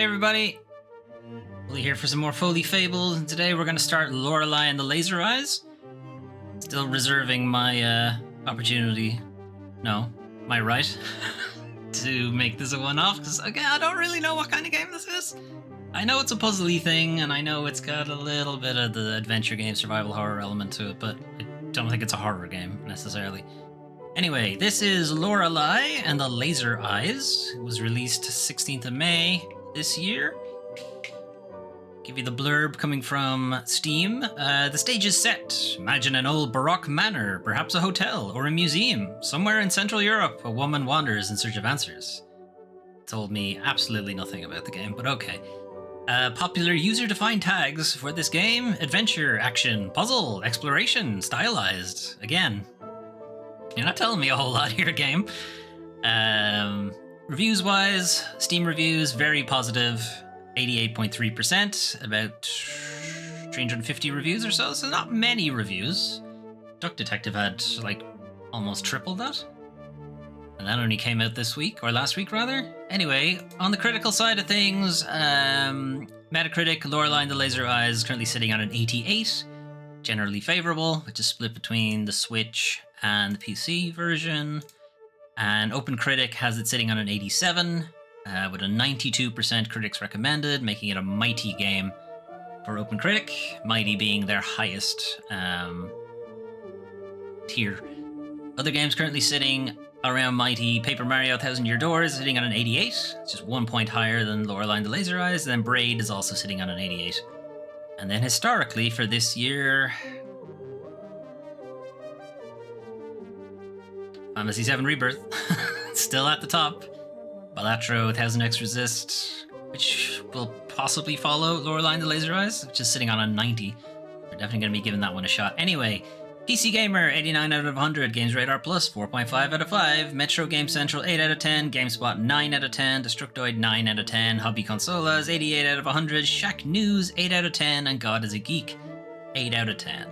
everybody, Foley here for some more Foley Fables, and today we're going to start Lorelei and the Laser Eyes. Still reserving my opportunity, no, my right, to make this a one-off, because again, I don't really know what kind of game this is. I know it's a puzzly thing, and I know it's got a little bit of the adventure game survival horror element to it, but I don't think it's a horror game, necessarily. Anyway, this is Lorelei and the Laser Eyes. It was released 16th of May this year. Give you the blurb coming from Steam. The stage is set. Imagine an old Baroque manor, perhaps a hotel or a museum. Somewhere in Central Europe, a woman wanders in search of answers. Told me absolutely nothing about the game, but okay. Popular user-defined tags for this game: adventure, action, puzzle, exploration, stylized. Again, you're not telling me a whole lot here, game. Reviews-wise, Steam reviews, very positive. 88.3%, about 350 reviews or so not many reviews. Duck Detective had, like, almost triple that. And that only came out this week, or last week, rather. Anyway, on the critical side of things, Metacritic, Lorelei and the Laser Eyes is currently sitting on an 88. Generally favorable, which is split between the Switch and the PC version. And OpenCritic has it sitting on an 87. With a 92% critics recommended, making it a mighty game for OpenCritic, mighty being their highest tier. Other games currently sitting around mighty: Paper Mario 1000 Year Door is sitting on an 88, it's just 1 point higher than Lorelei and the Laser Eyes, and then Braid is also sitting on an 88. And then historically for this year, Fantasy VII Rebirth, still at the top. Balatro, 1000X Resist, which will possibly follow Lorelei and the Laser Eyes, which is sitting on a 90. We're definitely going to be giving that one a shot. Anyway, PC Gamer, 89 out of 100, Games Radar Plus, 4.5 out of 5, Metro Game Central, 8 out of 10, GameSpot, 9 out of 10, Destructoid, 9 out of 10, Hobby Consolas, 88 out of 100, Shack News, 8 out of 10, and God is a Geek, 8 out of 10.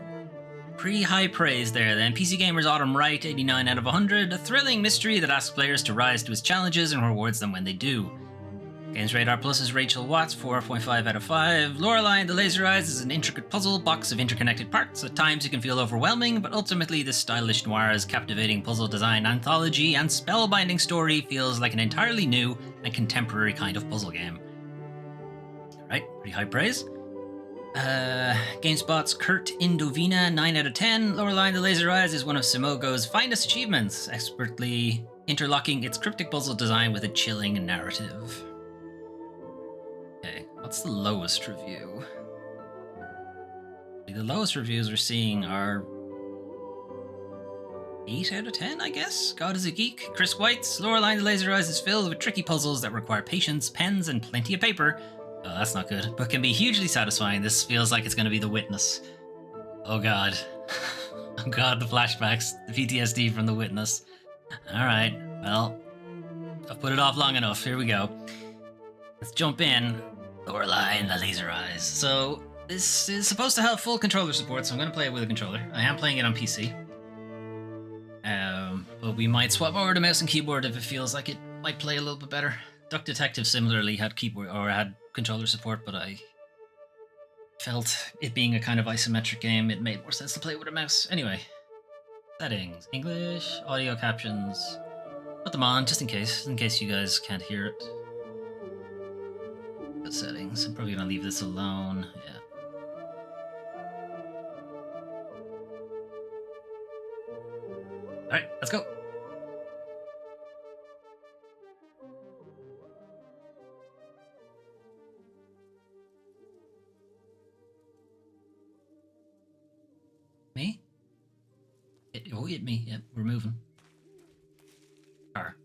Pretty high praise there then. PC Gamer's Autumn Wright, 89 out of 100. A thrilling mystery that asks players to rise to its challenges and rewards them when they do. Games Radar Plus's Rachel Watts, 4.5 out of 5. Lorelei and the Laser Eyes is an intricate puzzle box of interconnected parts. At times it can feel overwhelming, but ultimately this stylish noir's captivating puzzle design anthology and spellbinding story feels like an entirely new and contemporary kind of puzzle game. Alright, pretty high praise. GameSpot's Kurt Indovina, 9 out of 10. Lorelei and the Laser Eyes is one of Simogo's finest achievements, expertly interlocking its cryptic puzzle design with a chilling narrative. Okay, what's the lowest review? The lowest reviews we're seeing are 8 out of 10, I guess? God is a Geek. Chris White's Lorelei and the Laser Eyes is filled with tricky puzzles that require patience, pens, and plenty of paper. Oh, that's not good, but can be hugely satisfying. This feels like it's going to be The Witness. Oh god. Oh god, the flashbacks, the PTSD from The Witness. Alright, well, I've put it off long enough. Here we go. Let's jump in. Lorelei and the Laser Eyes. So, this is supposed to have full controller support, so I'm going to play it with a controller. I am playing it on PC. But we might swap over to mouse and keyboard if it feels like it might play a little bit better. Duck Detective similarly had keyboard or had controller support, but I felt it being a kind of isometric game, it made more sense to play with a mouse. Anyway, settings, English, audio captions. Put them on just in case you guys can't hear it. Good settings. I'm probably gonna leave this alone. Yeah. All right, let's go. Me? Hit me. Yep, we're moving. Car.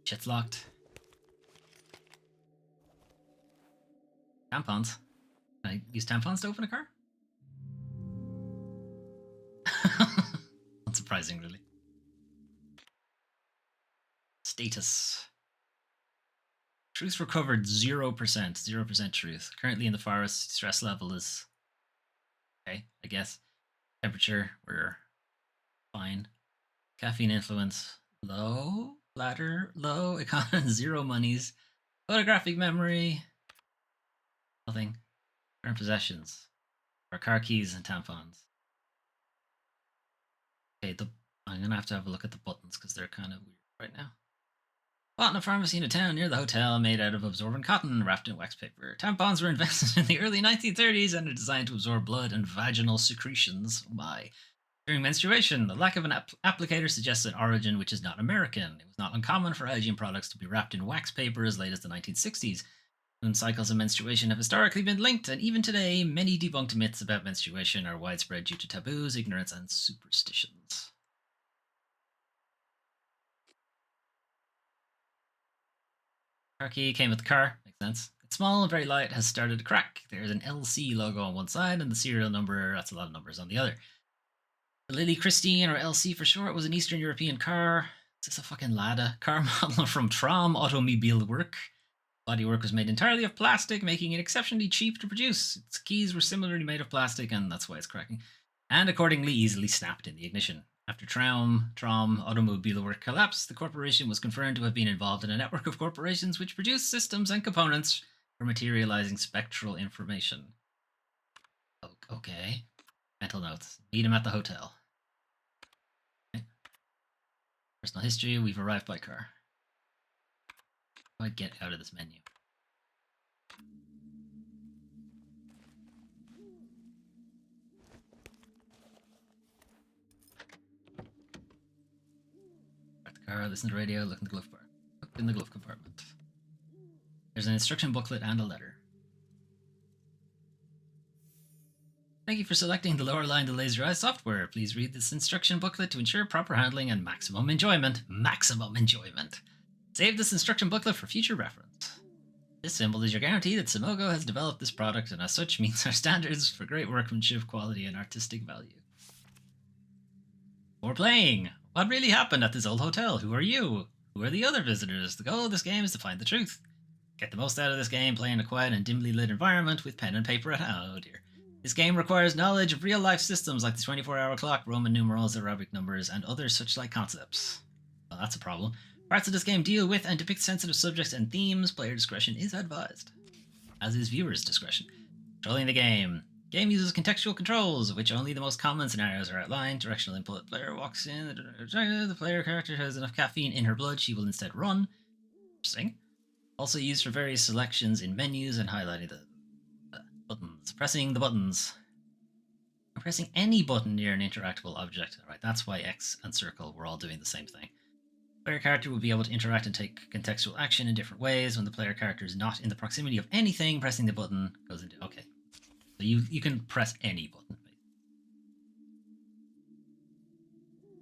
Shit's locked. Tampons. Can I use tampons to open a car? Not surprising, really. Status. Truth recovered 0%. 0% truth. Currently in the forest, stress level is okay, I guess. Temperature, we're fine. Caffeine influence, low. Bladder, low. Econ, 0 monies. Photographic memory, Nothing. Current possessions. Our car keys and tampons. Okay, I'm gonna have to look at the buttons because they're kind of weird right now. Bought in a pharmacy in a town near the hotel, made out of absorbent cotton wrapped in wax paper. Tampons were invented in the early 1930s and are designed to absorb blood and vaginal secretions. Oh my. During menstruation, the lack of an applicator suggests an origin which is not American. It was not uncommon for hygiene products to be wrapped in wax paper as late as the 1960s. Moon cycles of menstruation have historically been linked, and even today, many debunked myths about menstruation are widespread due to taboos, ignorance, and superstitions. Car key came with the car. Makes sense. It's small and very light, has started to crack. There's an LC logo on one side and the serial number, that's a lot of numbers, on the other. The Lily Christine, or LC for short, was an Eastern European car. Is this a fucking Lada? Car model from Tram Automobile Work. Bodywork was made entirely of plastic, making it exceptionally cheap to produce. Its keys were similarly made of plastic, and that's why it's cracking, and accordingly easily snapped in the ignition. After Tram Automobile Work collapsed, the corporation was confirmed to have been involved in a network of corporations which produce systems and components for materializing spectral information. Okay. Mental notes. Meet him at the hotel. Okay. Personal history. We've arrived by car. How do I get out of this menu? Start the car, listen to the radio, look in the glove bar. Look in the glove compartment. There's an instruction booklet and a letter. Thank you for selecting the Lorelei and the Laser Eye software. Please read this instruction booklet to ensure proper handling and maximum enjoyment. Maximum enjoyment. Save this instruction booklet for future reference. This symbol is your guarantee that Simogo has developed this product and as such meets our standards for great workmanship, quality, and artistic value. More playing. What really happened at this old hotel? Who are you? Who are the other visitors? The goal of this game is to find the truth. Get the most out of this game, play in a quiet and dimly lit environment with pen and paper at hand. Oh dear. This game requires knowledge of real-life systems like the 24-hour clock, Roman numerals, Arabic numbers, and other such-like concepts. Well, that's a problem. Parts of this game deal with and depict sensitive subjects and themes. Player discretion is advised, as is viewers' discretion. Controlling the game. Game uses contextual controls, of which only the most common scenarios are outlined. Directional input. Player walks in. The player character has enough caffeine in her blood. She will instead run. Interesting. Also used for various selections in menus and highlighting the buttons. Pressing the buttons. Pressing any button near an interactable object. Alright, that's why X and circle were all doing the same thing. Player character will be able to interact and take contextual action in different ways. When the player character is not in the proximity of anything, pressing the button goes into... Okay. So you can press any button.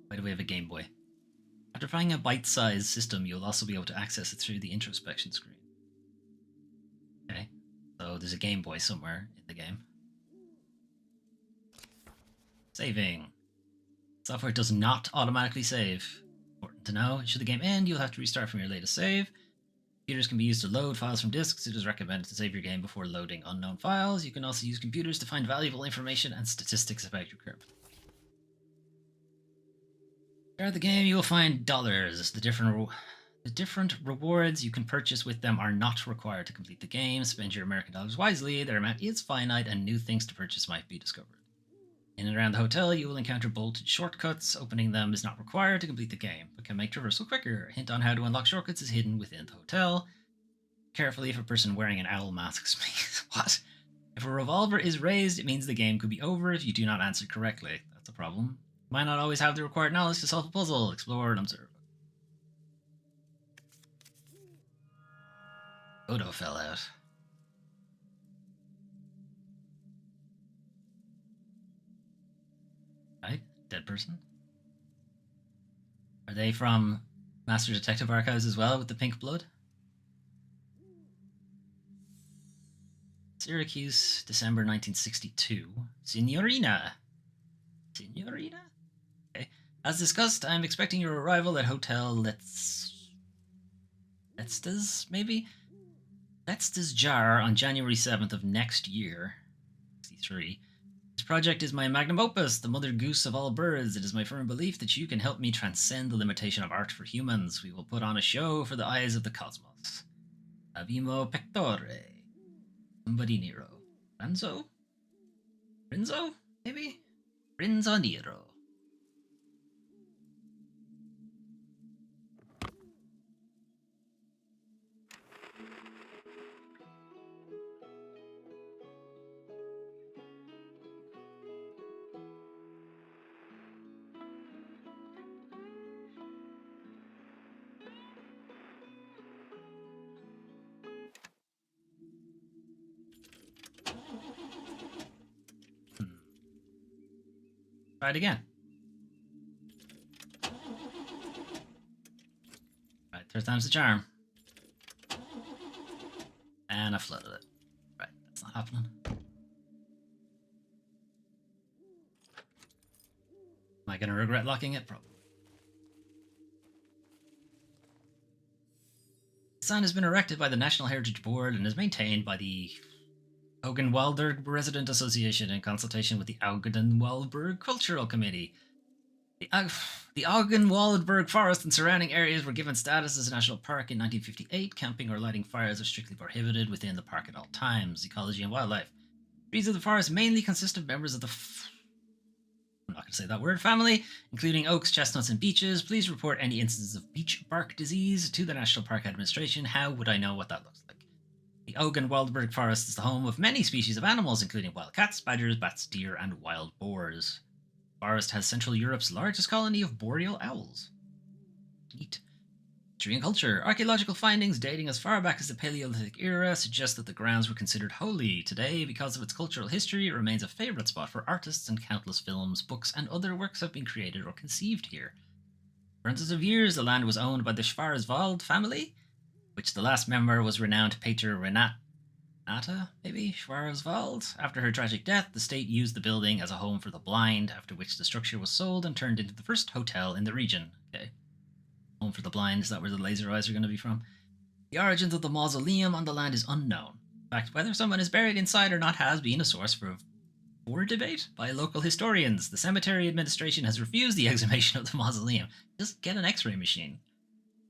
Why do we have a Game Boy? After finding a bite-sized system, you'll also be able to access it through the introspection screen. Okay. So there's a Game Boy somewhere in the game. Saving. Software does not automatically save. Important to know. Should the game end, you'll have to restart from your latest save. Computers can be used to load files from disks. It is recommended to save your game before loading unknown files. You can also use computers to find valuable information and statistics about your current. Throughout the game, you will find dollars. The different rewards you can purchase with them are not required to complete the game. Spend your American dollars wisely. Their amount is finite, and new things to purchase might be discovered. In and around the hotel, you will encounter bolted shortcuts. Opening them is not required to complete the game, but can make traversal quicker. A hint on how to unlock shortcuts is hidden within the hotel. Carefully if a person wearing an owl mask speaks. What? If a revolver is raised, it means the game could be over if you do not answer correctly. That's a problem. You might not always have the required knowledge to solve a puzzle. Explore and observe. Photo fell out. Right? Dead person? Are they from Master Detective Archives as well with the pink blood? Syracuse, December 1962. Signorina. Signorina? Okay. As discussed, I'm expecting your arrival at Hotel Letztes, maybe? Letztes Jar on January 7th of next year. 63. This project is my magnum opus, the mother goose of all birds. It is my firm belief that you can help me transcend the limitation of art for humans. We will put on a show for the eyes of the cosmos. Avimo pectore. Somebody Nero. Renzo? Rinzo? Maybe? Rinzo Nero. Try it again. Right, third time's the charm. And I flooded it. Right, that's not happening. Am I going to regret locking it? Probably. The sign has been erected by the National Heritage Board and is maintained by the Augenwalder Resident Association in consultation with the Augenwaldberg Cultural Committee. The Augenwaldberg Forest and surrounding areas were given status as a national park in 1958. Camping or lighting fires are strictly prohibited within the park at all times. Ecology and wildlife. Trees of the forest mainly consist of members of the I'm not going to say that word family, including oaks, chestnuts, and beeches. Please report any instances of beech bark disease to the National Park Administration. How would I know what that looks like? The Augenwaldberg Forest is the home of many species of animals, including wild cats, badgers, bats, deer, and wild boars. The forest has Central Europe's largest colony of boreal owls. Neat. History and culture. Archaeological findings dating as far back as the Paleolithic era suggest that the grounds were considered holy. Today, because of its cultural history, it remains a favourite spot for artists, and countless films, books, and other works have been created or conceived here. For hundreds of years, the land was owned by the Schwarzwald family, which the last member was renowned painter Renata, maybe, Schwarzwald. After her tragic death, the state used the building as a home for the blind, after which the structure was sold and turned into the first hotel in the region. Okay. Home for the blind, is that where the laser eyes are going to be from? The origins of the mausoleum on the land is unknown. In fact, whether someone is buried inside or not has been a source for debate by local historians. The cemetery administration has refused the exhumation of the mausoleum. Just get an X-ray machine.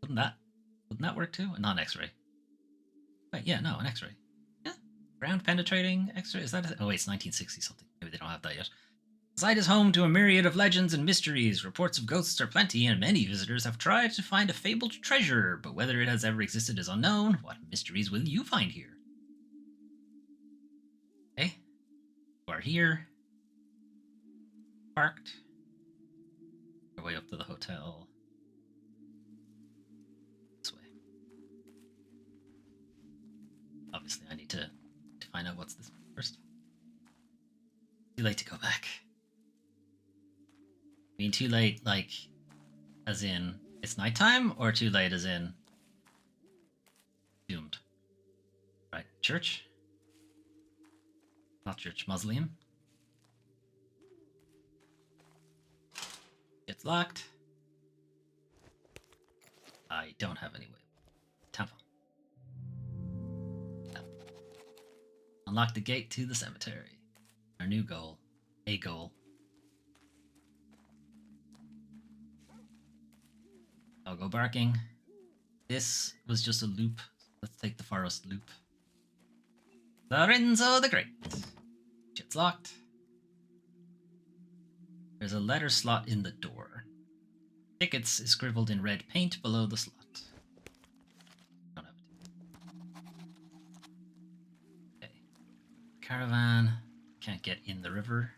Wouldn't that work too? Not an X-ray. Wait, yeah, no, an X-ray. Yeah, ground penetrating X-ray. Is that? Oh wait, it's 1960 something. Maybe they don't have that yet. The site is home to a myriad of legends and mysteries. Reports of ghosts are plenty, and many visitors have tried to find a fabled treasure, but whether it has ever existed is unknown. What mysteries will you find here? Okay. You are here. Parked. Our way up to the hotel. This way. Obviously, I need to find out what's this first. Too late to go back. I mean, too late, like, as in, it's nighttime, or too late as in, doomed? Right, church? Not church, mausoleum. It's locked. I don't have any way. Tampon. No. Unlock the gate to the cemetery. Our new goal. A goal. I'll go barking. This was just a loop. Let's take the forest loop. Lorenzo the Great. Shit's locked. There's a letter slot in the door. Tickets is scribbled in red paint below the slot. Don't have it. Okay. Caravan. Can't get in the river.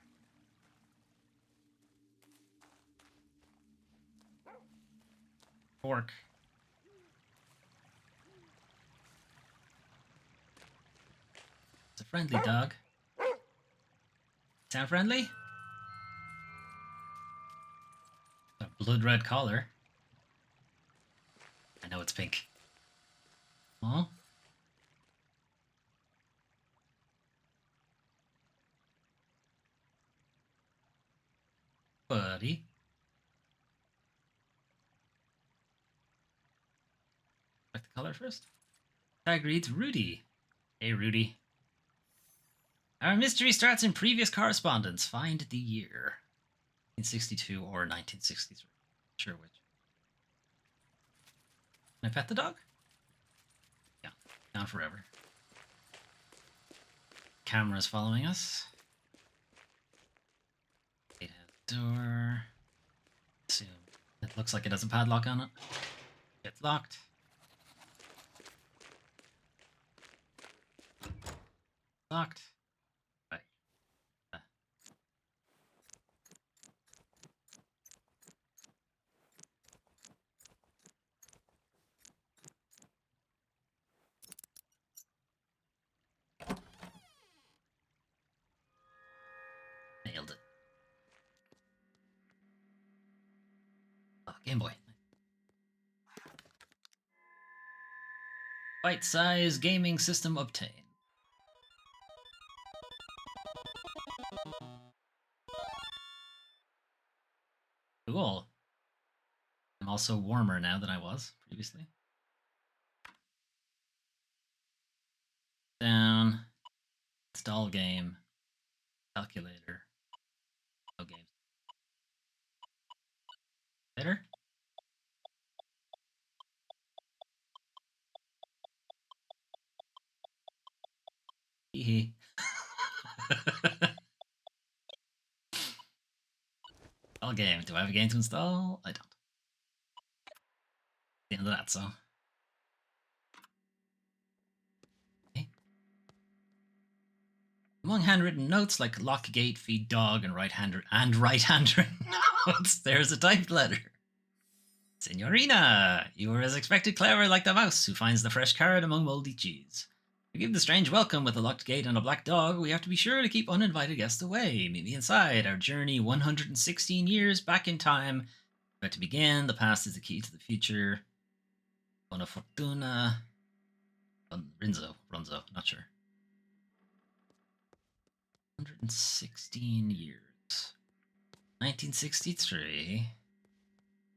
Fork. It's a friendly dog. Sound friendly? A blood red collar. I know it's pink. Oh. Buddy. Check the color first. Tag reads Rudy. Hey, Rudy. Our mystery starts in previous correspondence. Find the year. 1962 or 1963. Not sure which. Can I pet the dog? Yeah. Down forever. cameras following us. Gate has a door. Assume it looks like it has a padlock on it. It's locked. Locked. Right. Nailed it. Oh, Game Boy. Bite-size gaming system obtained. Cool. I'm also warmer now than I was previously. Down. Install game. Calculator. No games. Later. Hee Install game. Do I have a game to install? I don't. The end of that, so. Okay. Among handwritten notes like lock, gate, feed dog, and right-hander notes, there's a typed letter. Signorina, you were as expected clever like the mouse who finds the fresh carrot among moldy cheese. To give the strange welcome with a locked gate and a black dog, we have to be sure to keep uninvited guests away. Meet me inside. Our journey 116 years back in time. About to begin. The past is the key to the future. Buona fortuna. Ronzo, not sure. 116 years. 1963.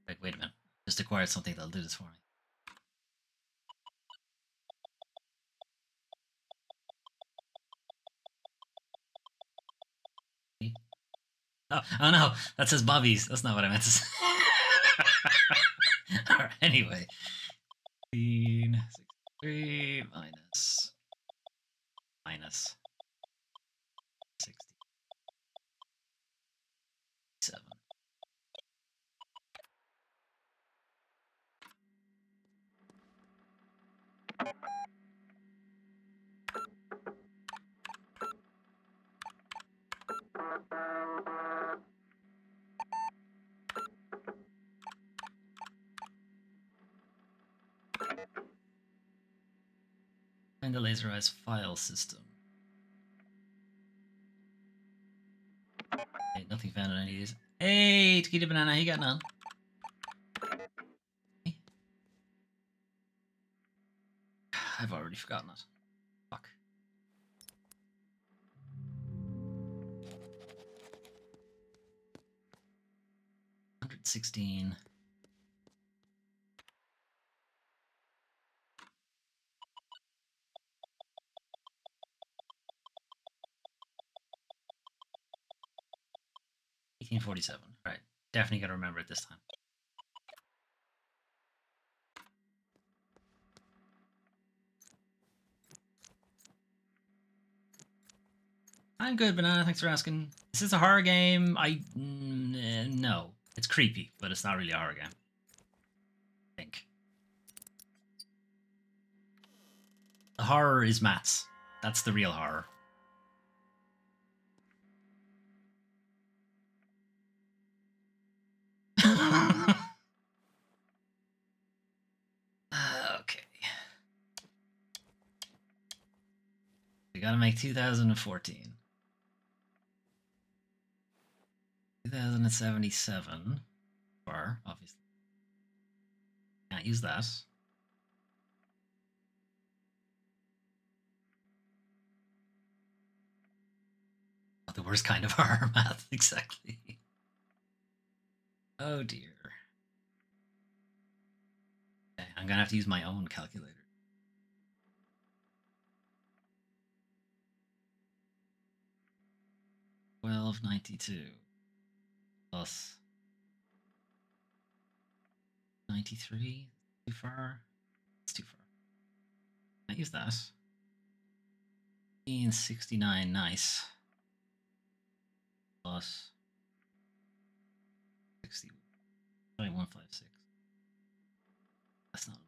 Wait a minute. Just acquired something that'll do this for me. Oh no, that says Bobby's. That's not what I meant to say. Alright, anyway. 63 minus 67. Find the laserized file system. Hey, nothing found in any of these. Hey, Taquita Banana, how you getting on? Hey. I've already forgotten it. Fuck. 116. $18.47. All right, definitely gotta remember it this time. I'm good, Banana. Thanks for asking. Is this a horror game? No. It's creepy, but it's not really a horror game. I think. The horror is Matt's. That's the real horror. Okay. We gotta make 2014. 2077. Far, obviously. Can't use that. Oh, the worst kind of horror math, exactly. Oh dear. Okay, I'm gonna have to use my own calculator. 1292 plus 93. Too far. It's too far. Can't use that. 1569, nice. Plus 60. 156. That's not.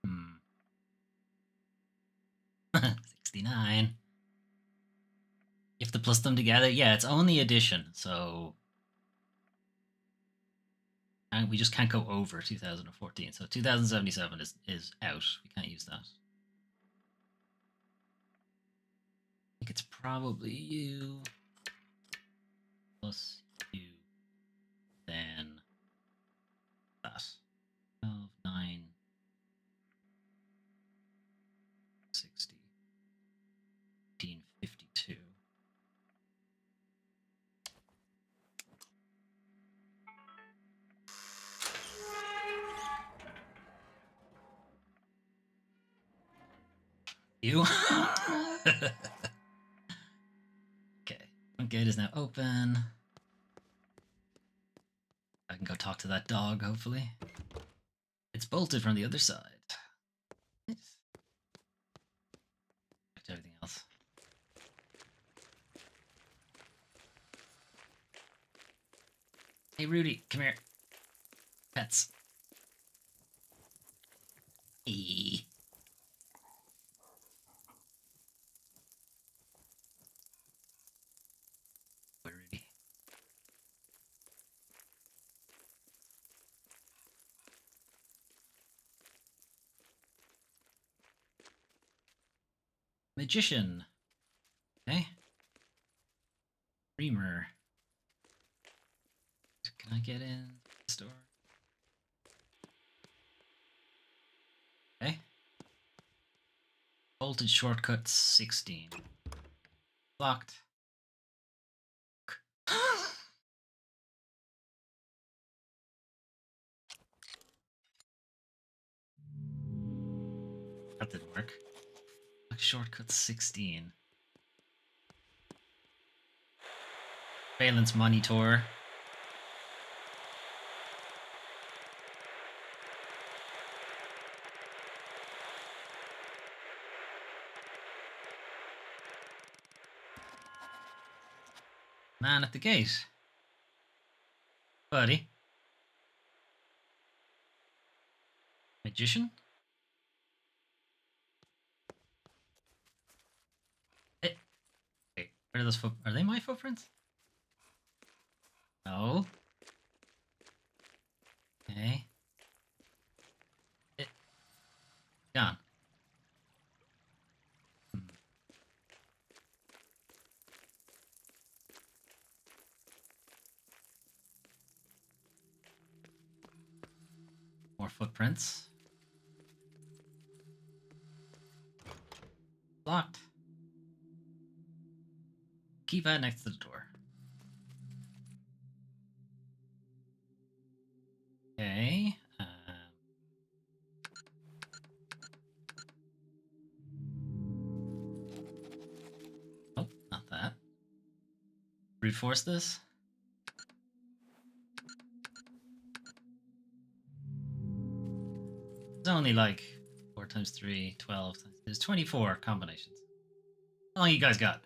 Hmm. 69. You have to plus them together? Yeah, it's only addition, so we just can't go over 2014. So 2077 is out. We can't use that. I think it's probably you plus you, then that. 12, 9, 60, 1552. You? Okay. Front gate is now open. I can go talk to that dog, hopefully. It's bolted from the other side. Nice. Back to everything else. Hey, Rudy, come here. Pets. Hey. Boy, Rudy. Magician. Okay. Dreamer. Can I get in the store? Okay. Voltage shortcut 16. Locked. That didn't work. Shortcut 16. Valence monitor. Man at the gate. Buddy. Magician? Wait, where are those are they my footprints? No. Okay. Gone. More footprints. Locked. Keypad next to the door. Okay. Oh, not that. Brute force this. It's only like 4 times 3, 12 times. There's 24 combinations. How long you guys got?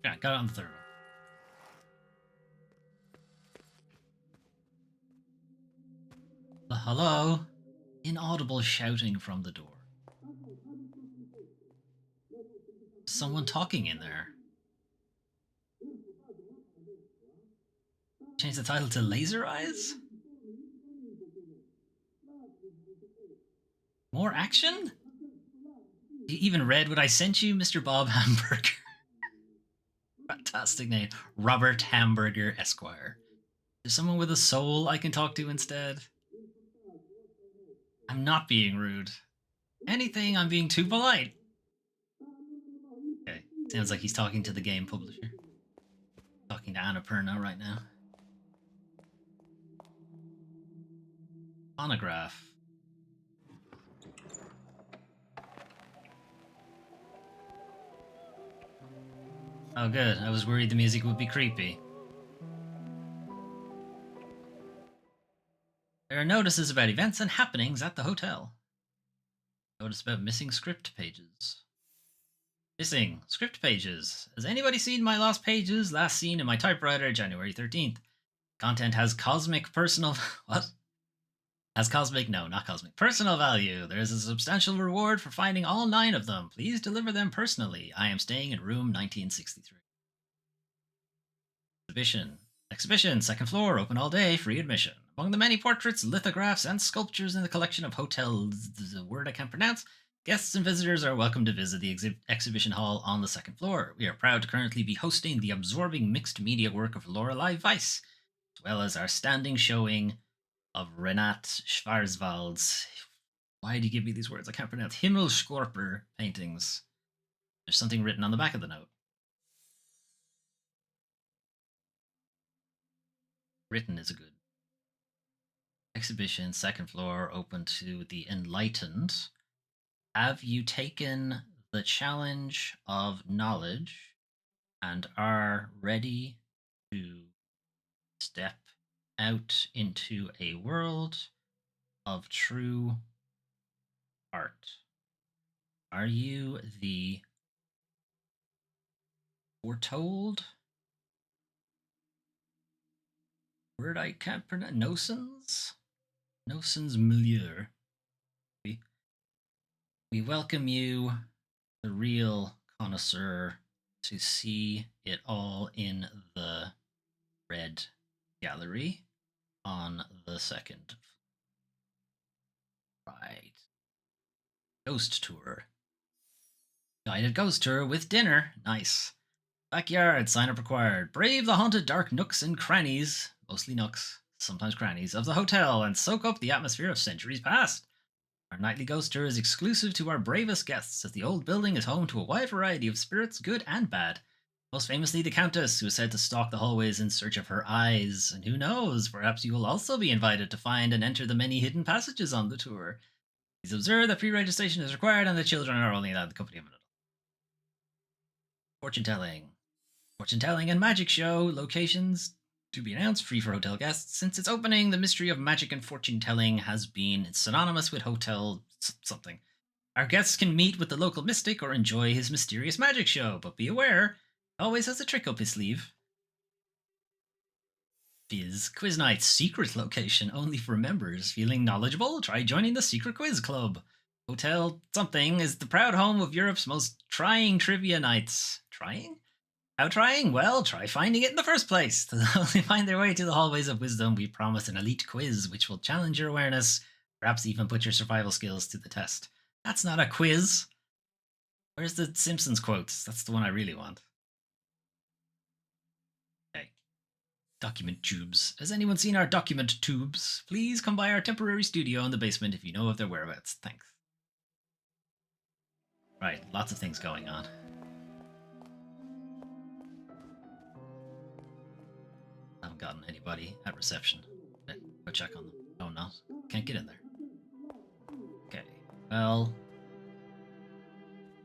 Yeah, got it on the third one. Hello? Inaudible shouting from the door. Someone talking in there. Change the title to Laser Eyes? More action? You even read what I sent you, Mr. Bob Hamburger. Fantastic name. Robert Hamburger Esquire. There's someone with a soul I can talk to instead. I'm not being rude. Anything, I'm being too polite. Okay, sounds like he's talking to the game publisher. Talking to Annapurna right now. Phonograph. Oh, good. I was worried the music would be creepy. There are notices about events and happenings at the hotel. Notice about missing script pages. Missing script pages. Has anybody seen my lost pages? Last seen in my typewriter, January 13th. Content has cosmic personal. What? Has cosmic? No, not cosmic. Personal value. There is a substantial reward for finding all 9 of them. Please deliver them personally. I am staying in room 1963. Exhibition. Exhibition, second floor, open all day, free admission. Among the many portraits, lithographs, and sculptures in the collection of hotels, the word I can't pronounce, guests and visitors are welcome to visit the exhibition hall on the second floor. We are proud to currently be hosting the absorbing mixed media work of Lorelei Weiss, as well as our standing showing of Renat Schwarzwald's. Why do you give me these words? I can't pronounce. Himmelskorper paintings. There's something written on the back of the note. Written is a good. Exhibition, second floor, open to the enlightened. Have you taken the challenge of knowledge and are ready to step out into a world of true art? Are you the foretold word I can't pronounce? Nosons? Nosons milieu. We welcome you, the real connoisseur, to see it all in the red gallery on the second. Right. Ghost tour. Guided ghost tour with dinner. Nice. Backyard, sign up required. Brave the haunted dark nooks and crannies, mostly nooks, sometimes crannies, of the hotel and soak up the atmosphere of centuries past. Our nightly ghost tour is exclusive to our bravest guests, as the old building is home to a wide variety of spirits, good and bad. Most famously, the Countess, who is said to stalk the hallways in search of her eyes. And who knows, perhaps you will also be invited to find and enter the many hidden passages on the tour. Please observe that pre-registration is required and the children are only allowed the company of an adult. Fortune telling. Fortune telling and magic show locations to be announced, free for hotel guests. Since its opening, the mystery of magic and fortune telling has been synonymous with hotel something. Our guests can meet with the local mystic or enjoy his mysterious magic show, but be aware, he always has a trick up his sleeve. Fizz Quiz Night's secret location only for members. Feeling knowledgeable? Try joining the Secret Quiz Club. Hotel something is the proud home of Europe's most trying trivia nights. Trying? How trying? Well, try finding it in the first place. To only find their way to the hallways of wisdom, we promise an elite quiz which will challenge your awareness, perhaps even put your survival skills to the test. That's not a quiz. Where's the Simpsons quotes? That's the one I really want. Okay. Document tubes. Has anyone seen our document tubes? Please come by our temporary studio in the basement if you know of their whereabouts. Thanks. Right, lots of things going on. I haven't gotten anybody at reception. Go check on them. Oh, no. Can't get in there. Okay. Well,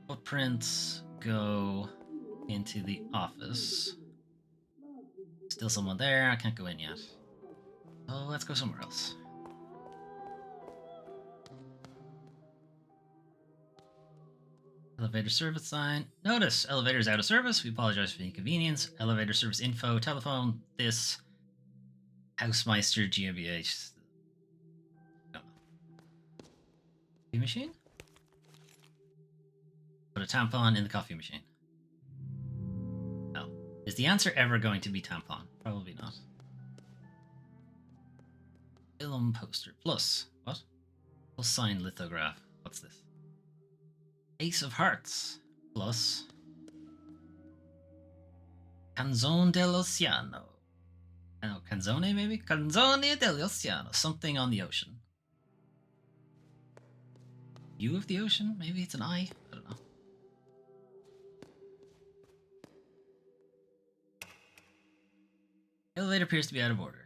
footprints go into the office. Still someone there. I can't go in yet. Oh, let's go somewhere else. Elevator service sign. Notice, elevator's out of service. We apologize for the inconvenience. Elevator service info, telephone, this. Housemeister GmbH. No. Coffee machine? Put a tampon in the coffee machine. No. Is the answer ever going to be tampon? Probably not. Film poster. Plus. What? Plus sign lithograph. What's this? Ace of Hearts. Plus. Canzone dell'Oceano. Oh, canzone maybe? Canzone dell'Oceano. Something on the ocean. View of the ocean? Maybe it's an eye? I don't know. Elevator appears to be out of order.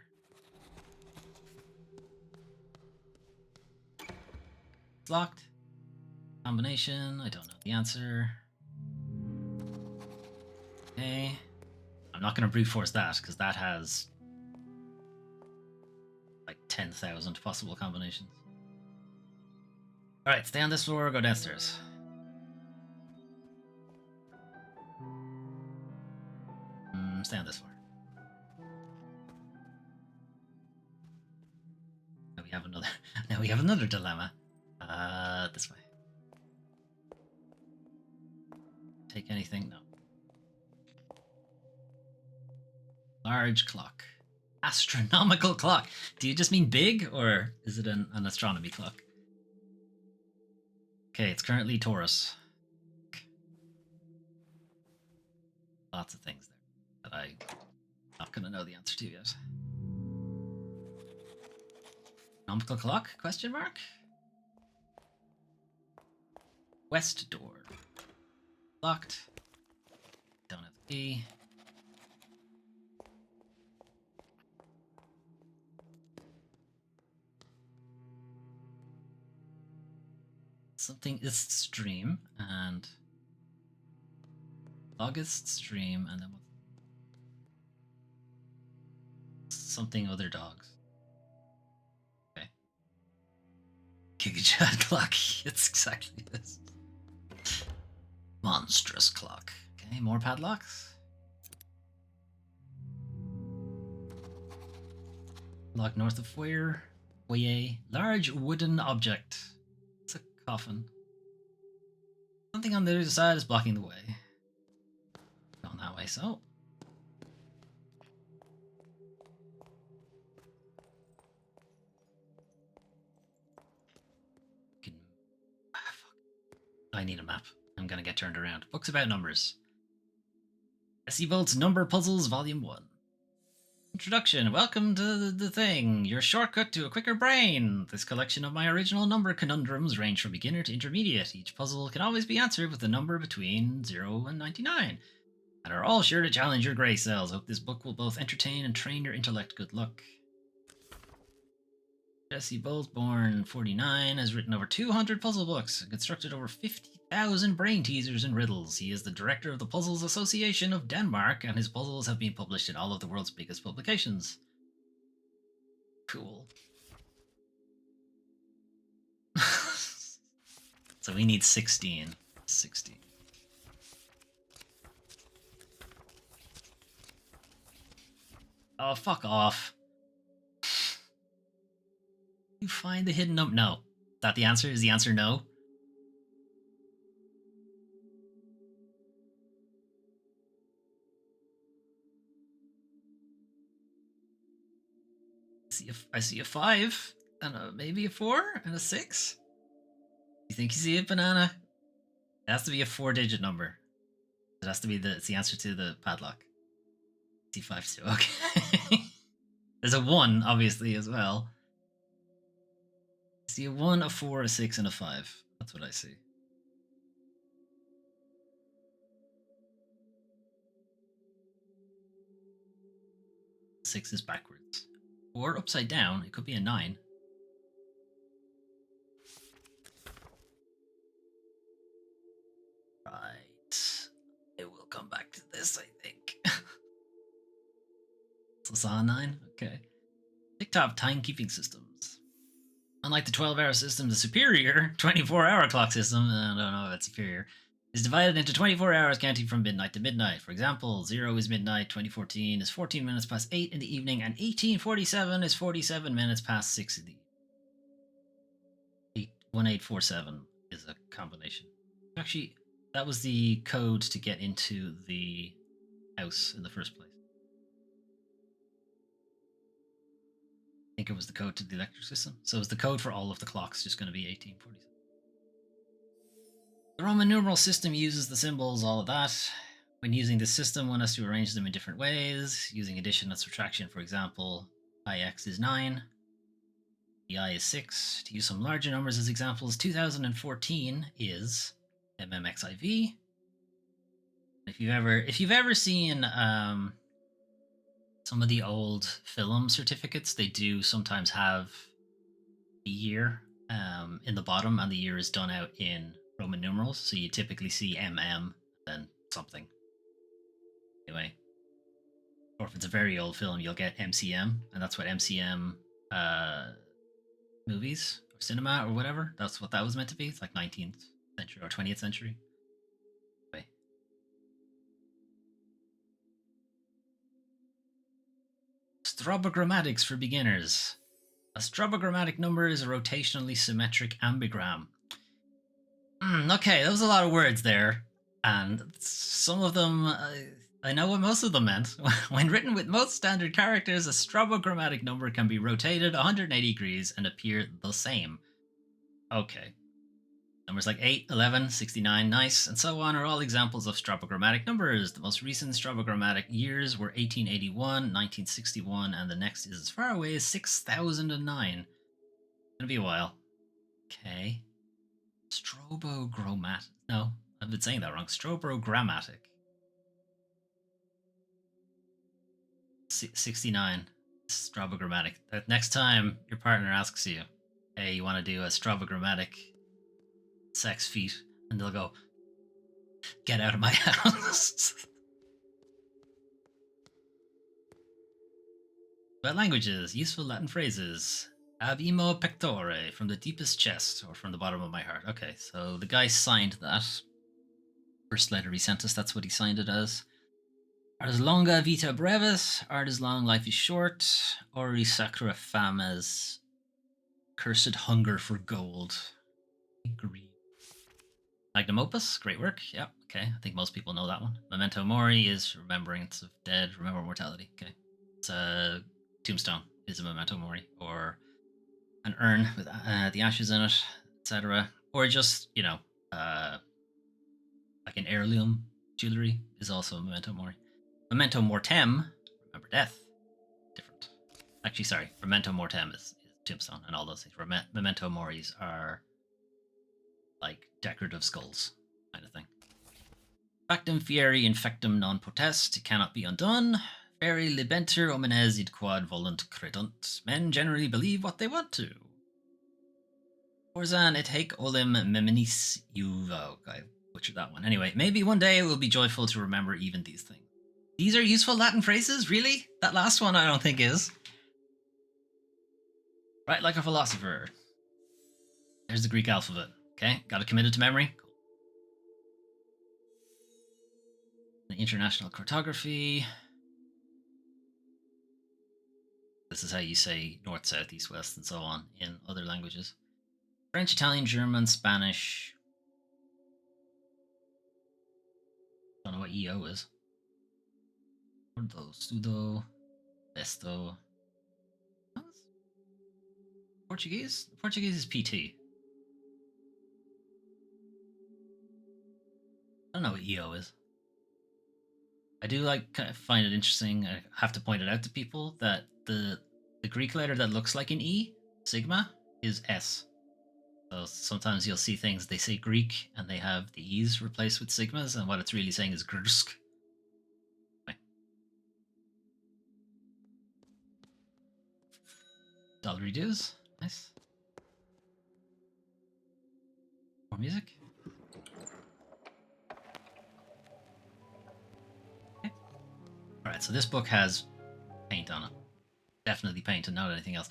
It's locked. Combination. I don't know the answer. Okay. I'm not going to brute force that because that has like 10,000 possible combinations. Alright, stay on this floor or go downstairs. Stay on this floor. Now we have another. Now we have another dilemma. This way. Take anything? No. Large clock. Astronomical clock. Do you just mean big, or is it an astronomy clock? Okay, it's currently Taurus. Lots of things there that I'm not going to know the answer to yet. Astronomical clock? Question mark? West door. Locked. Don't have the key. Something is stream and August stream and then what's something other dogs. Okay. Gigachad clock. It's exactly this. Monstrous clock. Okay, more padlocks. Lock north of foyer. Foyer. Large wooden object. It's a coffin. Something on the other side is blocking the way. Going that way, so. I need a map. I'm gonna get turned around. Books about numbers. S.E. Bolt's Number Puzzles, Volume 1. Introduction. Welcome to the thing. Your shortcut to a quicker brain. This collection of my original number conundrums range from beginner to intermediate. Each puzzle can always be answered with a number between 0 and 99. And are all sure to challenge your grey cells. Hope this book will both entertain and train your intellect. Good luck. Jesse Bolt, born 49, has written over 200 puzzle books and constructed over 50,000 brain teasers and riddles. He is the director of the Puzzles Association of Denmark, and his puzzles have been published in all of the world's biggest publications. Cool. So we need 16. 16. Oh, fuck off. You find the hidden number. No. Is that the answer? Is the answer no? I see a 5 and maybe a 4 and a 6. You think you see it, banana? It has to be a 4-digit number. It has to be it's the answer to the padlock. C5 too. Okay. There's a 1, obviously, as well. I see a 1, a 4, a 6, and a 5. That's what I see. Six is backwards. Or upside down. It could be a 9. Right. It will come back to this, I think. So saw 9? Okay. TikTok timekeeping systems. Unlike the 12-hour system, the superior 24-hour clock system, I don't know if it's superior, is divided into 24 hours counting from midnight to midnight. For example, 0 is midnight, 2014 is 14 minutes past 8 in the evening, and 1847 is 47 minutes past 6 in the evening. 1847 is a combination. Actually, that was the code to get into the house in the first place. I think it was the code to the electric system. So is the code for all of the clocks just going to be 1847? The Roman numeral system uses the symbols, all of that. When using this system, one has to arrange them in different ways. Using addition and subtraction, for example, IX is 9, DI is 6. To use some larger numbers as examples, 2014 is MMXIV. If you've ever seen some of the old film certificates, they do sometimes have the year in the bottom, and the year is done out in Roman numerals. So you typically see MM, then something. Anyway, or if it's a very old film, you'll get MCM, and that's what MCM movies or cinema or whatever. That's what that was meant to be. It's like 19th century or 20th century. Anyway. Strobogrammatics for beginners. A strobogrammatic number is a rotationally symmetric ambigram. Okay, that was a lot of words there, and some of them, I know what most of them meant. When written with most standard characters, a strobogrammatic number can be rotated 180 degrees and appear the same. Okay. Numbers like 8, 11, 69, nice, and so on are all examples of strobogrammatic numbers. The most recent strobogrammatic years were 1881, 1961, and the next is as far away as 6009. It's gonna be a while. Okay. Strobogrammatic. No, I've been saying that wrong. Strobogrammatic. 69. Strobogrammatic. Next time your partner asks you, hey, you want to do a strobogrammatic sex feat? And they'll go, get out of my house. About languages, useful Latin phrases. Ab imo pectore, from the deepest chest, or from the bottom of my heart. Okay, so the guy signed that. First letter he sent us, that's what he signed it as. Ars longa vita brevis, art is long, life is short. Ori sacra fames, cursed hunger for gold. Greed. Magnum opus, great work. Yeah, okay, I think most people know that one. Memento mori is remembrance of dead, remember mortality. Okay, it's a tombstone is a memento mori, or an urn with the ashes in it, etc. Or just, like an heirloom jewelry is also a memento mori. Memento mortem, remember death, different. Actually, sorry, memento mortem is tombstone and all those things. Memento moris are like decorative skulls kind of thing. Factum fieri infectum non potest, cannot be undone. Feri libenter homines id quad volunt credunt. Men generally believe what they want to. Orzan et haec olim memenis uvo. I butchered that one. Anyway, maybe one day it will be joyful to remember even these things. These are useful Latin phrases? Really? That last one I don't think is. Write like a philosopher. There's the Greek alphabet. Okay, got it committed to memory? Cool. The international cartography. This is how you say north, south, east, west, and so on in other languages. French, Italian, German, Spanish. Don't know what EO is. Ordo, pseudo, esto. Portuguese? Portuguese is PT. I don't know what EO is. I do find it interesting. I have to point it out to people that the Greek letter that looks like an E, sigma, is S. So sometimes you'll see things, they say Greek and they have the E's replaced with sigmas, and what it's really saying is grsk. Okay. Dollar dues. Nice. More music. Okay. Alright, so this book has paint on it. Definitely paint and not anything else.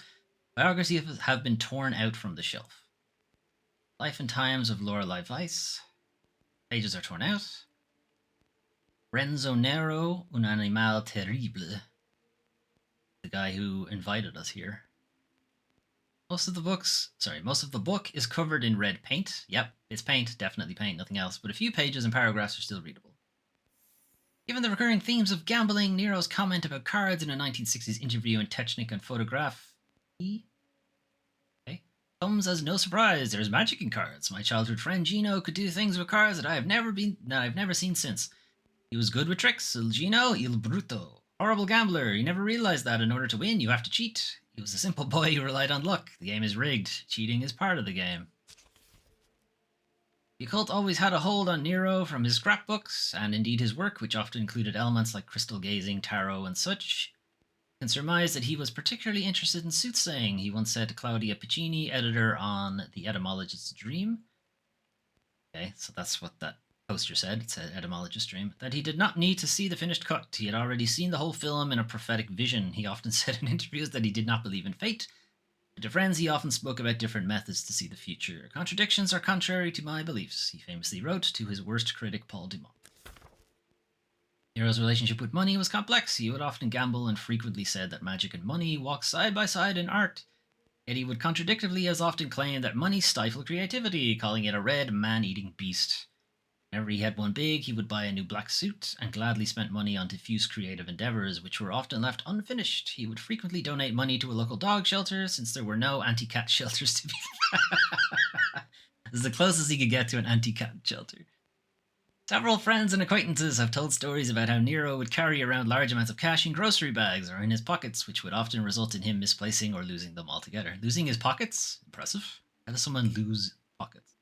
Biographies have been torn out from the shelf. Life and Times of Lorelei Weiss. Pages are torn out. Renzo Nero, un animal terrible. The guy who invited us here. Most of the book is covered in red paint. Yep, it's paint, definitely paint, nothing else. But a few pages and paragraphs are still readable. Given the recurring themes of gambling, Nero's comment about cards in a 1960s interview in Technik and Photograph comes as no surprise. There's magic in cards. My childhood friend Gino could do things with cards that I've never seen since. He was good with tricks. Il Gino, il bruto. Horrible gambler. He never realized that in order to win, you have to cheat. He was a simple boy who relied on luck. The game is rigged. Cheating is part of the game. The occult always had a hold on Nero from his scrapbooks, and indeed his work, which often included elements like crystal gazing, tarot, and such. You can surmise that he was particularly interested in soothsaying, he once said to Claudia Piccini, editor on The Etymologist's Dream. Okay, so that's what that Poster said, it's an etymologist dream, that he did not need to see the finished cut. He had already seen the whole film in a prophetic vision. He often said in interviews that he did not believe in fate. But to friends, he often spoke about different methods to see the future. Contradictions are contrary to my beliefs, he famously wrote to his worst critic, Paul Dumont. Nero's relationship with money was complex. He would often gamble and frequently said that magic and money walk side by side in art. Yet he would contradictively as often claim that money stifled creativity, calling it a red, man-eating beast. Whenever he had one big, he would buy a new black suit and gladly spent money on diffuse creative endeavors, which were often left unfinished. He would frequently donate money to a local dog shelter, since there were no anti-cat shelters to be found. This is the closest he could get to an anti-cat shelter. Several friends and acquaintances have told stories about how Nero would carry around large amounts of cash in grocery bags or in his pockets, which would often result in him misplacing or losing them altogether. Losing his pockets? Impressive. How does someone lose pockets?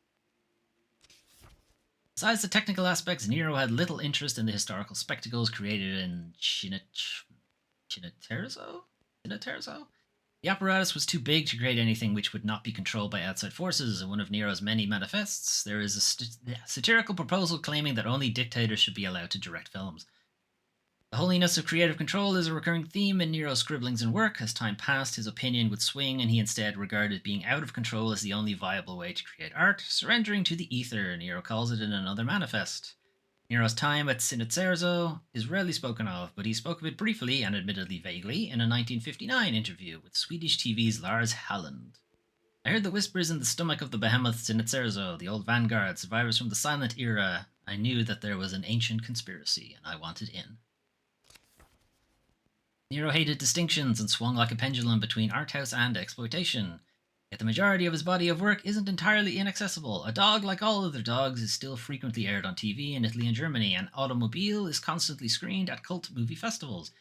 Besides the technical aspects, Nero had little interest in the historical spectacles created in Chiniterzo? The apparatus was too big to create anything which would not be controlled by outside forces. In one of Nero's many manifests, there is a satirical proposal claiming that only dictators should be allowed to direct films. The holiness of creative control is a recurring theme in Nero's scribblings and work. As time passed, his opinion would swing, and he instead regarded being out of control as the only viable way to create art, surrendering to the ether, Nero calls it in another manifest. Nero's time at Cinicerzo is rarely spoken of, but he spoke of it briefly and admittedly vaguely in a 1959 interview with Swedish TV's Lars Halland. I heard the whispers in the stomach of the behemoth Cinicerzo, the old vanguard, survivors from the silent era. I knew that there was an ancient conspiracy, and I wanted in. Nero hated distinctions and swung like a pendulum between art house and exploitation. Yet the majority of his body of work isn't entirely inaccessible. A Dog, like all other dogs, is still frequently aired on TV in Italy and Germany, and Automobile is constantly screened at cult movie festivals.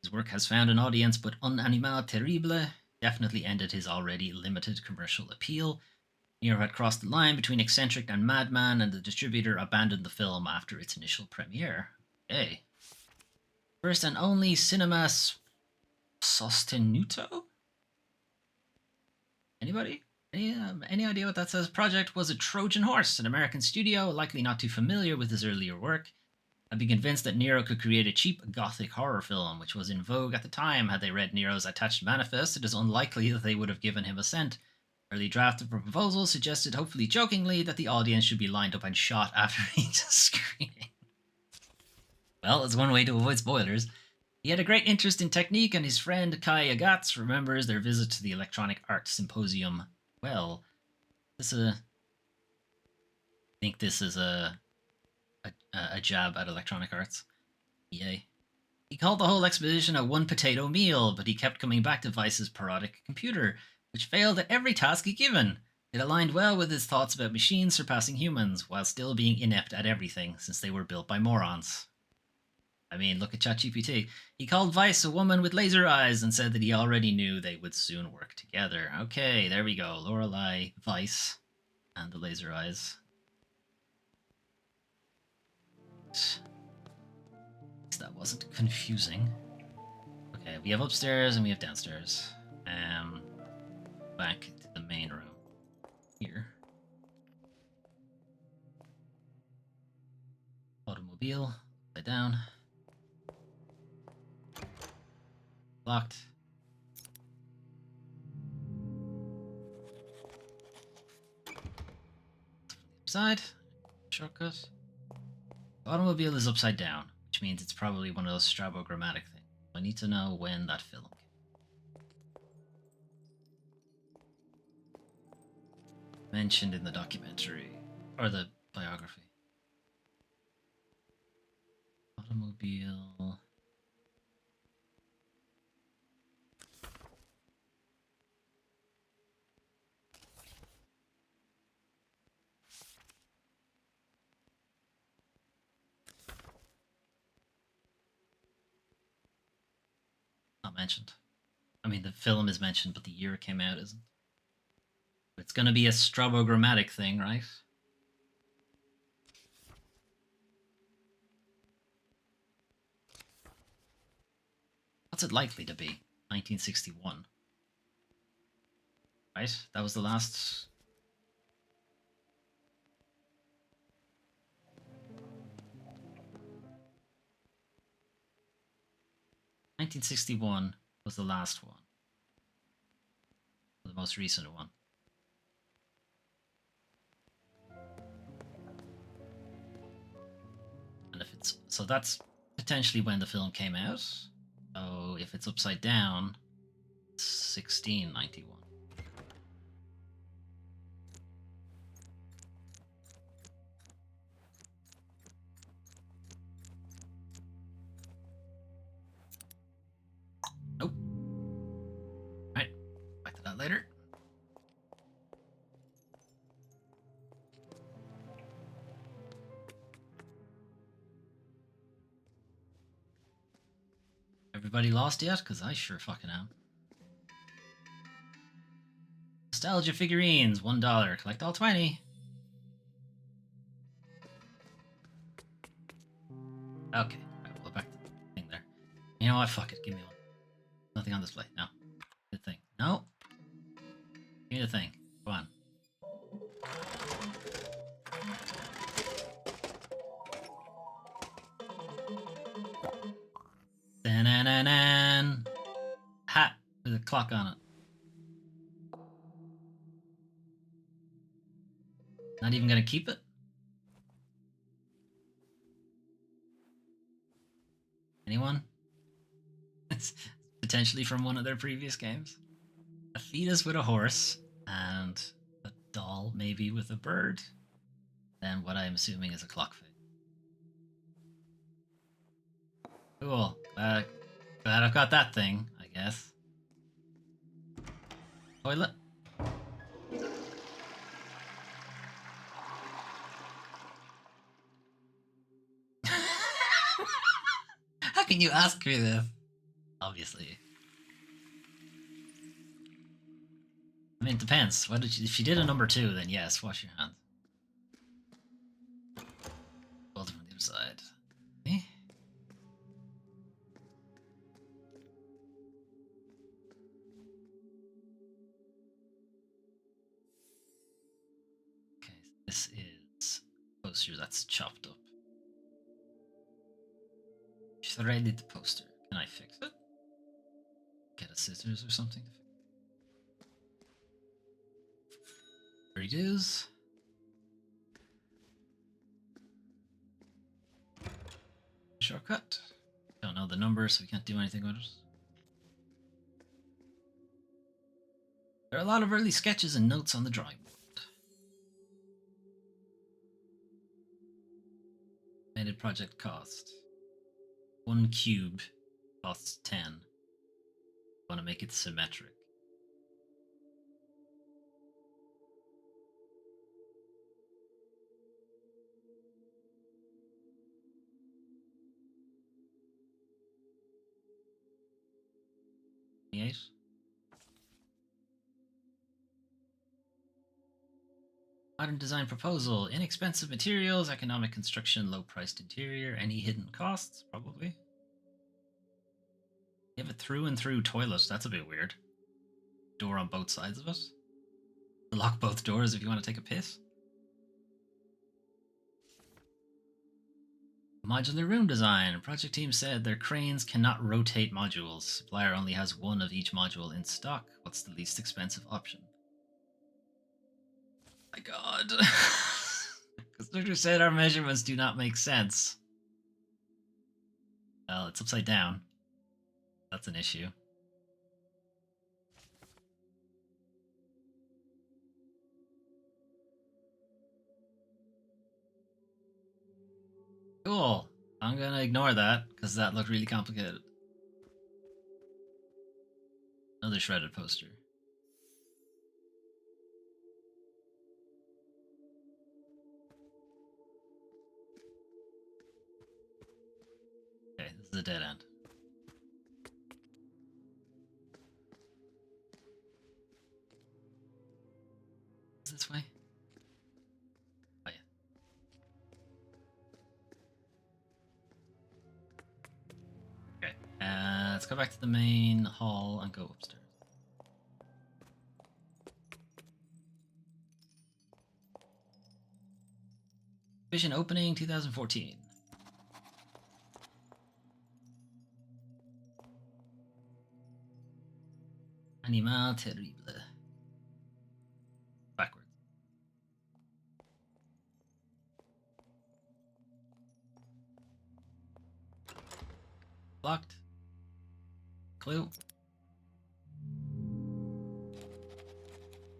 His work has found an audience, but Un Animal Terrible definitely ended his already limited commercial appeal. Nero had crossed the line between eccentric and madman, and the distributor abandoned the film after its initial premiere. Okay. First and only Cinema Sostenuto? Anybody? Any idea what that says? Project was a Trojan Horse, an American studio, likely not too familiar with his earlier work. I'd be convinced that Nero could create a cheap gothic horror film, which was in vogue at the time. Had they read Nero's attached manifest, it is unlikely that they would have given him a cent. Early draft of the proposal suggested, hopefully jokingly, that the audience should be lined up and shot after each screening. Well, it's one way to avoid spoilers. He had a great interest in technique, and his friend Kai Agatz remembers their visit to the Electronic Arts Symposium. Well, I think this is a jab at Electronic Arts. Yay. He called the whole expedition a one-potato meal, but he kept coming back to Weiss's parodic computer, which failed at every task given. It aligned well with his thoughts about machines surpassing humans, while still being inept at everything, since they were built by morons. I mean, look at ChatGPT. He called Weiss a woman with laser eyes and said that he already knew they would soon work together. Okay, there we go. Lorelei, Weiss, and the laser eyes. That wasn't confusing. Okay, we have upstairs and we have downstairs. Back to the main room. Here. Automobile. Upside down. Locked. Side. Shortcut. The automobile is upside down, which means it's probably one of those strabogrammatic things. I need to know when that film came. Mentioned in the documentary. Or the biography. Automobile. Not mentioned. I mean, the film is mentioned, but the year it came out isn't. It's going to be a strabogrammatic thing, right? What's it likely to be? 1961. Right? That was the last... 1961 was the last one. The most recent one. And if it's... So that's potentially when the film came out. So if it's upside down, it's 1691. Nope. Alright, back to that later. Everybody lost yet? Because I sure fucking am. Nostalgia figurines, $1. Collect all 20. Okay, alright, we'll go back to the thing there. You know what? Fuck it. Give me one. Nothing on display. No. The thing. No. Give me the thing. Go on. Da-na-na-nan. Hat with a clock on it. Not even gonna keep it? Anyone? It's potentially from one of their previous games. A fetus with a horse and a doll maybe with a bird. And what I'm assuming is a clock face. Cool. Glad I've got that thing, I guess. Toilet. How can you ask me this? Obviously. I mean, it depends. What did you, if you did a number 2, then yes, wash your hands. Hold it from the other side. Okay. Okay, this is a poster that's chopped up. Threaded the poster. Can I fix it? Get a scissors or something to fix it. There it is. Shortcut. Don't know the number, so we can't do anything with it. There are a lot of early sketches and notes on the drawing board. Estimated project cost. 1 cube costs 10. Want to make it symmetric. Modern design proposal. Inexpensive materials, economic construction, low-priced interior. Any hidden costs? Probably. You have a through and through toilet. That's a bit weird. Door on both sides of it. Lock both doors if you want to take a piss. Modular room design. Project team said their cranes cannot rotate modules. Supplier only has one of each module in stock. What's the least expensive option? My god. Constructor said our measurements do not make sense. Well, it's upside down. That's an issue. Cool. I'm gonna ignore that, because that looked really complicated. Another shredded poster. Okay, this is a dead end. Is this way? Oh yeah. Okay. Let's go back to the main hall and go upstairs. Vision opening 2014. Animal terrible. Backwards. Blocked. Clue.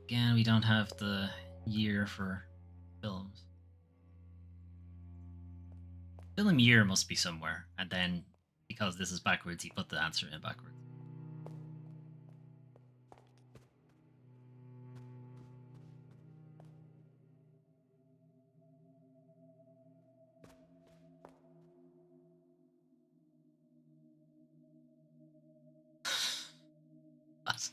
Again, we don't have the year for films. Film year must be somewhere, and then because this is backwards, he put the answer in backwards. What?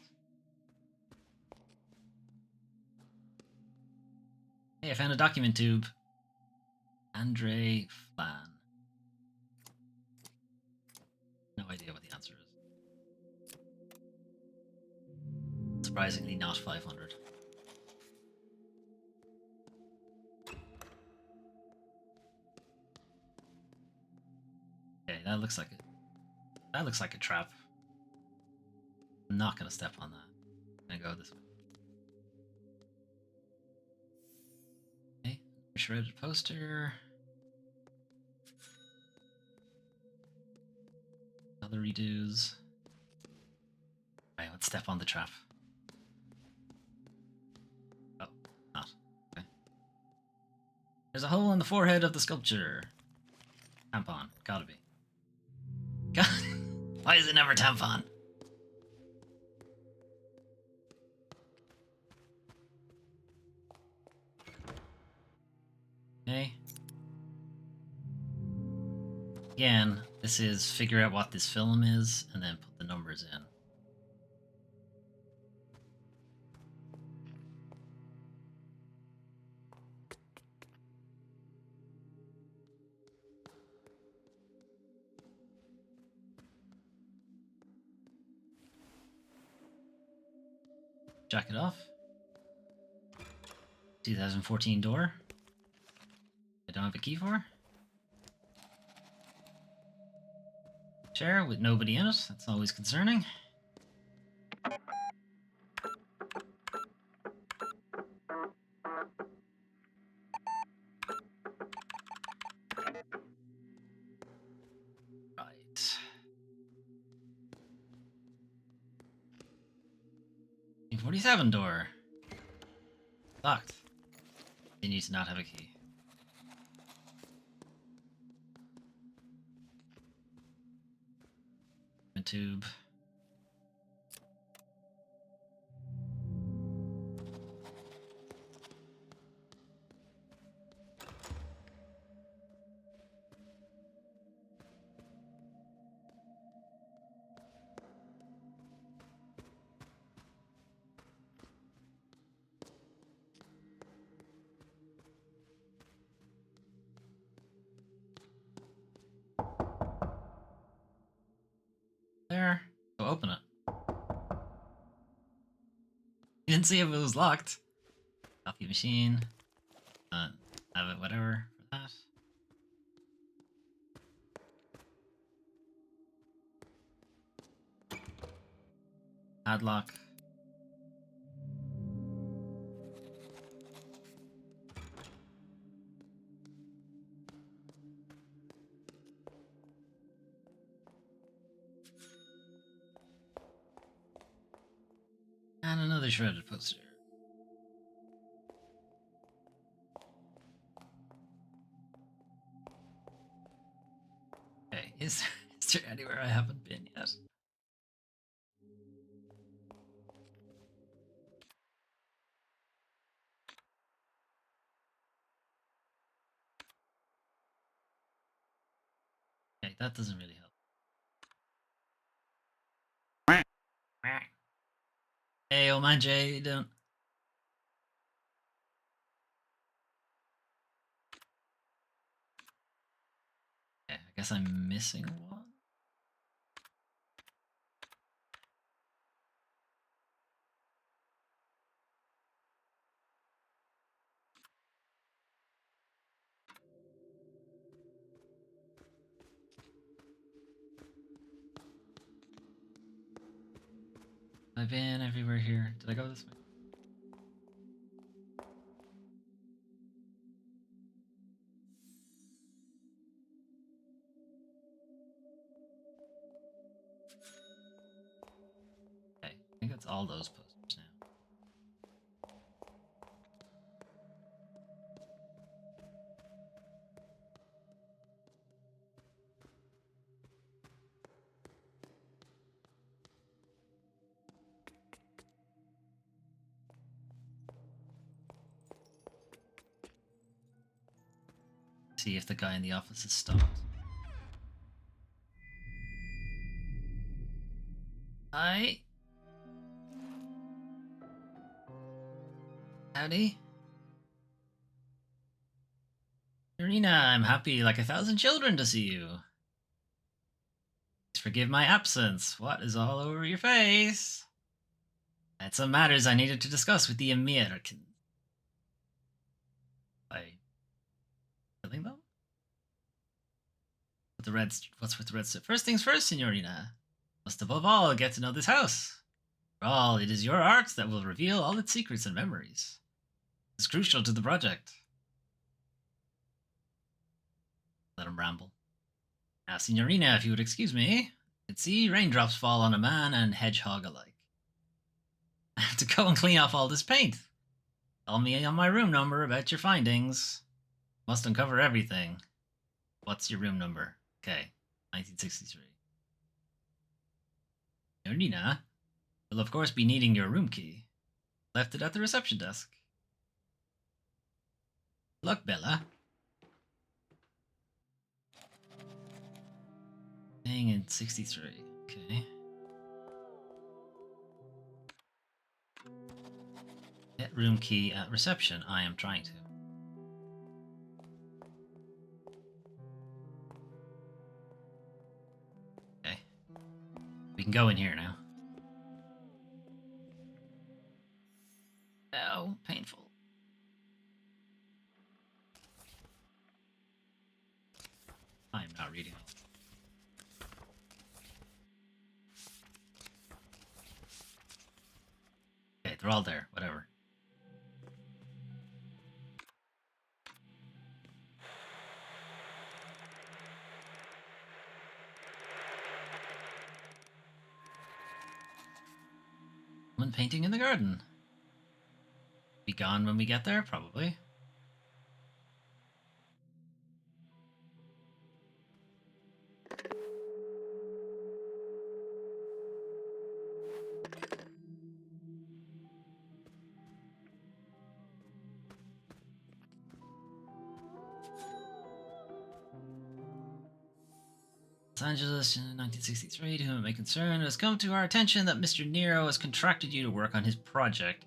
Hey, I found a document tube. Andre Flan. No idea what the answer is. Surprisingly, not 500. Okay, that looks like it. That looks like a trap. I'm not gonna step on that. I'm gonna go this way. Okay, shredded poster. Other redos. Alright, let's step on the trap. Oh, not. Okay. There's a hole in the forehead of the sculpture. Tampon. Gotta be. God. Why is it never tampon? Okay. Again, this is figure out what this film is and then put the numbers in. Jack it off. 2014 door. I don't have a key for. Chair with nobody in it. That's always concerning. Right. 47 door. Locked. Continue to not have a key. Tube. There. Go open it. You didn't see if it was locked. Copy machine. Have it whatever for that. Padlock. And another shredded poster. Okay, is there anywhere I haven't been yet? Okay, that doesn't really help. Hey, old man Jay, you doing? Okay, I guess I'm missing one. Have I been everywhere here? Did I go this way? Okay, I think that's all those posters now. See if the guy in the office has stopped. Hi. Howdy. Irina, I'm happy like 1,000 children to see you. Please forgive my absence. What is all over your face? I had some matters I needed to discuss with the Americans. By killing them? What's with the Reds? First things first, Signorina. Must above all get to know this house. For all, it is your art that will reveal all its secrets and memories. It's crucial to the project. Let him ramble. Now, Signorina, if you would excuse me, I can see raindrops fall on a man and hedgehog alike. I have to go and clean off all this paint. Call me on my room number about your findings. Must uncover everything. What's your room number? Okay, 1963. Signorina will of course be needing your room key. Left it at the reception desk. Look, Bella. Staying in 63. Okay. Get room key at reception. I am trying to. Okay. We can go in here now. Oh, painful. I am not reading. Okay, they're all there. Whatever. Someone painting in the garden. Be gone when we get there, probably. Los Angeles in 1963, to whom it may concern, it has come to our attention that Mr. Nero has contracted you to work on his project.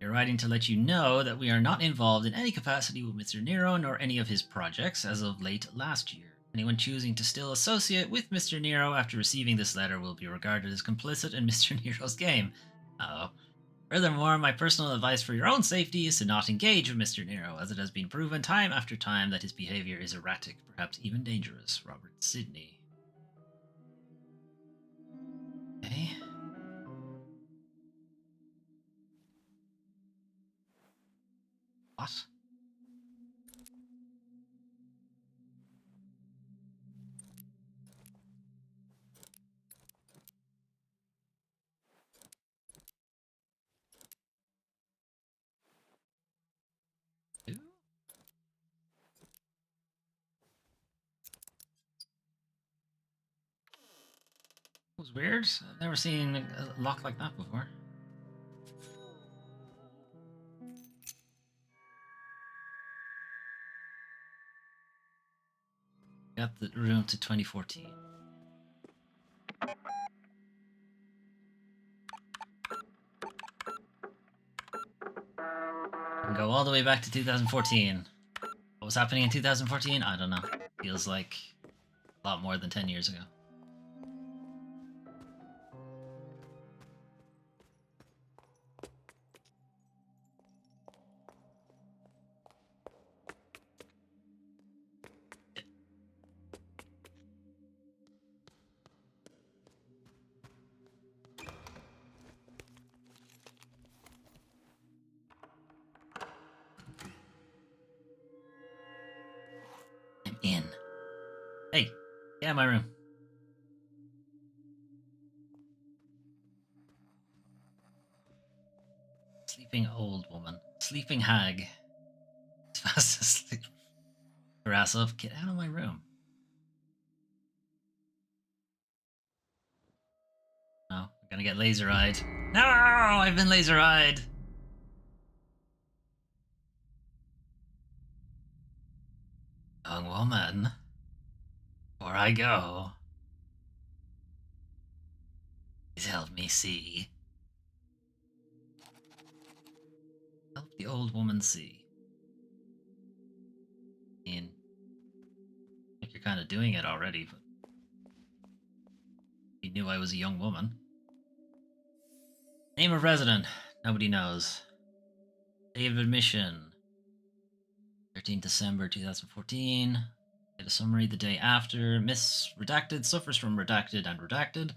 We are writing to let you know that we are not involved in any capacity with Mr. Nero nor any of his projects as of late last year. Anyone choosing to still associate with Mr. Nero after receiving this letter will be regarded as complicit in Mr. Nero's game. Uh-oh. Furthermore, my personal advice for your own safety is to not engage with Mr. Nero, as it has been proven time after time that his behavior is erratic, perhaps even dangerous. Robert Sidney. Okay. What? Who? It was weird. I've never seen a lock like that before. Got the room to 2014. We can go all the way back to 2014. What was happening in 2014? I don't know. Feels like a lot more than 10 years ago. Yeah, my room. Sleeping old woman. Sleeping hag. Fast asleep. Your ass up. Get out of my room. No, I'm gonna get laser-eyed. No! I've been laser-eyed! Young woman. Before I go, please help me see. Help the old woman see. I mean, I think you're kind of doing it already, but you knew I was a young woman. Name of resident. Nobody knows. Day of admission. 13 December 2014. Get a summary the day after. Miss Redacted suffers from redacted and redacted.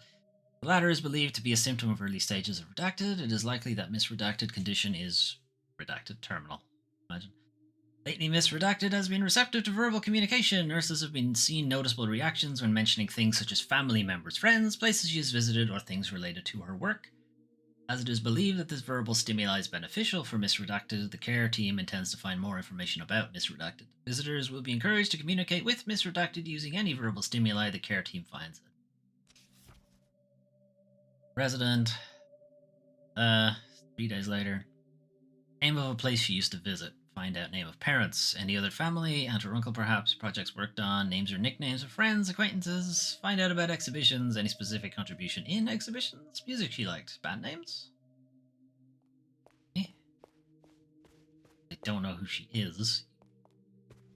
The latter is believed to be a symptom of early stages of redacted. It is likely that Miss Redacted condition is redacted terminal. Imagine. Lately, Miss Redacted has been receptive to verbal communication. Nurses have been seen noticeable reactions when mentioning things such as family members, friends, places she has visited, or things related to her work. As it is believed that this verbal stimuli is beneficial for Miss Redacted, the care team intends to find more information about Miss Redacted. Visitors will be encouraged to communicate with Miss Redacted using any verbal stimuli the care team finds. Resident. 3 days later. Name of a place she used to visit. Find out name of parents, any other family, aunt or uncle perhaps, projects worked on, names or nicknames of friends, acquaintances. Find out about exhibitions, any specific contribution in exhibitions, music she liked, band names. I don't know who she is.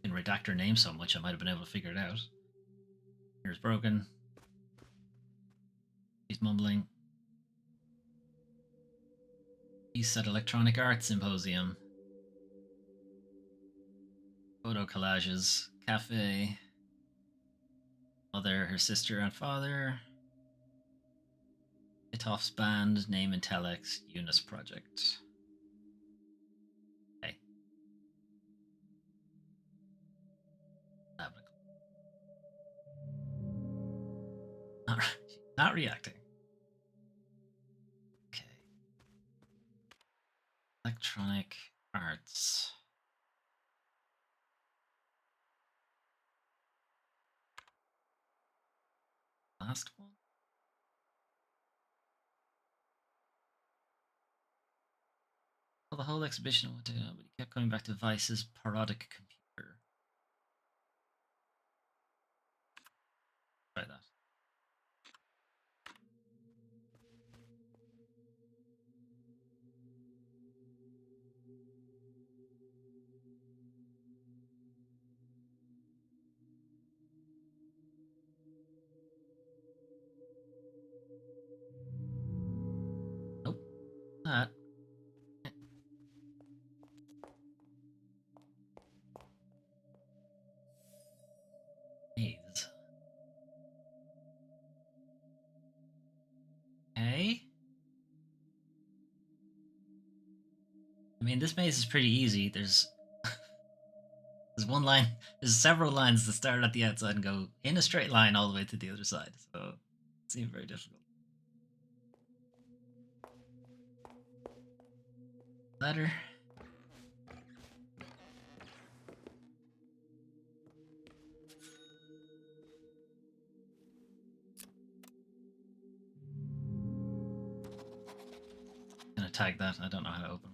You can redact her name so much I might have been able to figure it out. Ears broken. She's mumbling. He's at Electronic Arts Symposium. Photo collages. Cafe. Mother, her sister and father. Itoff's band. Name and telex. Eunice Project. Okay. Not reacting. Okay. Electronic Arts. Last one? Well, the whole exhibition went to, but he kept going back to Vice's parodic computer. Try that. Nope. That. Maze. Okay. I mean, this maze is pretty easy. There's one line. There's several lines that start at the outside and go in a straight line all the way to the other side. So it seems very difficult. Ladder. Gonna tag that. I don't know how to open.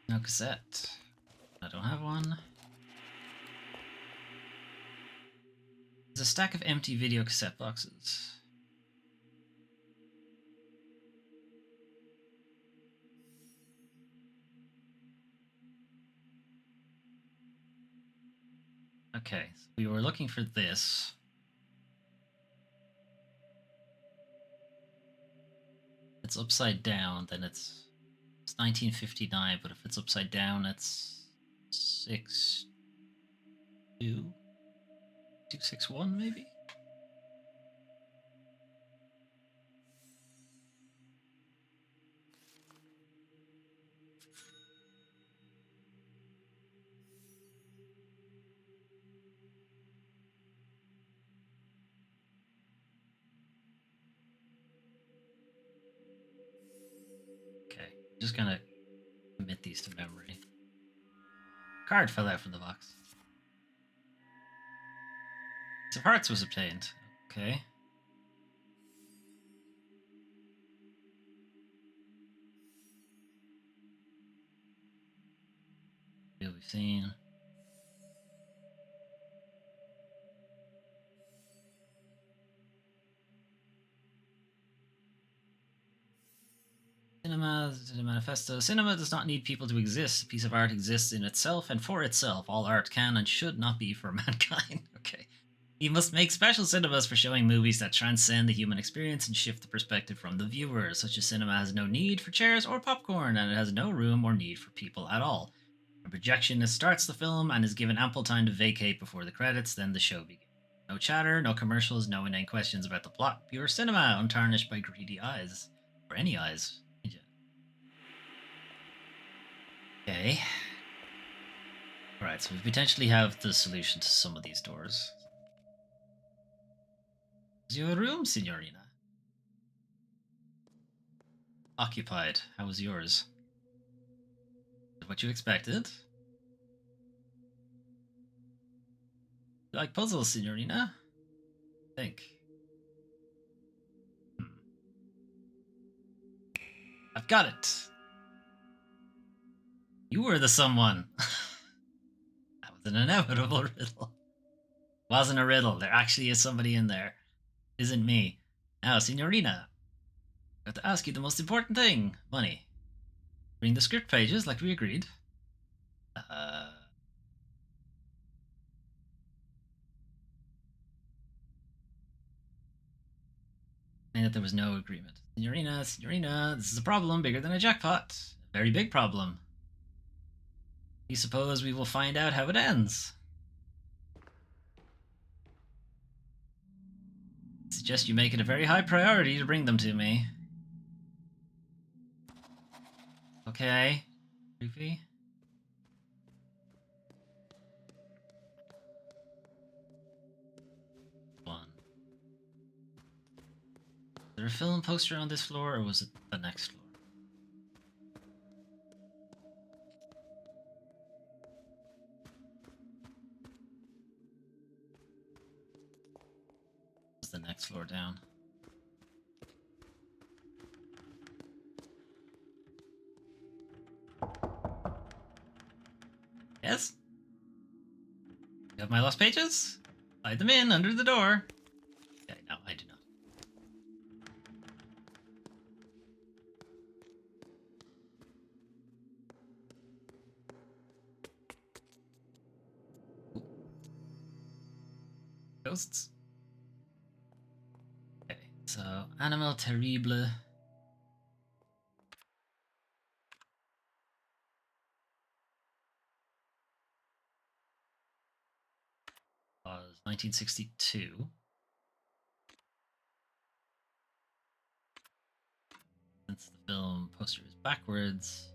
No cassette. I don't have one. There's a stack of empty video cassette boxes. Okay, so we were looking for this. It's upside down, then it's It's 1959, but if it's upside down, it's 261 maybe? Okay, just gonna commit these to memory. Card fell out from the box. Ace of Hearts was obtained. Okay. What we've seen. Cinema, the manifesto. Cinema does not need people to exist. A piece of art exists in itself and for itself. All art can and should not be for mankind. Okay. You must make special cinemas for showing movies that transcend the human experience and shift the perspective from the viewer. Such a cinema has no need for chairs or popcorn, and it has no room or need for people at all. A projectionist starts the film and is given ample time to vacate before the credits, then the show begins. No chatter, no commercials, no inane questions about the plot. Pure cinema, untarnished by greedy eyes. Or any eyes. Okay. Alright, so we potentially have the solution to some of these doors. Is your room, Signorina? Occupied. How was yours? What you expected? You like puzzles, Signorina? Think. I've got it! You were the someone! That was an inevitable riddle. Wasn't a riddle. There actually is somebody in there. Isn't me. Now, Signorina, I have to ask you the most important thing. Money. Reading the script pages like we agreed. And that there was no agreement. Signorina, Signorina, this is a problem bigger than a jackpot. A very big problem. You suppose we will find out how it ends? I suggest you make it a very high priority to bring them to me. Okay. Creepy. One. Is there a film poster on this floor, or was it the next floor? It's the next floor down. Yes? You have my lost pages? Hide them in under the door. Okay, no, I do not. Ghosts. Okay, so Animal Terrible. Was 1962. Since the film poster is backwards.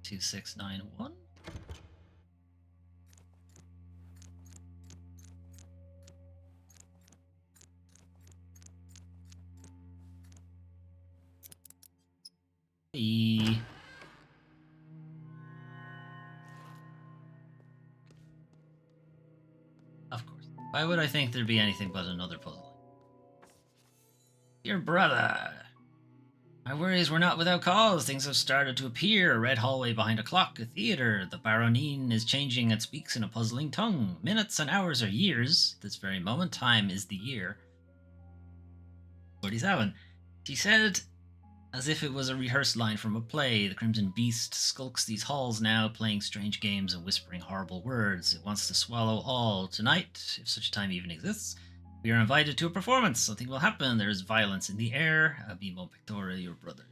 2691. Hey. Of course. Why would I think there'd be anything but another puzzle? Dear brother, my worries were not without cause. Things have started to appear. A red hallway behind a clock, a theater. The Baronine is changing and speaks in a puzzling tongue. Minutes and hours are years. This very moment, time is the year. 47. She said, as if it was a rehearsed line from a play, the Crimson Beast skulks these halls now, playing strange games and whispering horrible words. It wants to swallow all. Tonight, if such time even exists, We are invited to a performance. Something will happen. There is violence in the air. Abimo Pectora, your brother.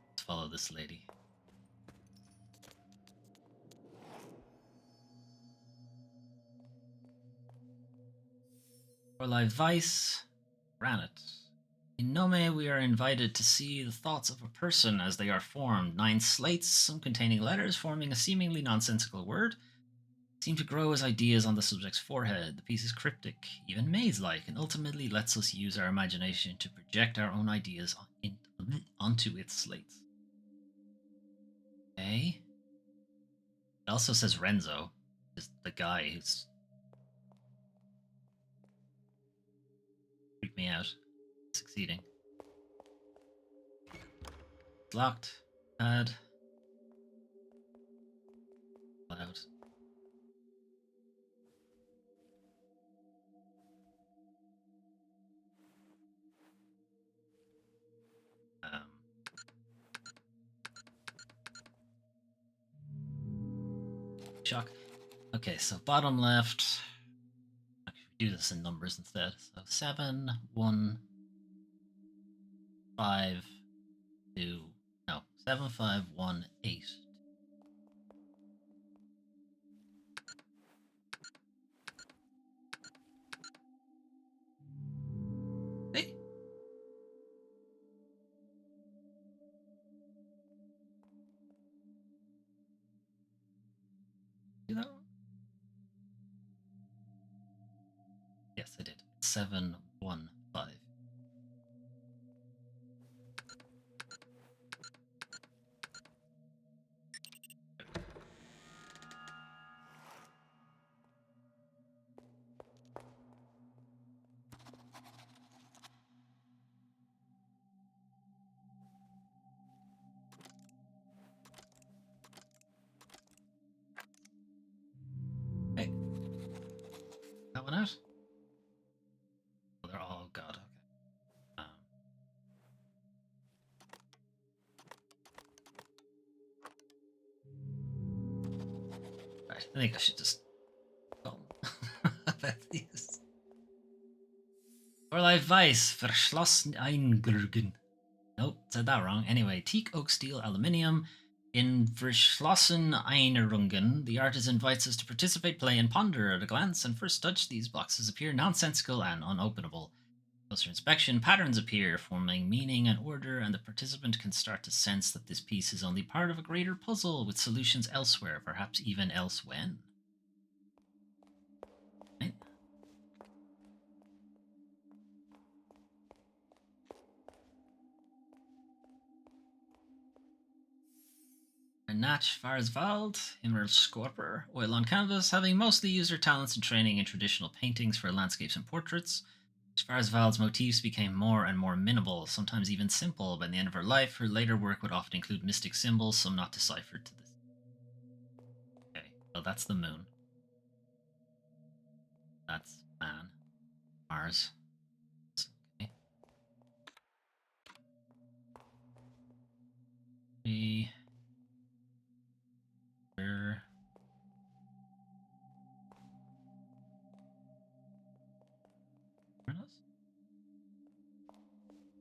Let's follow this lady. Lorelei Vice, Granite. In Nome, we are invited to see the thoughts of a person as they are formed. 9 slates, some containing letters forming a seemingly nonsensical word, seem to grow as ideas on the subject's forehead. The piece is cryptic, even maze-like, and ultimately lets us use our imagination to project our own ideas onto its slates. Okay. It also says Renzo, is the guy who's freaked me out. Succeeding. It's locked. Pad. Loud. Shock. Okay, so bottom left. Actually, we do this in numbers instead. So 7, 1, 5, 2. No, 7, 5, 1, 8. Hey. Do that one? Yes, I did. 7, 1, 5. Hey. That one out? Oh, they're all God. Okay. Right. I think I should just tell them about these. Lorelei Weiss, verschlossen eingergen. Nope, said that wrong. Anyway, teak, oak, steel, aluminium. In verschlossen Einrungen, the artist invites us to participate, play, and ponder. At a glance and first touch, these boxes appear nonsensical and unopenable. Closer inspection, patterns appear, forming meaning and order, and the participant can start to sense that this piece is only part of a greater puzzle with solutions elsewhere, perhaps even elsewhen. Right? Nach Varsvald, Himmel Scorper, oil on canvas, having mostly used her talents and training in traditional paintings for landscapes and portraits. Schwarzwald's motifs became more and more minimal, sometimes even simple. By the end of her life, her later work would often include mystic symbols, some not deciphered to this. Okay, well, that's the moon. That's man. Mars. Okay. 3. There.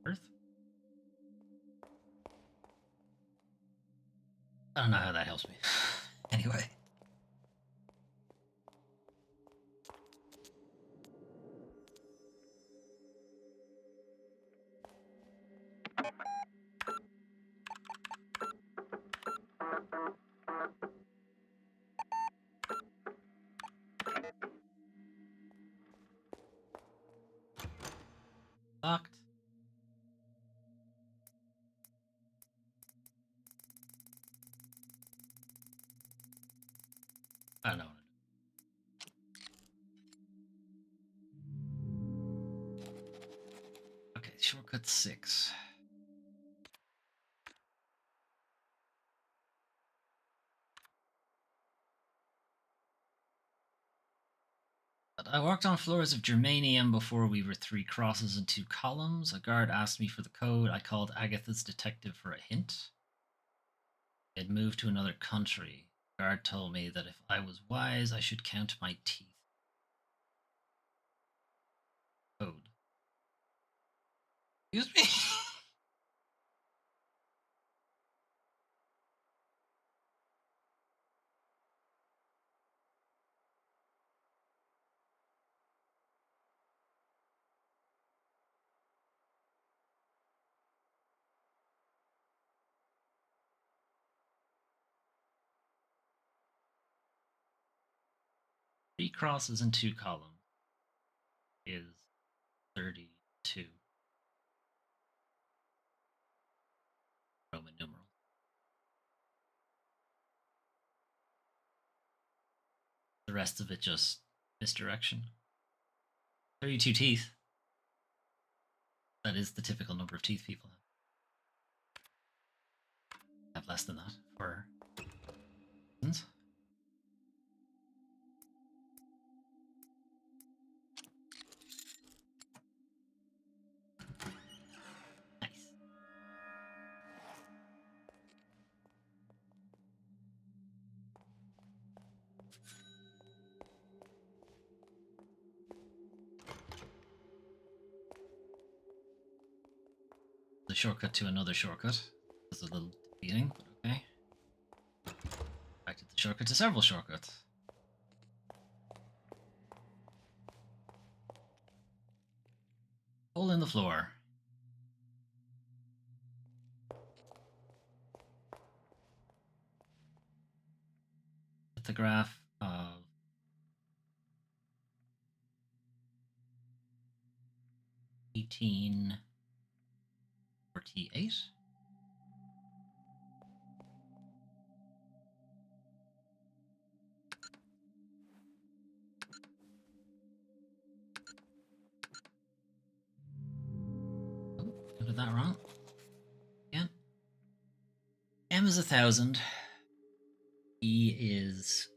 Earth? I don't know how that helps me. Anyway. Locked. I don't know. Okay, shortcut 6. God. I walked on floors of germanium before we were 3 crosses and 2 columns. A guard asked me for the code. I called Agatha's detective for a hint. I had moved to another country. The guard told me that if I was wise, I should count my teeth. Code. Excuse me? 3 crosses and 2 columns is 32 Roman numerals. The rest of it just misdirection. 32 teeth. That is the typical number of teeth people have less than that for reasons. Nice. The shortcut to another shortcut. That's a little defeating, but okay. Back to the shortcut to several shortcuts. Hole in the floor. Lithograph of $18.48. Oh, I did that wrong. Again. M is 1,000. E is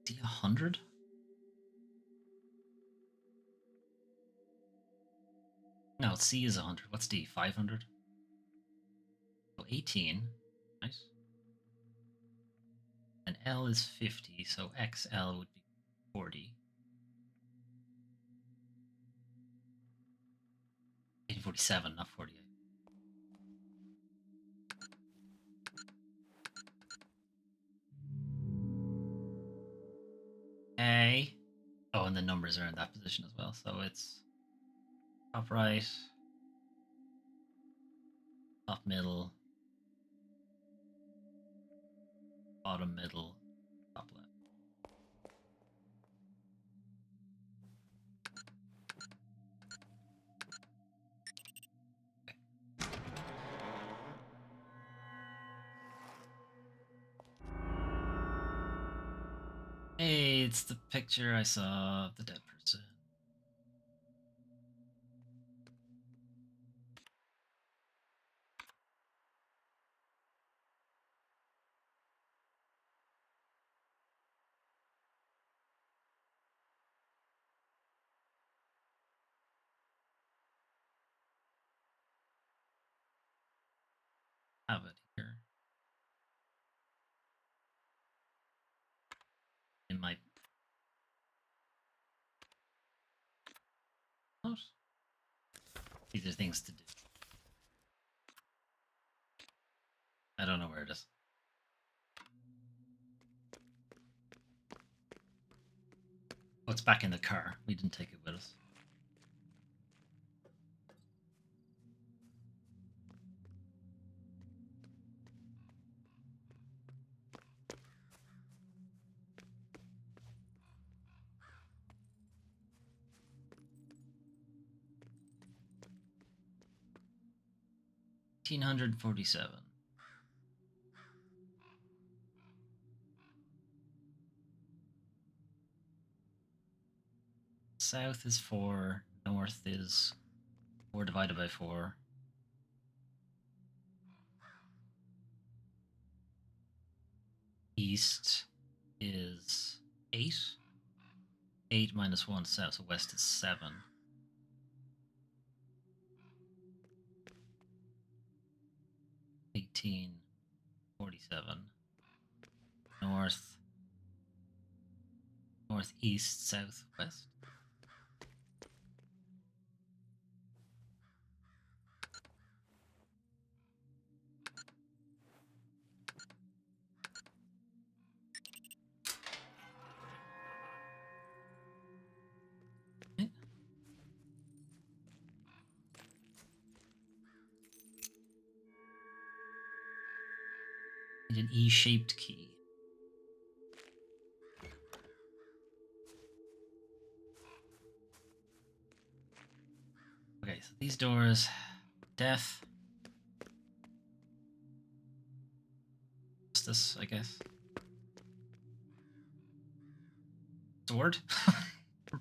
D 100. No, C is 100. What's D? 500. So 18. Nice. And L is 50, so XL would be 40. 1847, not 48. A. Oh, and the numbers are in that position as well. So it's top right, top middle, bottom middle, top left. Hey, it's the picture I saw of the dead person. Have it here in my notes. These are things to do. I don't know where it is. Oh, it's back in the car. We didn't take it with us. $1,847. South is 4. North is 4 divided by 4. East is 8. 8 minus 1 south, so west is 7. 1847. North, northeast, southwest. Okay. Need an E-shaped key. Okay, so these doors, death, justice, I guess. Sword,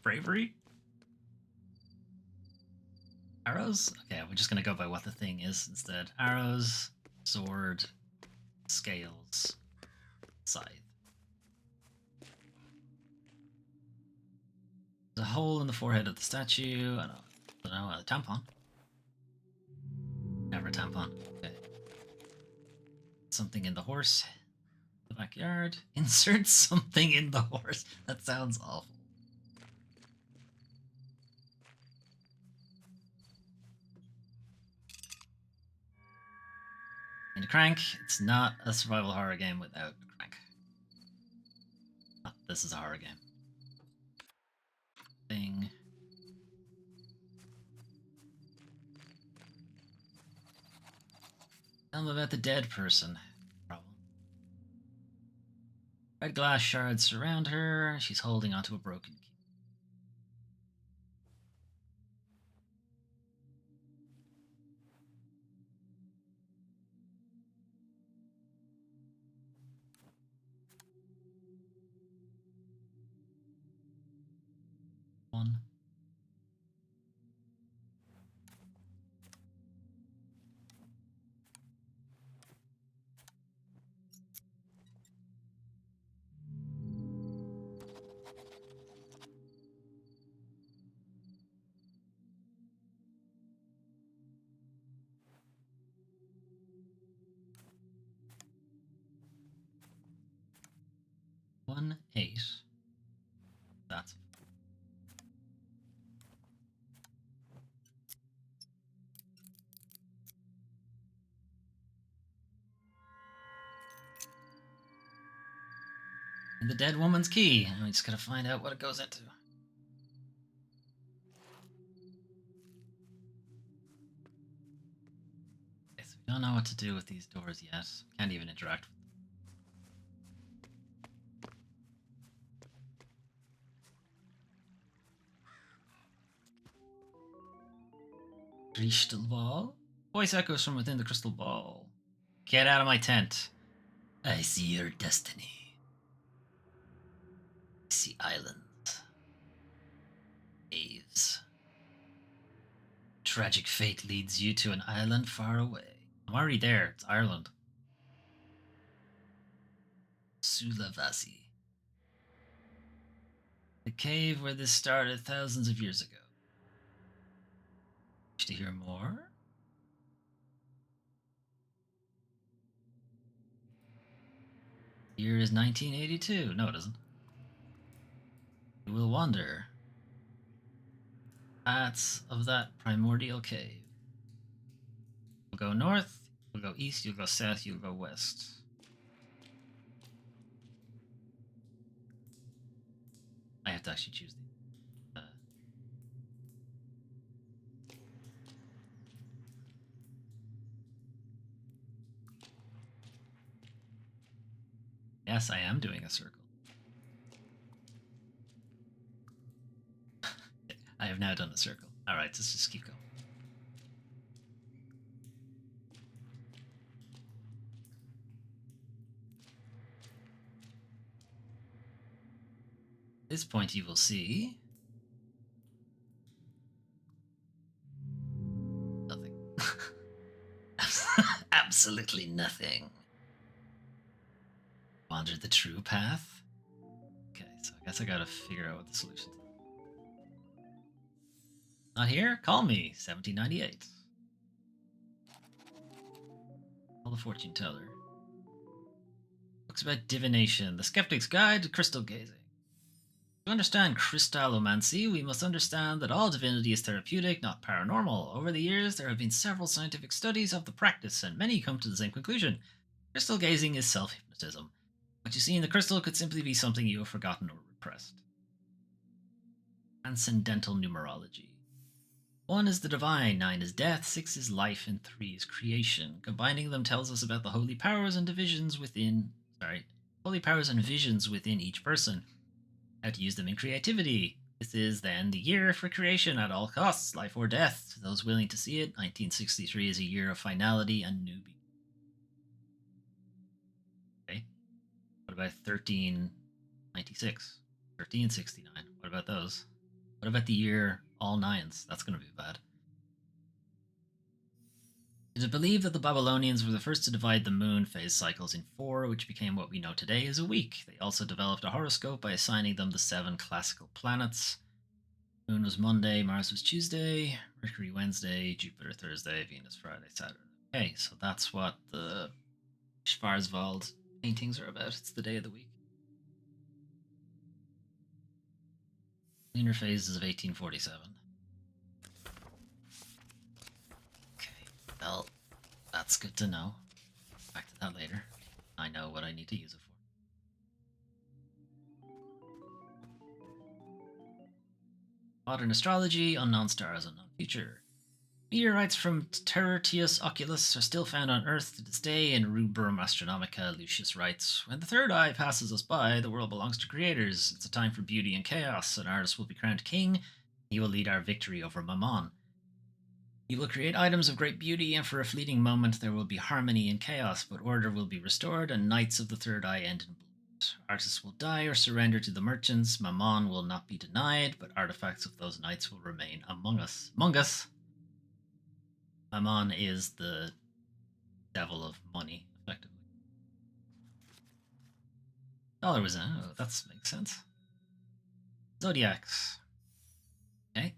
bravery, arrows. Okay, we're just gonna go by what the thing is instead. Arrows, sword, scales, scythe. There's a hole in the forehead of the statue. I don't know, a tampon. Never a tampon. Okay. Something in the horse. The backyard. Insert something in the horse. That sounds awful. And Crank. It's not a survival horror game without Crank. This is a horror game. Thing. Tell them about the dead person. Problem. Red glass shards surround her. She's holding onto a broken key. One. One, 8. That's and the dead woman's key. And we just gotta find out what it goes into. Okay, so we don't know what to do with these doors yet. Can't even interact with them. Crystal ball? Voice echoes from within the crystal ball. Get out of my tent. I see your destiny. I see islands. Caves. Tragic fate leads you to an island far away. I'm already there. It's Ireland. Sulawesi. The cave where this started thousands of years ago. Wish to hear more? Year is 1982. No, it isn't. You will wander. Paths of that primordial cave. You'll go north, you'll go east, you'll go south, you'll go west. I have to actually choose these. Yes, I am doing a circle. I have now done a circle. All right, let's just keep going. At this point, you will see nothing. Absolutely nothing. Wander the true path. So I guess I gotta figure out what the solution is. Not here? Call me. 1798. Call the fortune teller. Books about divination. The Skeptic's Guide to Crystal Gazing. To understand crystallomancy, we must understand that all divinity is therapeutic, not paranormal. Over the years, there have been several scientific studies of the practice, and many come to the same conclusion. Crystal gazing is self-hypnotism. What you see in the crystal could simply be something you have forgotten or repressed. Transcendental numerology. 1 is the divine, 9 is death, 6 is life, and 3 is creation. Combining them tells us about the holy powers and visions within each person. How to use them in creativity. This is then the year for creation at all costs, life or death. To those willing to see it, 1963 is a year of finality and new beginning. Okay. What about 1396? 1369? What about those? What about the year all nines? That's going to be bad. It is believed that the Babylonians were the first to divide the moon phase cycles in 4, which became what we know today as a week. They also developed a horoscope by assigning them the 7 classical planets. Moon was Monday, Mars was Tuesday, Mercury Wednesday, Jupiter Thursday, Venus Friday, Saturday. Okay, so that's what the Schwarzwald paintings are about. It's the day of the week. Lunar phases of 1847. Well, that's good to know. Back to that later. I know what I need to use it for. Modern astrology, unknown stars, unknown future. Meteorites from Tertius Oculus are still found on Earth to this day in Rubrum Astronomica. Lucius writes, "When the third eye passes us by, the world belongs to creators. It's a time for beauty and chaos. An artist will be crowned king. He will lead our victory over Mammon. He will create items of great beauty, and for a fleeting moment there will be harmony and chaos, but order will be restored, and knights of the third eye end in blood. Artists will die or surrender to the merchants. Mammon will not be denied, but artifacts of those knights will remain among us." Mammon is the devil of money, effectively. Dollar was in. Oh, that makes sense. Zodiacs. Okay.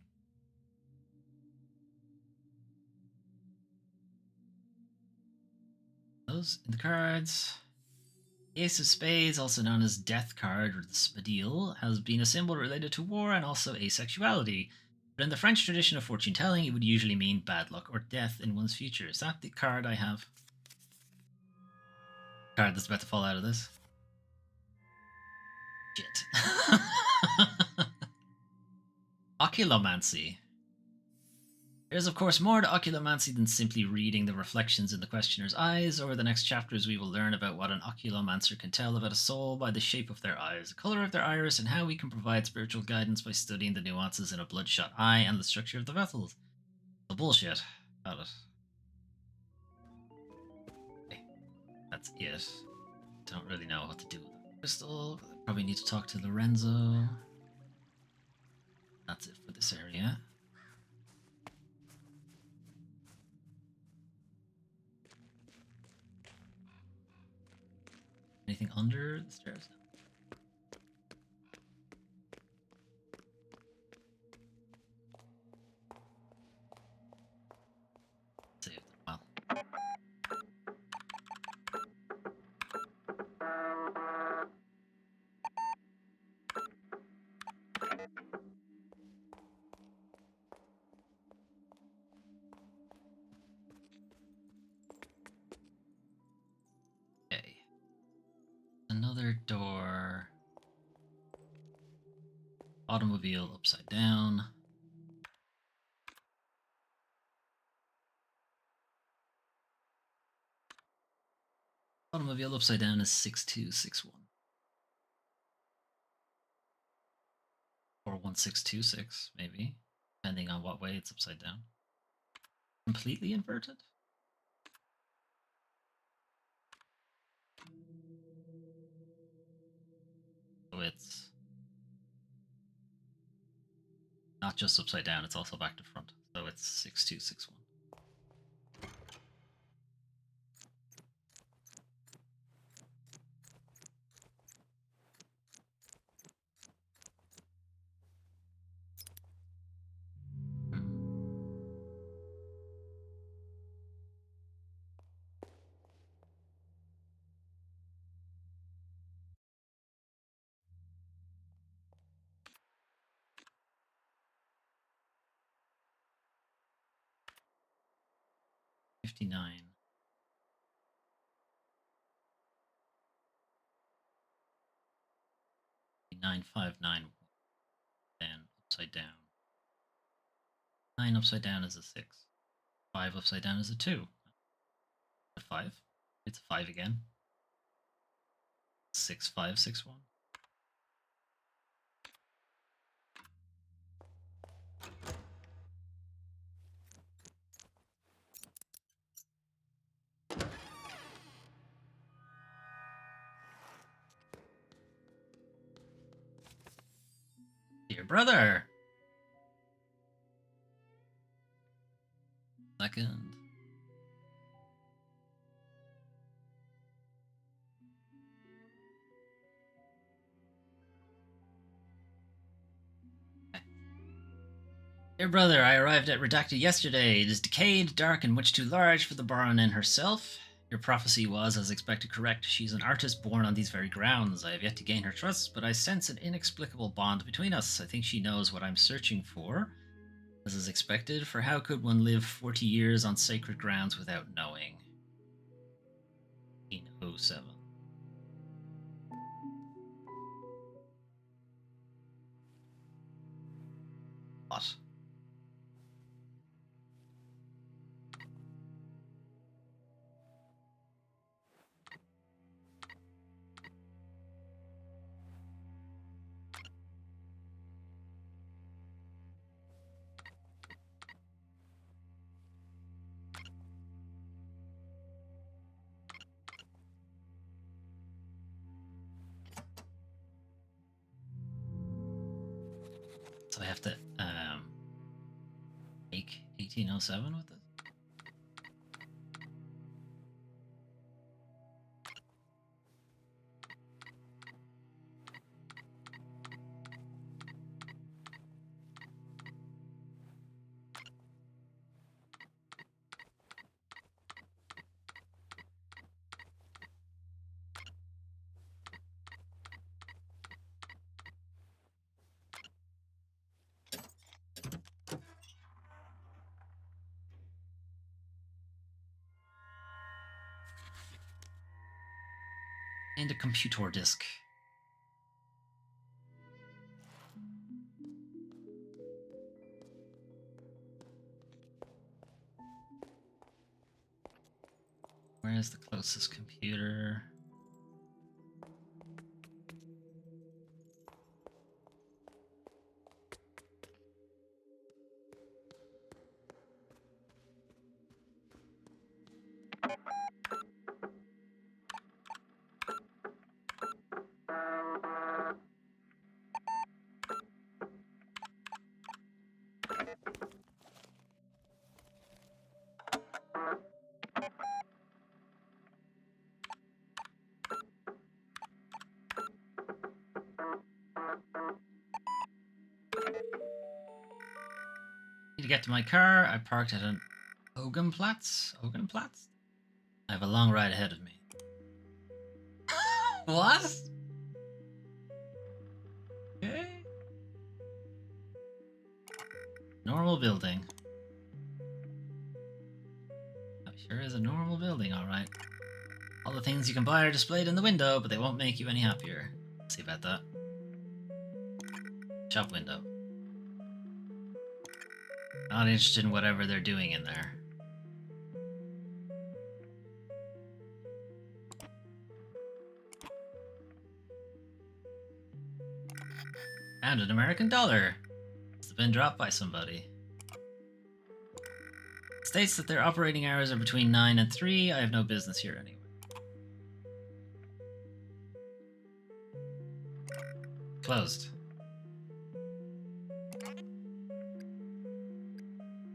Those in the cards. The Ace of Spades, also known as Death card or the Spadille, has been a symbol related to war and also asexuality. But in the French tradition of fortune telling, it would usually mean bad luck or death in one's future. Is that the card I have? Card that's about to fall out of this? Shit. Oculomancy. There's of course more to oculomancy than simply reading the reflections in the questioner's eyes. Over the next chapters we will learn about what an oculomancer can tell about a soul by the shape of their eyes, the color of their iris, and how we can provide spiritual guidance by studying the nuances in a bloodshot eye and the structure of the vessels. The bullshit. Got it. Okay. That's it. Don't really know what to do with the crystal. Probably need to talk to Lorenzo. That's it for this area. Anything under the stairs? Saved it. Well. Okay. Another door. Automobile upside down. Automobile upside down is 6261. Or 1626, maybe, depending on what way it's upside down. Completely inverted? So it's not just upside down, it's also back to front. So it's 6261. 59. 959. Then upside down. 9 upside down is a 6. 5 upside down is a 2. A 5. It's a 5 again. 6, 5, 6, 1. Dear brother! Second. Dear brother, I arrived at Redacted yesterday. It is decayed, dark, and much too large for the Baronin herself. Your prophecy was, as expected, correct. She's an artist born on these very grounds. I have yet to gain her trust, but I sense an inexplicable bond between us. I think she knows what I'm searching for, as is expected, for how could one live 40 years on sacred grounds without knowing? 1807. What? So I have to make 1807 with this? And a computer disk. Where is the closest computer? To get to my car, I parked at an Ogenplatz? Ogenplatz? I have a long ride ahead of me. What? Okay. Normal building. That sure is a normal building, alright. All the things you can buy are displayed in the window, but they won't make you any happier. See about that. Shop window. Not interested in whatever they're doing in there. And an American dollar. It's been dropped by somebody. It states that their operating hours are between 9 and 3. I have no business here anyway. Closed.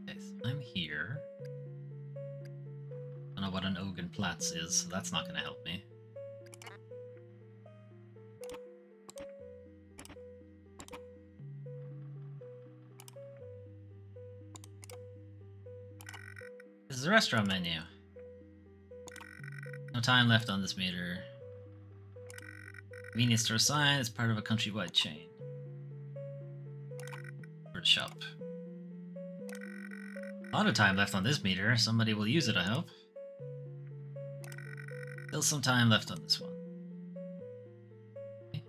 Okay, so I'm here. I don't know what an Ogenplatz is, so that's not going to help me. This is a restaurant menu. No time left on this meter. Convenience store sign is part of a countrywide chain. Word shop. A lot of time left on this meter. Somebody will use it, I hope. Still some time left on this one. Okay.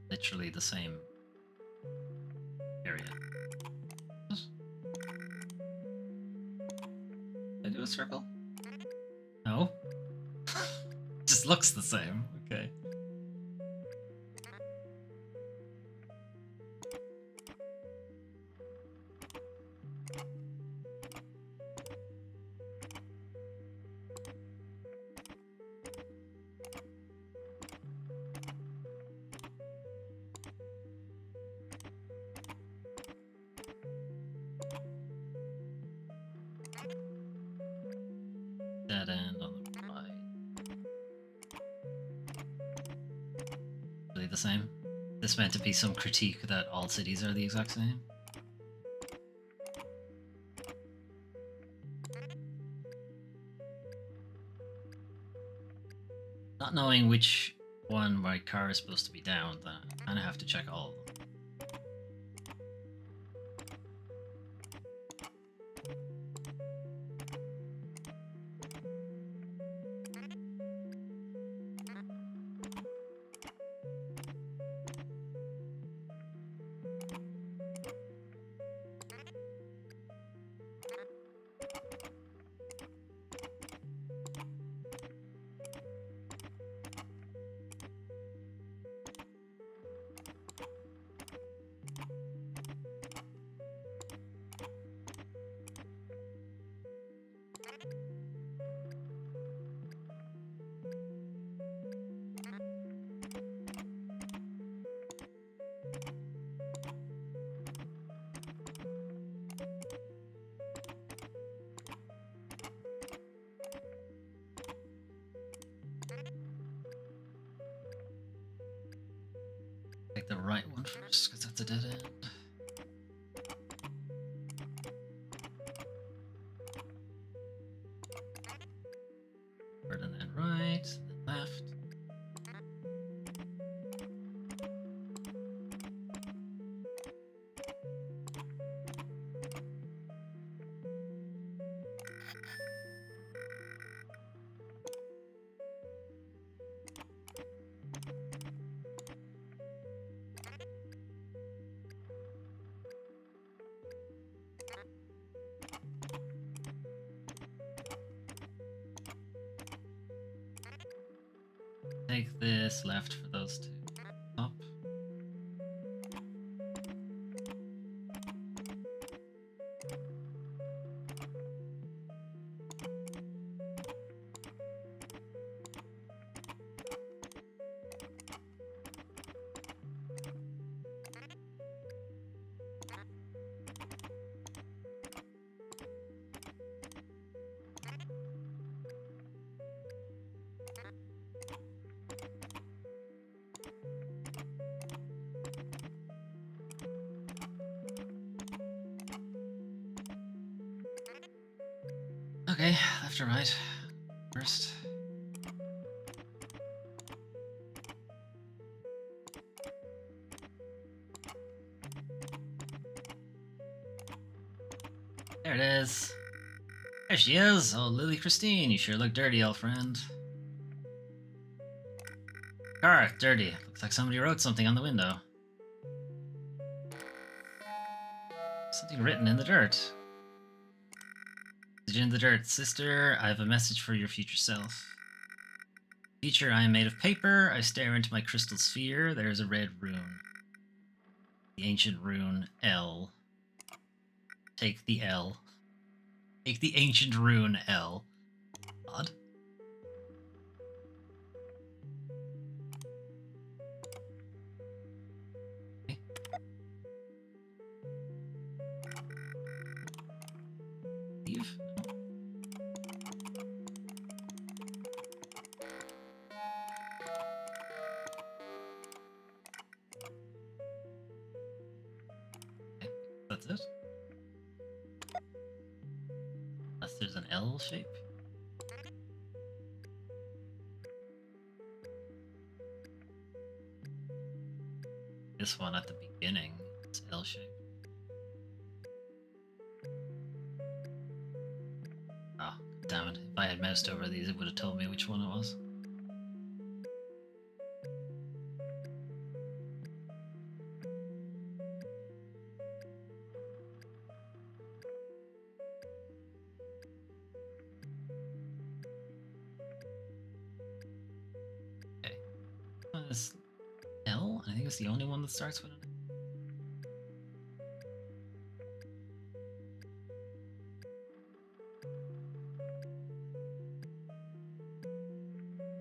Literally the same area. Did I do a circle? No. Just looks the same. Okay. Dead end on the right. Really the same. This meant to be some critique that all cities are the exact same. Not knowing which one my car is supposed to be down, then I kind of have to check all of them. Take the right one first, because that's a dead end. Forward and then right, then left. Take this left for those two. Up. Okay, left or right. First. There it is. There she is. Oh, Lily Christine, you sure look dirty, old friend. Car, dirty. Looks like somebody wrote something on the window. Something written in the dirt. Message in the dirt. Sister, I have a message for your future self. Future, I am made of paper. I stare into my crystal sphere. There is a red rune. The ancient rune L. Take the L. Take the ancient rune L. Odd. Okay. Leave. Okay, that's it. There's an L shape. This one at the beginning is L shape. Oh, damn it. If I had moused over these, it would have told me which one it was. Okay. It's L? I think it's the only one that starts with an L.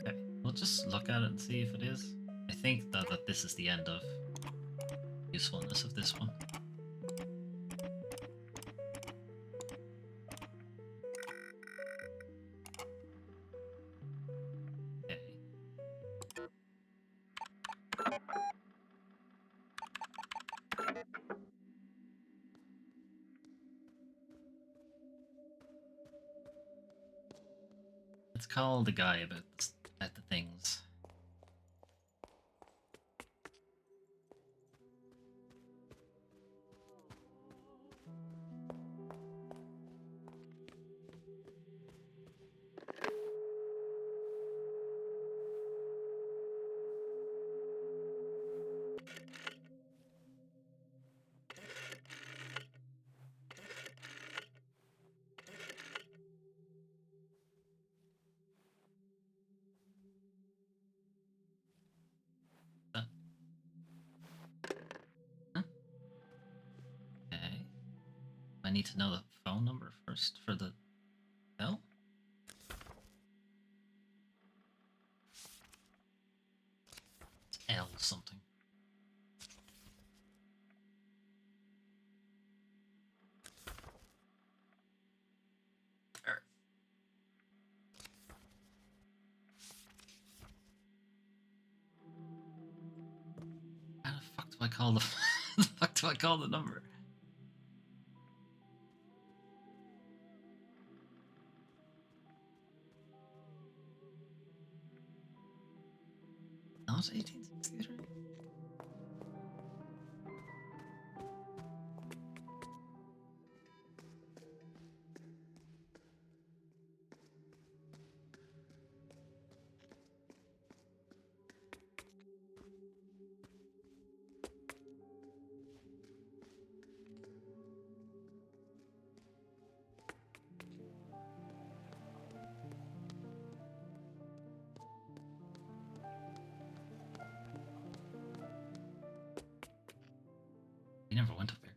Okay, we'll just look at it and see if it is. I think that this is the end of usefulness of this one. Okay. Let's call the guy about the things. Huh? Okay. I need to know the phone number first for the bell. It's L something. How the fuck do I call the the fuck do I call the number? Not 1863? We never went up there.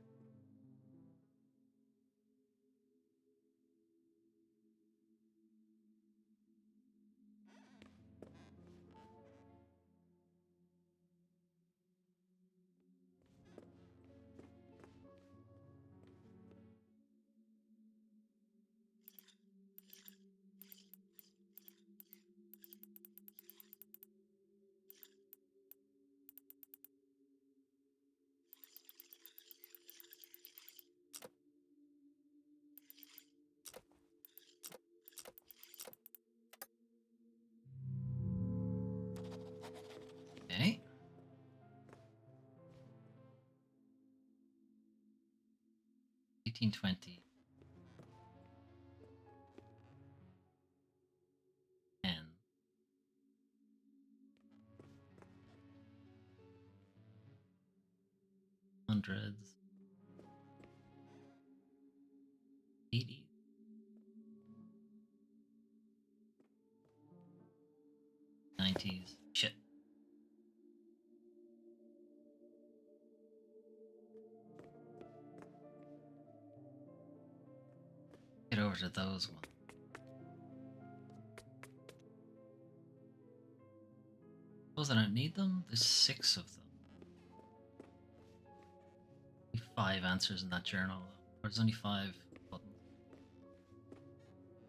Okay. $18.20. And hundreds. 80s. 90s. Shit. Get over to those ones. Suppose I don't need them? There's 6 of them. 5 answers in that journal. There's only 5 buttons.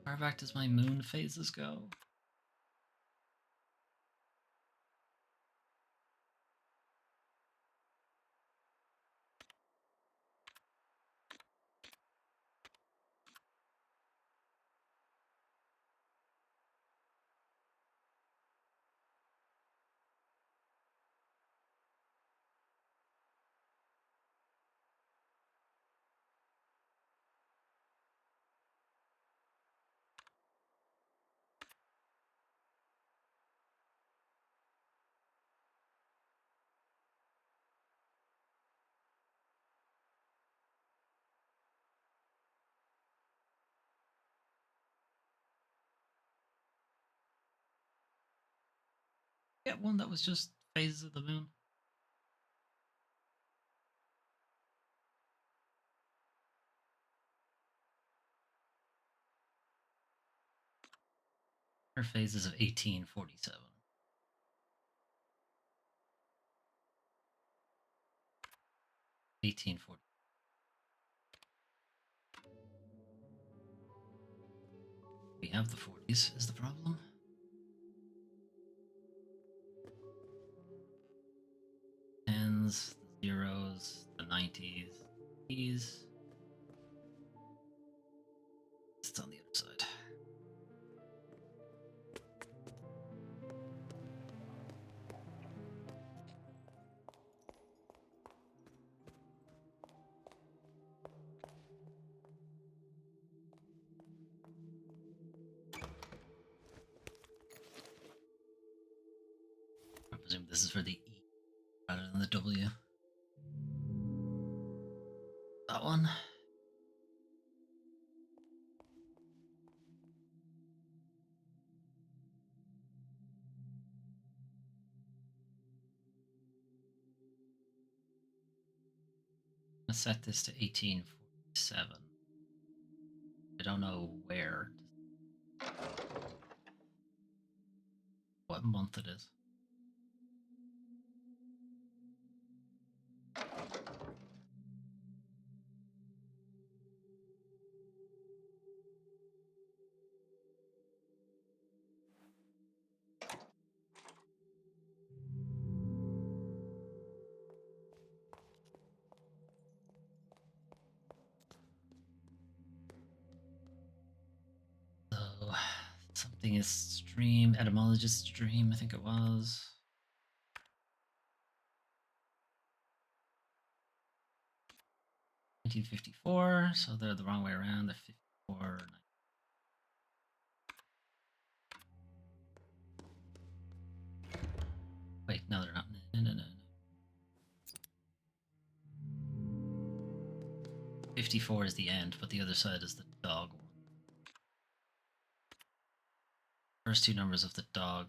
How far back does my moon phases go? get one that was just phases of the moon? Or phases of 1847? 1840. We have the 40s, is the problem. Tens, the zeros, the 90s, these. It's on the other side. I presume this is for the E rather than the W. That one. I'm gonna set this to 1847. I don't know where. What month it is. So, something is stream, etymologist stream, I think it was. 1954, so they're the wrong way around. They're 54. Wait, no, they're not. No. 54 is the end, but the other side is the dog one. First two numbers of the dog.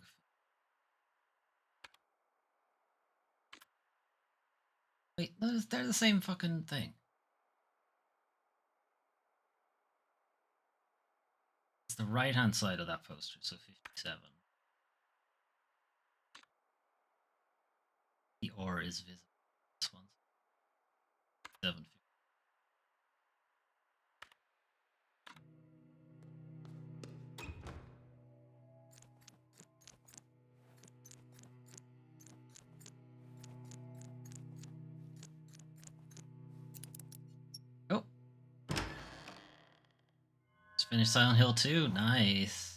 Wait, no, they're the same fucking thing. It's the right-hand side of that poster, so 57. The or is visible. This one's 750. Oh. Just finished Silent Hill 2. Nice.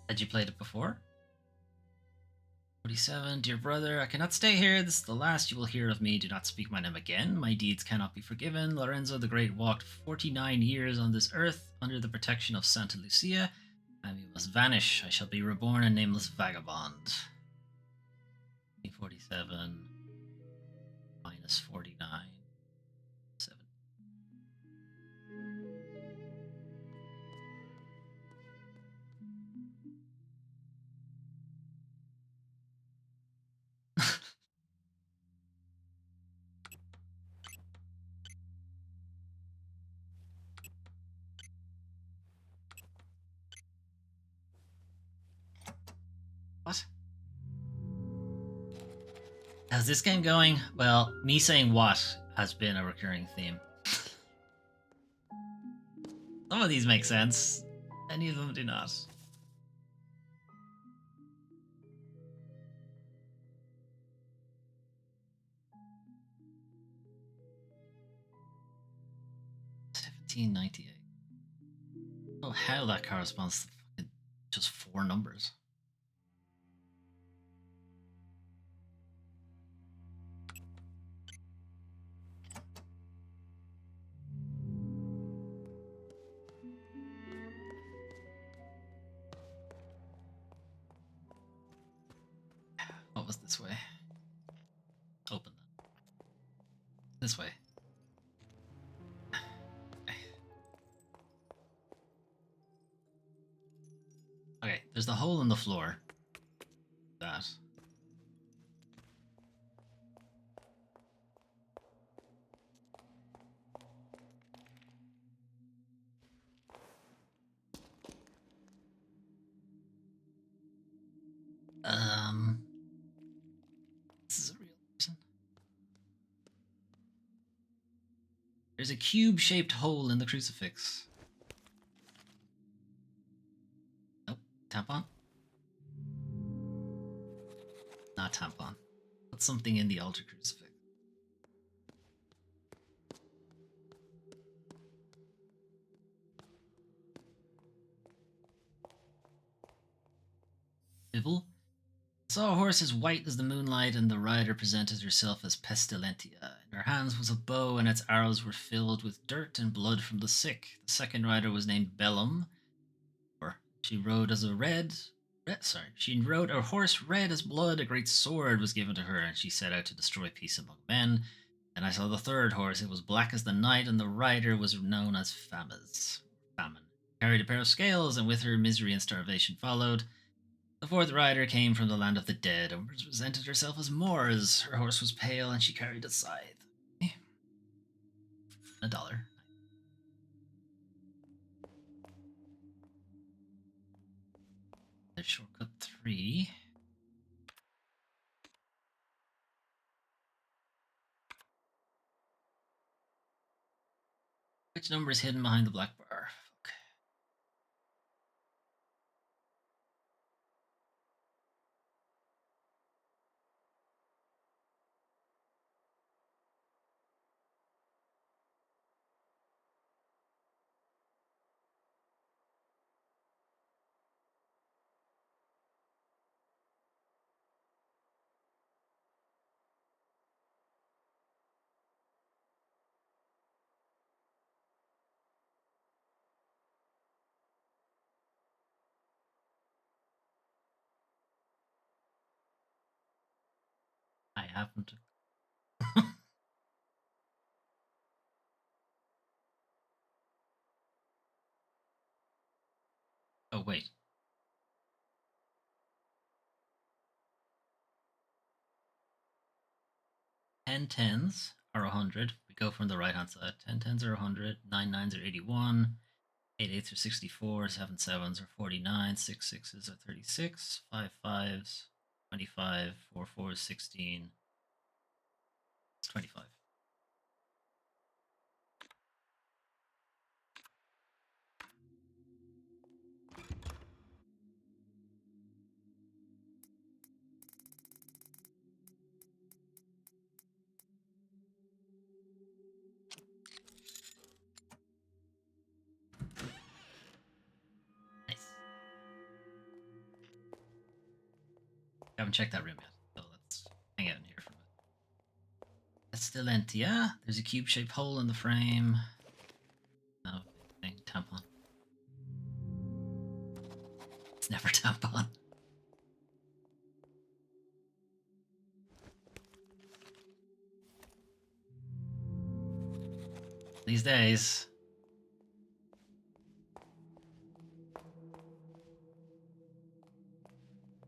Had you played it before? 47. Dear brother, I cannot stay here. This is the last you will hear of me. Do not speak my name again. My deeds cannot be forgiven. Lorenzo the Great walked 49 years on this earth under the protection of Santa Lucia, and you must vanish. I shall be reborn a nameless vagabond. 47 minus 49. 7. What? How's this game going? Well, me saying what has been a recurring theme. Some of these make sense. Any of them do not. $17.98. Oh, how that corresponds to fucking just 4 numbers. What was this way? Open that. This way. There's the hole in the floor. That. This is a real person. There's a cube-shaped hole in the crucifix. Nope. Tampon? Not tampon. Put something in the altar crucifix. Bibble? Saw a horse as white as the moonlight, and the rider presented herself as Pestilentia. In her hands was a bow, and its arrows were filled with dirt and blood from the sick. The second rider was named Bellum, or she rode as a she rode a horse red as blood. A great sword was given to her, and she set out to destroy peace among men. And I saw the third horse. It was black as the night, and the rider was known as Famine. Carried a pair of scales, and with her misery and starvation followed. The fourth rider came from the land of the dead and presented herself as Mors. Her horse was pale and she carried a scythe. $1. There's shortcut 3. Which number is hidden behind the black bar? Fuck. I haven't. Oh, wait. 10 tens are 100. We go from the right hand side. 10 tens are 100. 9 nines are 81. 8 eighths are 64. 7 sevens are 49. 6 sixes are 36. 5 fives, 25. 4 fours, 16. It's 25. Nice. I haven't checked that room yet, so let's hang out in here for a bit. Pestilentia. There's a cube-shaped hole in the frame. No thing. Tampon. It's never tampon. These days.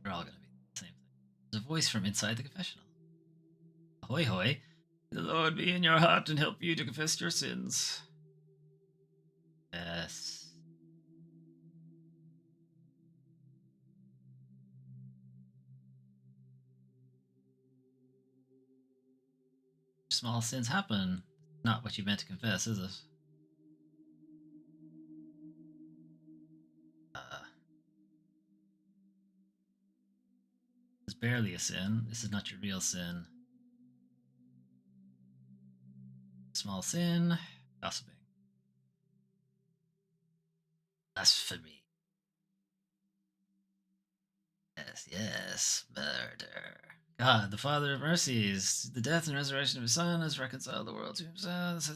They're all gonna be the same thing. There's a voice from inside the confessional. Ahoy hoy. The Lord be in your heart and help you to confess your sins. Yes. Small sins happen. Not what you meant to confess, is it? It's barely a sin. This is not your real sin. Small sin. Gossiping. Blasphemy. Yes, yes. Murder. God, the Father of mercies, the death and resurrection of his Son has reconciled the world to himself.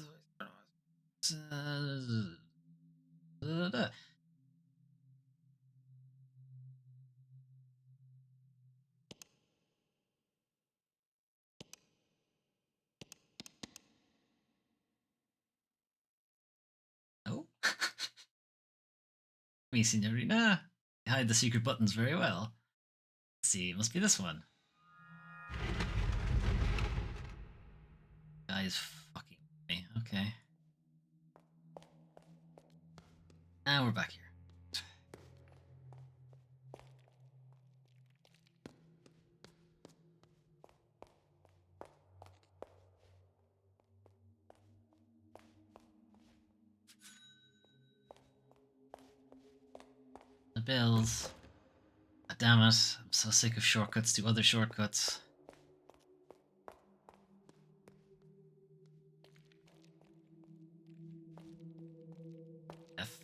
Oh. Mi signorina. They hide the secret buttons very well. Let's see, it must be this one. Guy's fucking with me. Okay. Now we're back here. The bills. God damn it. I'm so sick of shortcuts to other shortcuts. Death.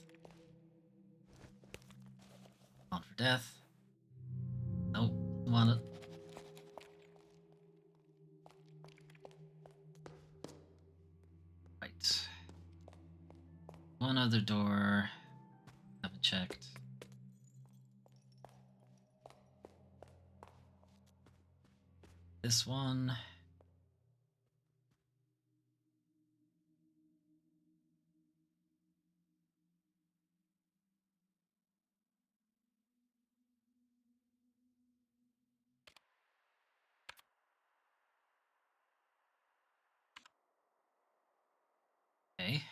On for death. Nope, don't want it. Right. One other door. Haven't checked. This one. Okay.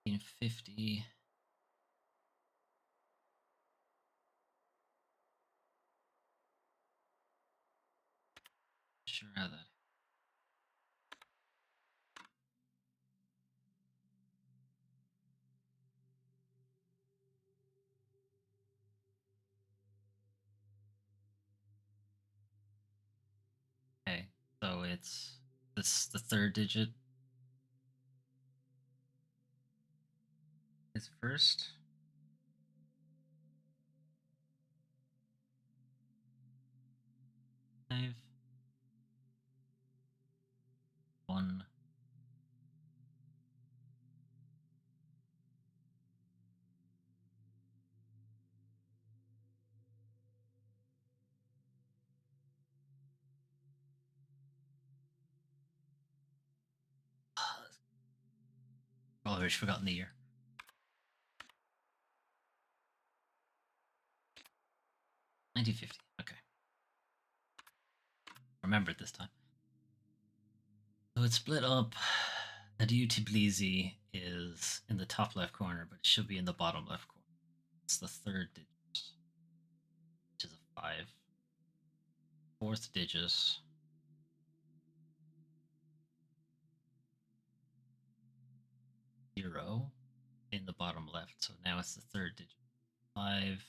1950. Sure how that. Okay, so it's this the third digit is first. Five. One. Oh, I've already forgotten the year. 1950. Okay. Remember it this time. So it's split up. Adieu Tbilisi is in the top left corner, but it should be in the bottom left corner. It's the third digit, which is a 5. Fourth digit. 0 in the bottom left. So now it's the third digit. 5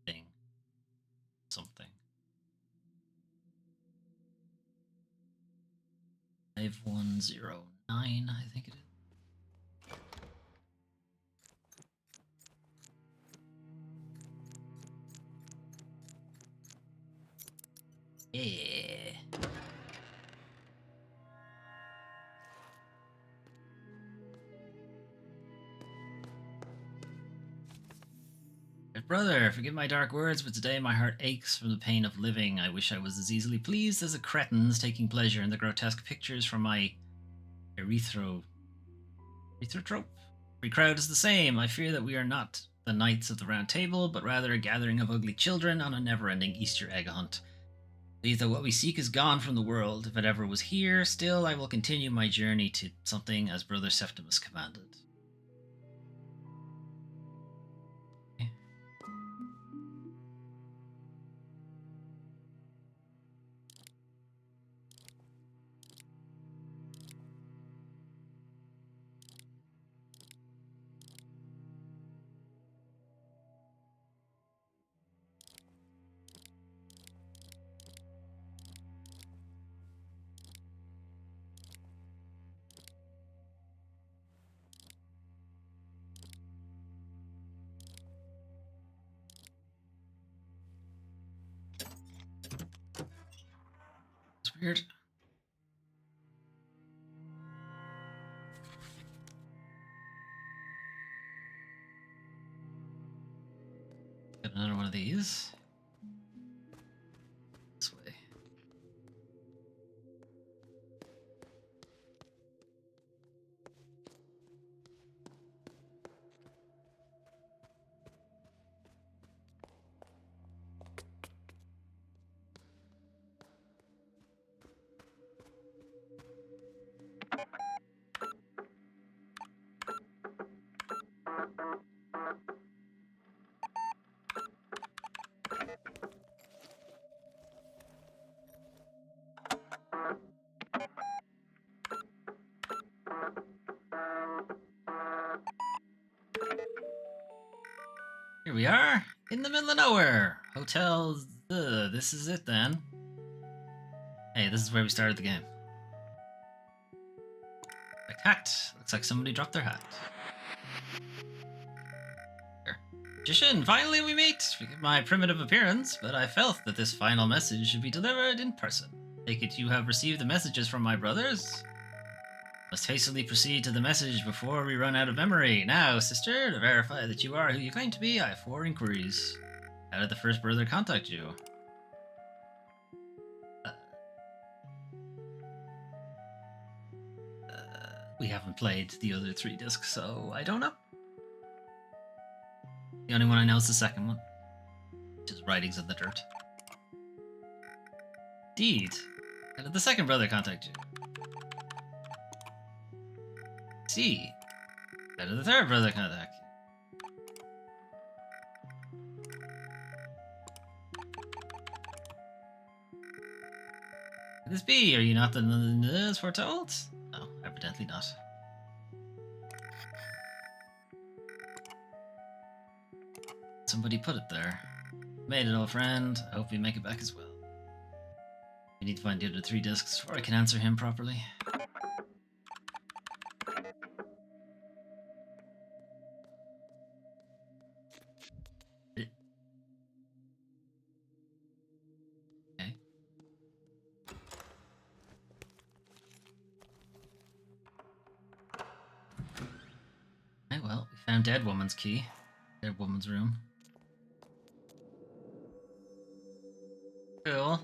thing something. 5109, I think it is. Yeah. Brother, forgive my dark words, but today my heart aches from the pain of living. I wish I was as easily pleased as the cretins taking pleasure in the grotesque pictures from my erythrotrope. Every crowd is the same. I fear that we are not the knights of the round table, but rather a gathering of ugly children on a never-ending Easter egg hunt. Believe that what we seek is gone from the world. If it ever was here, still I will continue my journey to something as Brother Septimus commanded. It's weird. Got another one of these. This way. Here we are, in the middle of nowhere. Hotels. This is it then. Hey, this is where we started the game. Like hat. Looks like somebody dropped their hat. Here. Magician, finally we meet! Forgive my primitive appearance, but I felt that this final message should be delivered in person. Take it you have received the messages from my brothers? Must hastily proceed to the message before we run out of memory. Now, sister, to verify that you are who you claim to be, I have 4 inquiries. How did the first brother contact you? We haven't played the other 3 discs, so I don't know. The only one I know is the second one, which is Writings in the Dirt. Indeed. How did the second brother contact you? See. How did the third brother contact you? Could this be? Are you not the news foretold? No, evidently not. Somebody put it there. Made it, old friend. I hope you make it back as well. We need to find the other 3 discs before I can answer him properly. Okay. Okay, well, we found Dead Woman's key. Dead Woman's room. Cool.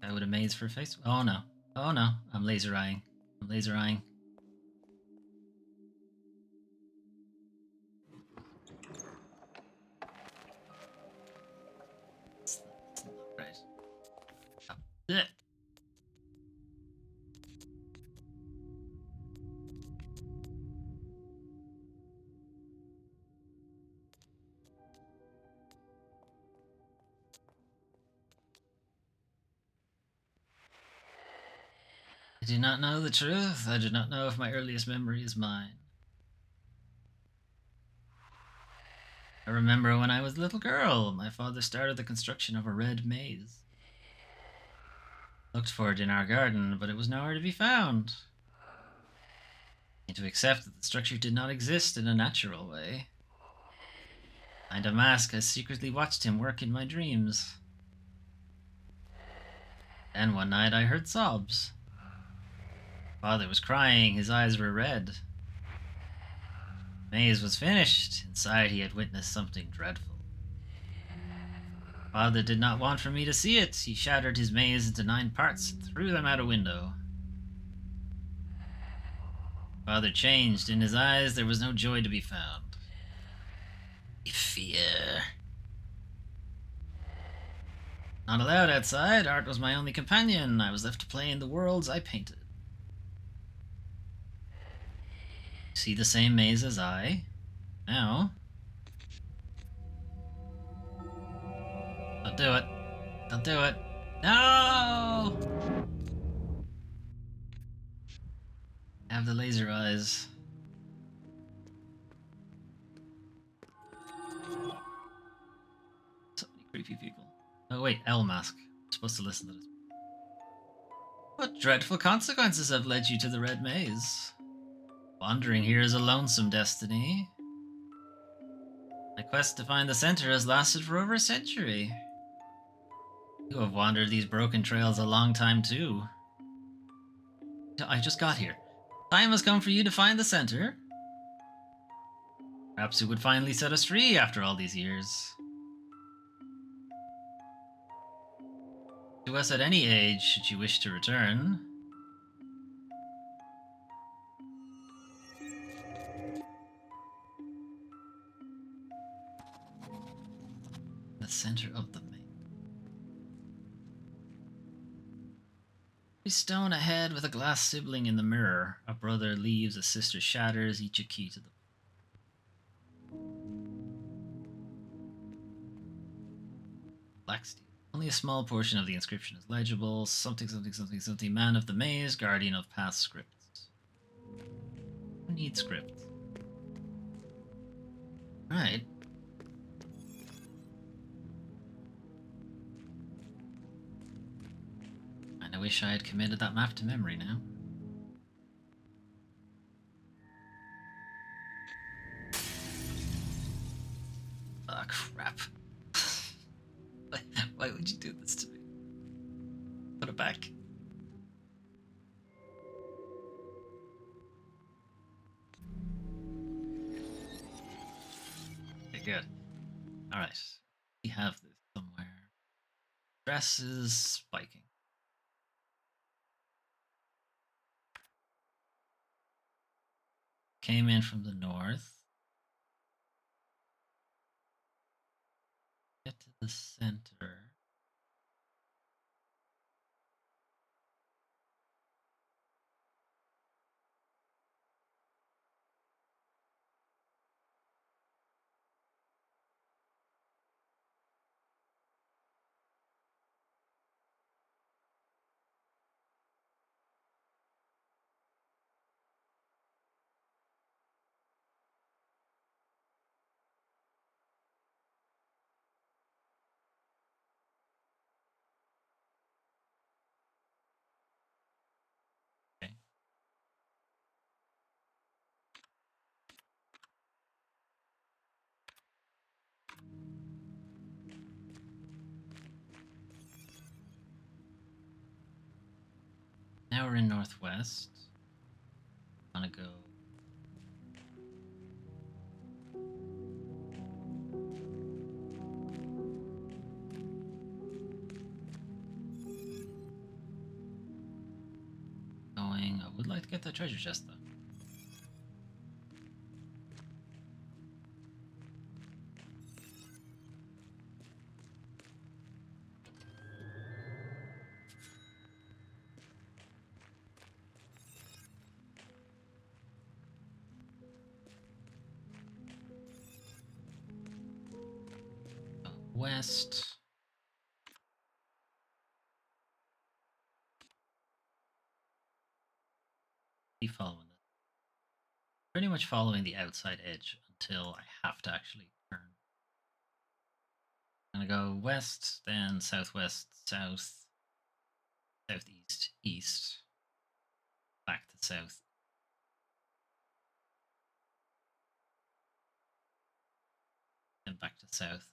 Guy with a maze for a face. Oh no. Oh no. I'm laser eyeing. I'm laser eyeing. That's not right. Oh. Blech. I do not know the truth. I do not know if my earliest memory is mine. I remember when I was a little girl, my father started the construction of a red maze. Looked for it in our garden, but it was nowhere to be found. And to accept that the structure did not exist in a natural way. Behind a mask, I secretly watched him work in my dreams. Then one night I heard sobs. Father was crying, his eyes were red. The maze was finished. Inside he had witnessed something dreadful. Father did not want for me to see it. He shattered his maze into 9 parts and threw them out a window. Father changed. In his eyes there was no joy to be found. Fear. Not allowed outside. Art was my only companion. I was left to play in the worlds I painted. See the same maze as I? Now? Don't do it. Don't do it. No! I have the laser eyes. So many creepy people. Oh wait, L mask. I'm supposed to listen to this. What dreadful consequences have led you to the Red Maze? Wandering here is a lonesome destiny. My quest to find the center has lasted for over a century. You have wandered these broken trails a long time too. I just got here. Time has come for you to find the center. Perhaps it would finally set us free after all these years. To us at any age, should you wish to return. The center of the maze. Every stone ahead with a glass sibling in the mirror. A brother leaves, a sister shatters, each a key to the... Black steel. Only a small portion of the inscription is legible. Something, something, something, something. Man of the maze, guardian of past scripts. Who needs scripts? Right. I wish I had committed that map to memory now. Ah, crap. Why would you do this to me? Put it back. Okay, good. Alright. We have this somewhere. Dress is spiking. Came in from the north. Get to the center. Okay. Now we're in northwest. Wanna go going. I would like to get that treasure chest though. West. Keep following this. Pretty much following the outside edge until I have to actually turn. I'm gonna go west, then southwest, south, southeast, east, back to south. Then back to south.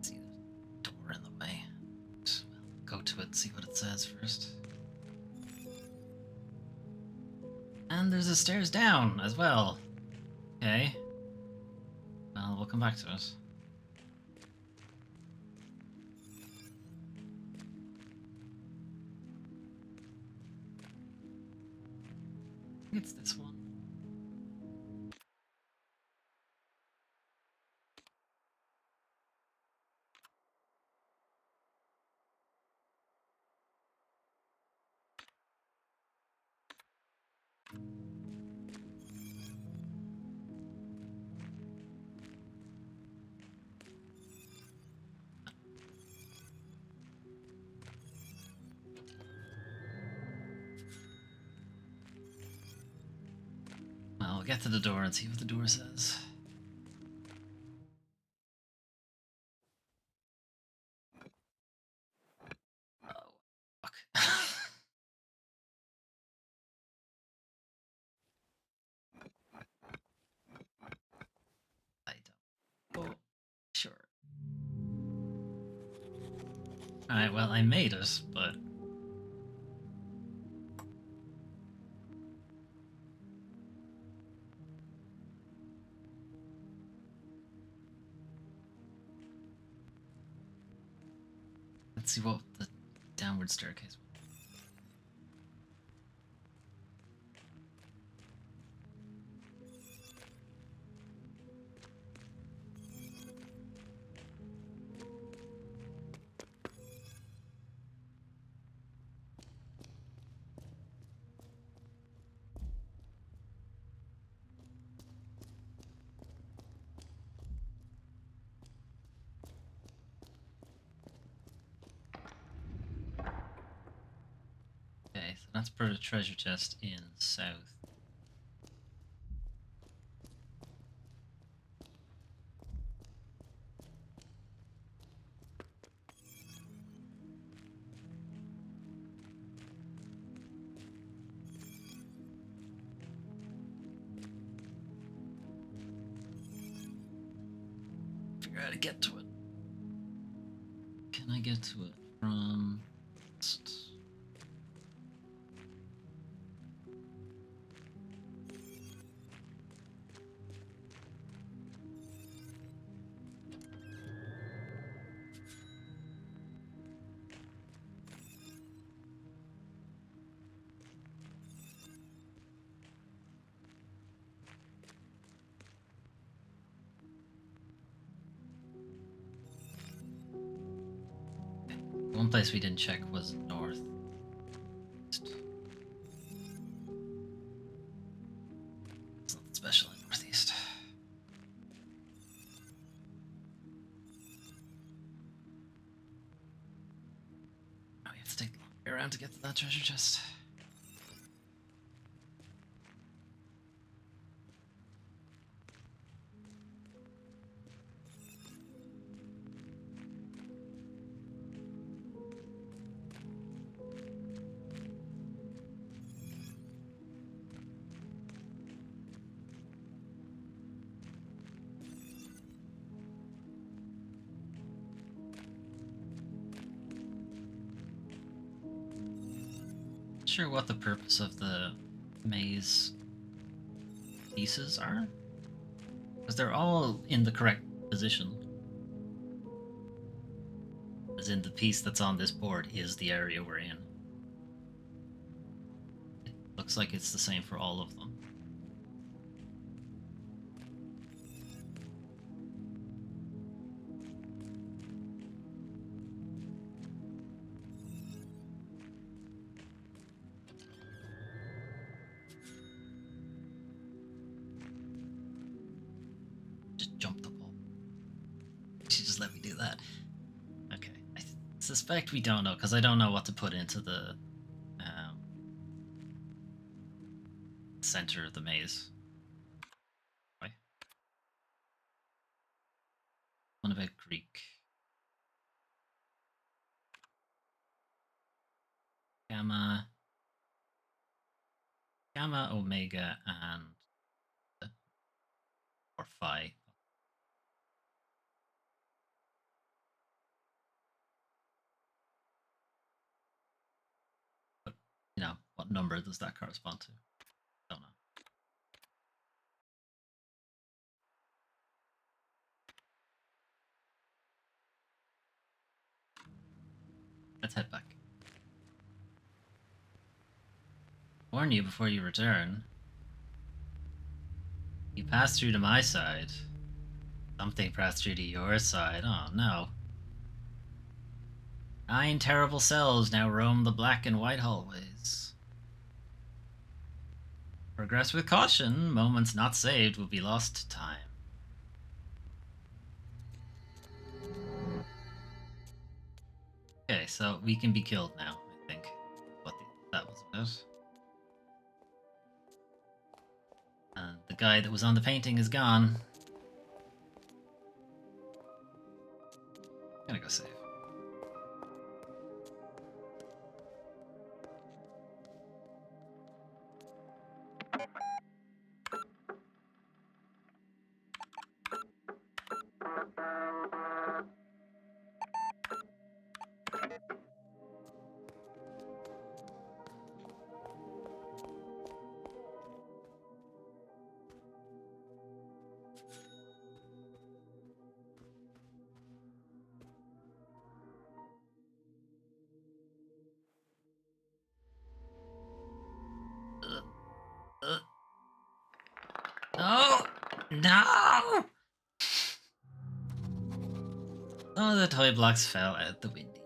See, there's a door in the way. Go to it and see what it says first. And there's a stairs down as well. Okay. Well, we'll come back to it. I think it's this one. Well, we'll get to the door and see what the door says. Oh, fuck. I don't. Oh, sure. Alright, well, I made it, but. Let's see what the downward staircase was. so that's per treasure chest in south. Figure out how to get to it. Can I get to it from... One place we didn't check was north. It's nothing special in northeast. Oh, we have to take the long way around to get to that treasure chest. Sure what the purpose of the maze pieces are, because they're all in the correct position. As in, the piece that's on this board is the area we're in. It looks like it's the same for all of them. Jump the wall. She just let me do that. Okay. I suspect we don't know, because I don't know what to put into the center of the maze. Right. One about Greek. Gamma, Omega, and or Phi. But, you know, what number does that correspond to? Don't know. Let's head back. Warn you before you return. You passed through to my side. Something passed through to your side. Oh no. 9 terrible selves now roam the black and white hallways. Progress with caution. Moments not saved will be lost to time. Okay, so we can be killed now, I think. What that was about. The guy that was on the painting is gone. I'm gonna go save. No! No! Oh, the toy blocks fell out the window.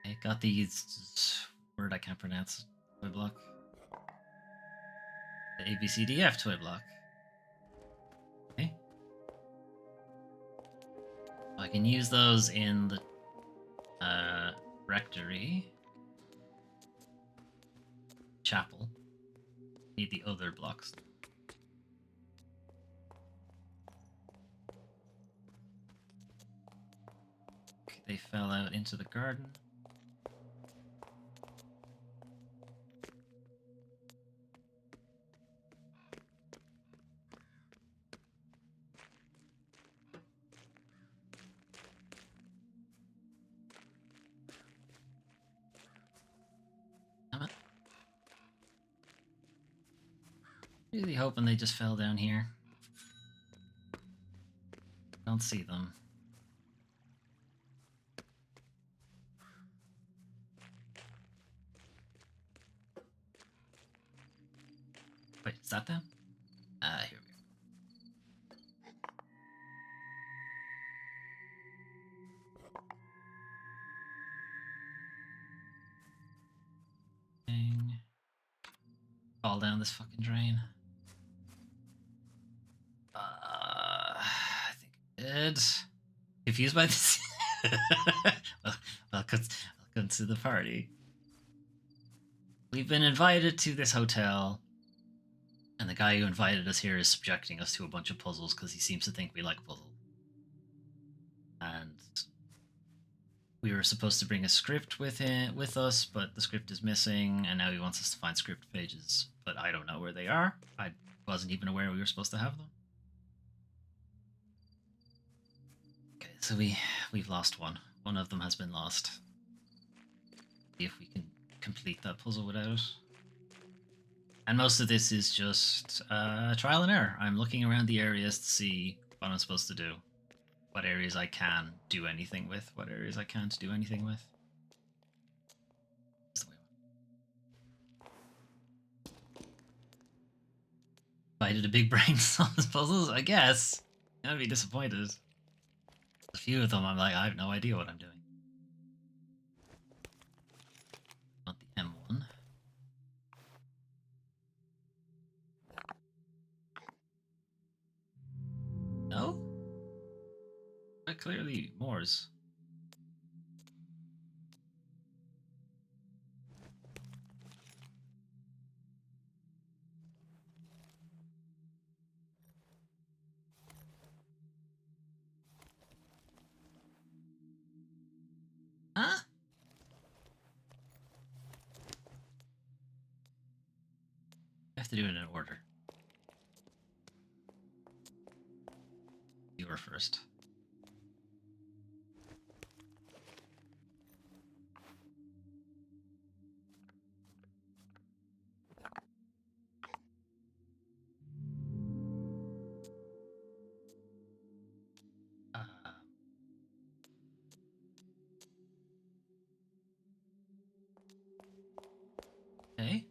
I got these word I can't pronounce. Toy block. The ABCDF toy block. Okay. I can use those in the Rectory. Chapel. Need the other blocks. Okay, they fell out into the garden. Damn it. Really hoping they just fell down here. Don't see them. Wait, is that them? Here we go. Dang. Fall down this fucking drain. I think I did. Confused by this? Welcome to the party. We've been invited to this hotel, and the guy who invited us here is subjecting us to a bunch of puzzles because he seems to think we like puzzles. And we were supposed to bring a script with us, but the script is missing, and now he wants us to find script pages, but I don't know where they are. I wasn't even aware we were supposed to have them. Okay, so we've lost one. One of them has been lost. See if we can complete that puzzle without it. And most of this is just trial and error. I'm looking around the areas to see what I'm supposed to do. What areas I can do anything with, what areas I can't do anything with. If I did a big brain on these puzzles, I guess. I'd be disappointed. A few of them I'm like, I have no idea what I'm doing. Not the M1. No? But clearly Moore's. Huh? I have to do it in order. You were first. Okay.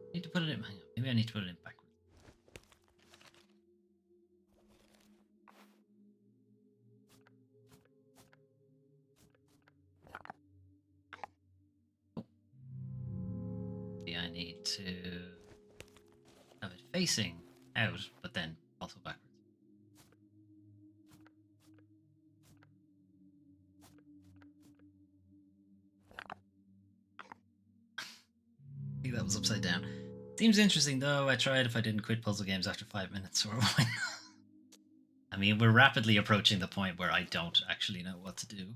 I need to put it in. Hang on. Maybe I need to put it in backwards. Oh. Maybe I need to have it facing out, but then also backwards. I think that was upside down. Seems interesting though. I tried if I didn't quit puzzle games after 5 minutes or why not? I mean, we're rapidly approaching the point where I don't actually know what to do.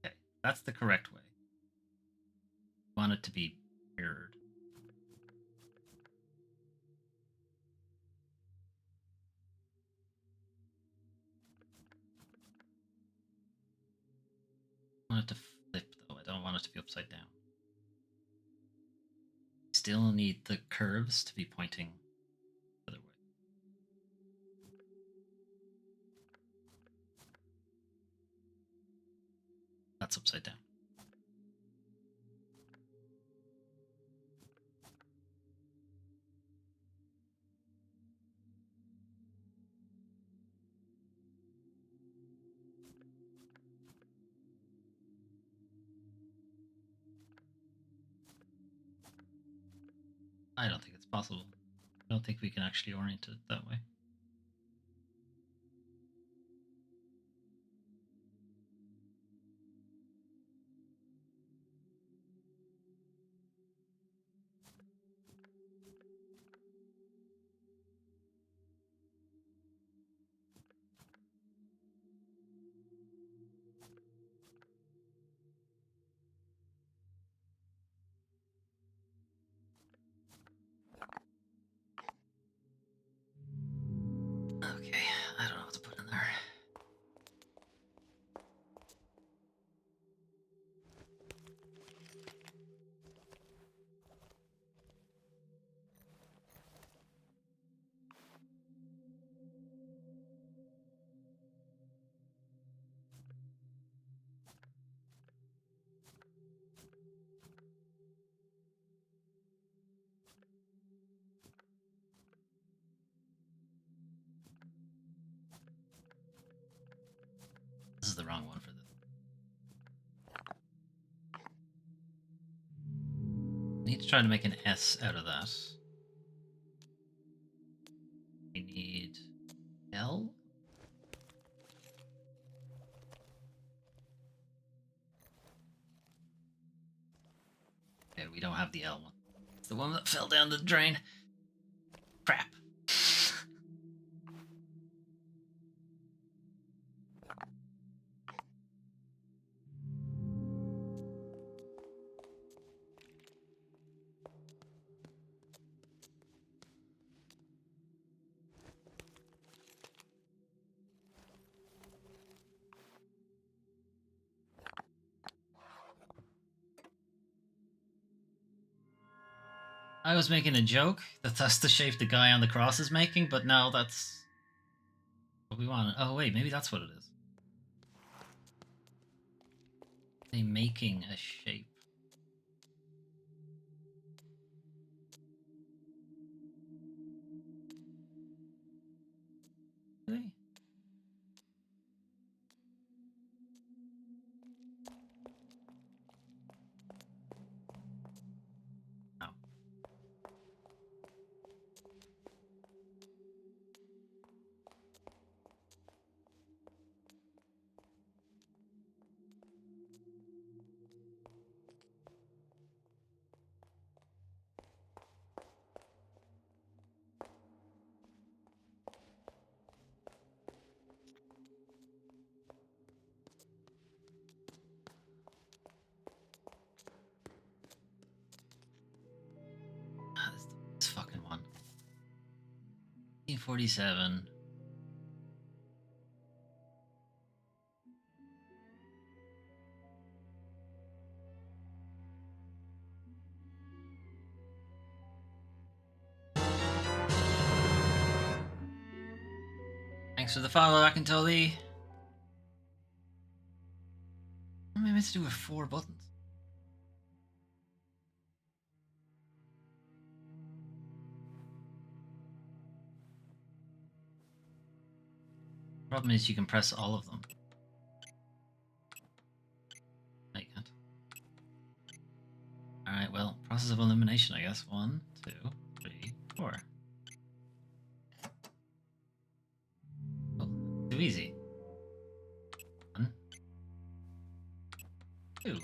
Okay, that's the correct way. I want it to be mirrored. I want it to flip though. I don't want it to be upside down. Still need the curves to be pointing the other way. That's upside down. I don't think it's possible. I don't think we can actually orient it that way. Okay, I don't know what to put in there. This is the wrong one for this. I need to try to make an S out of that. We need L. Okay, we don't have the L one. It's the one that fell down the drain. Crap. I was making a joke that that's the shape the guy on the cross is making, but no, that's what we want. Oh wait, maybe that's what it is. They making a shape. Really? No. Ah, this fucking one. 1947. Thanks for the follow, Akintoli. What am I meant to do with 4 buttons? Problem is you can press all of them. No, you can't. Alright, well, process of elimination, I guess. 1, 2, 3, 4. Oh, too easy. 1, 2.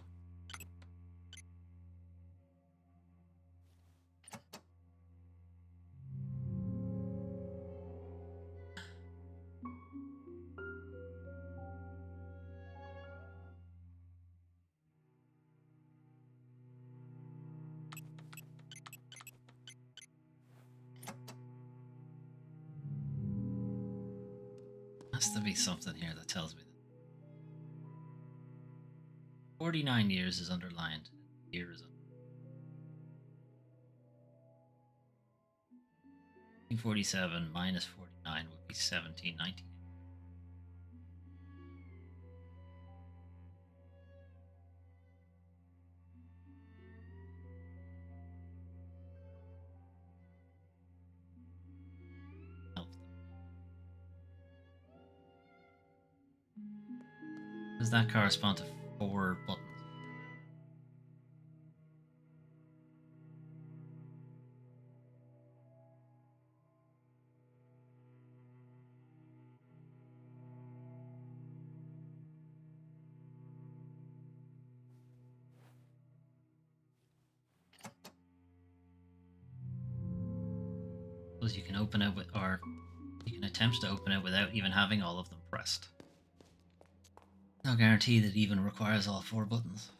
Has to be something here that tells me that 49 years is underlined. Year is 1947 minus 49 would be 1719. Does that correspond to 4 buttons? suppose you can open it with, or you can attempt to open it without even having all of them pressed. No guarantee that it even requires all 4 buttons.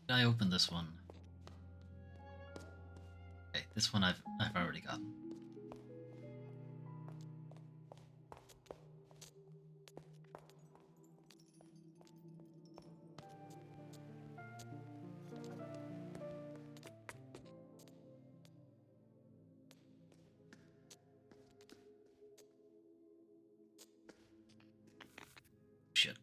Did I open this one? Okay, this one I've already gotten. Shit.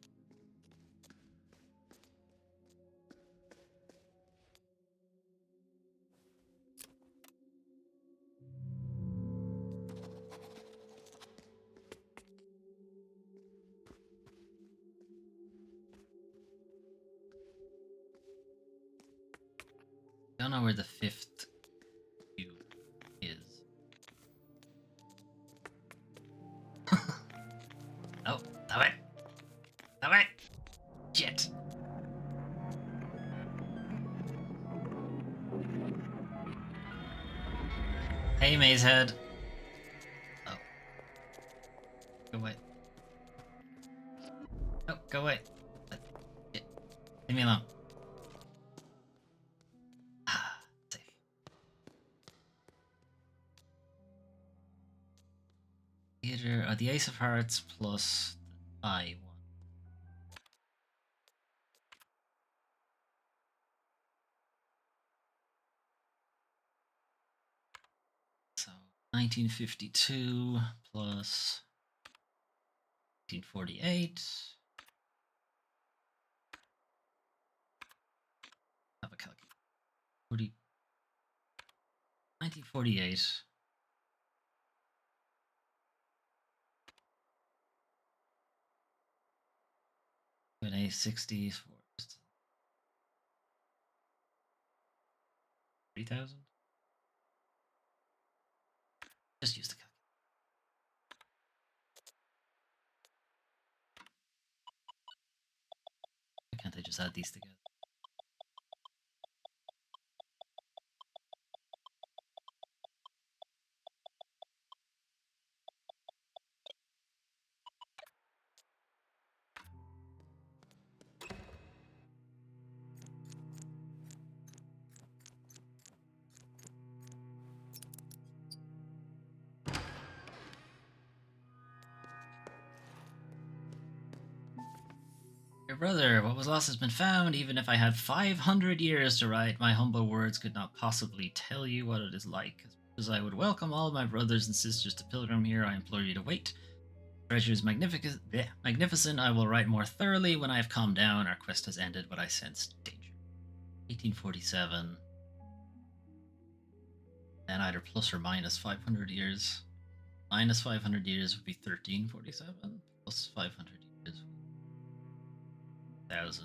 Don't know where the 5th cube is. Oh, damn it! Damn it! Shit! Hey, Mazehead. Oh. Go away. Oh, go away. Shit. Leave me alone. Safe. Theater, the Ace of Hearts plus the I one. So 1952 plus 1948. Have a calculator. 1948. An A60 for 3,000. Just use the calculator. Why can't I just add these together? Your brother, what was lost has been found. Even if I had 500 years to write, my humble words could not possibly tell you what it is like. As much as I would welcome all my brothers and sisters to pilgrim here, I implore you to wait. Treasure is magnificent. I will write more thoroughly when I have calmed down. Our quest has ended, but I sense danger. 1847. And either plus or minus 500 years. Minus 500 years would be 1347. Plus 500 years, 1,000.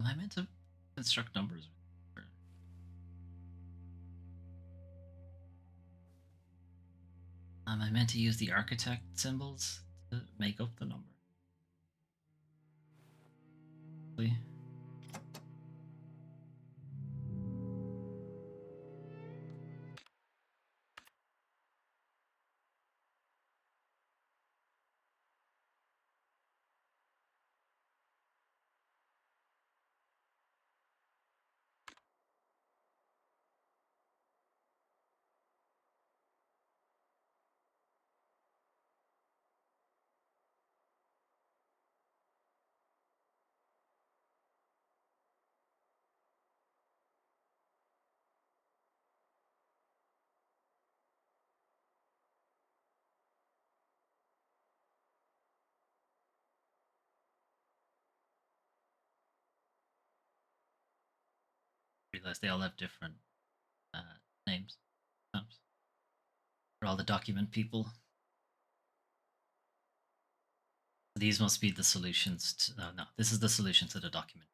Am I meant to construct numbers? Am I meant to use the architect symbols to make up the number? Really? Realize they all have different names. They're all the document people. These must be the solutions to... No, this is the solution to the document.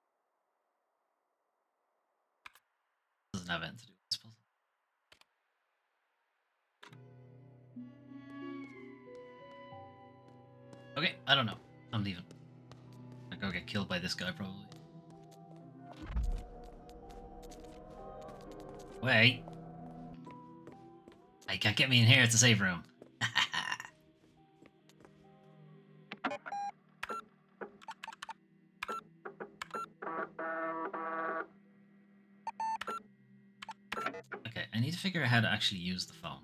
Doesn't have anything to do with this puzzle. Okay, I don't know. I'm leaving. I'm gonna go get killed by this guy, probably. Wait. You can't get me in here. It's a save room. Okay, I need to figure out how to actually use the phone.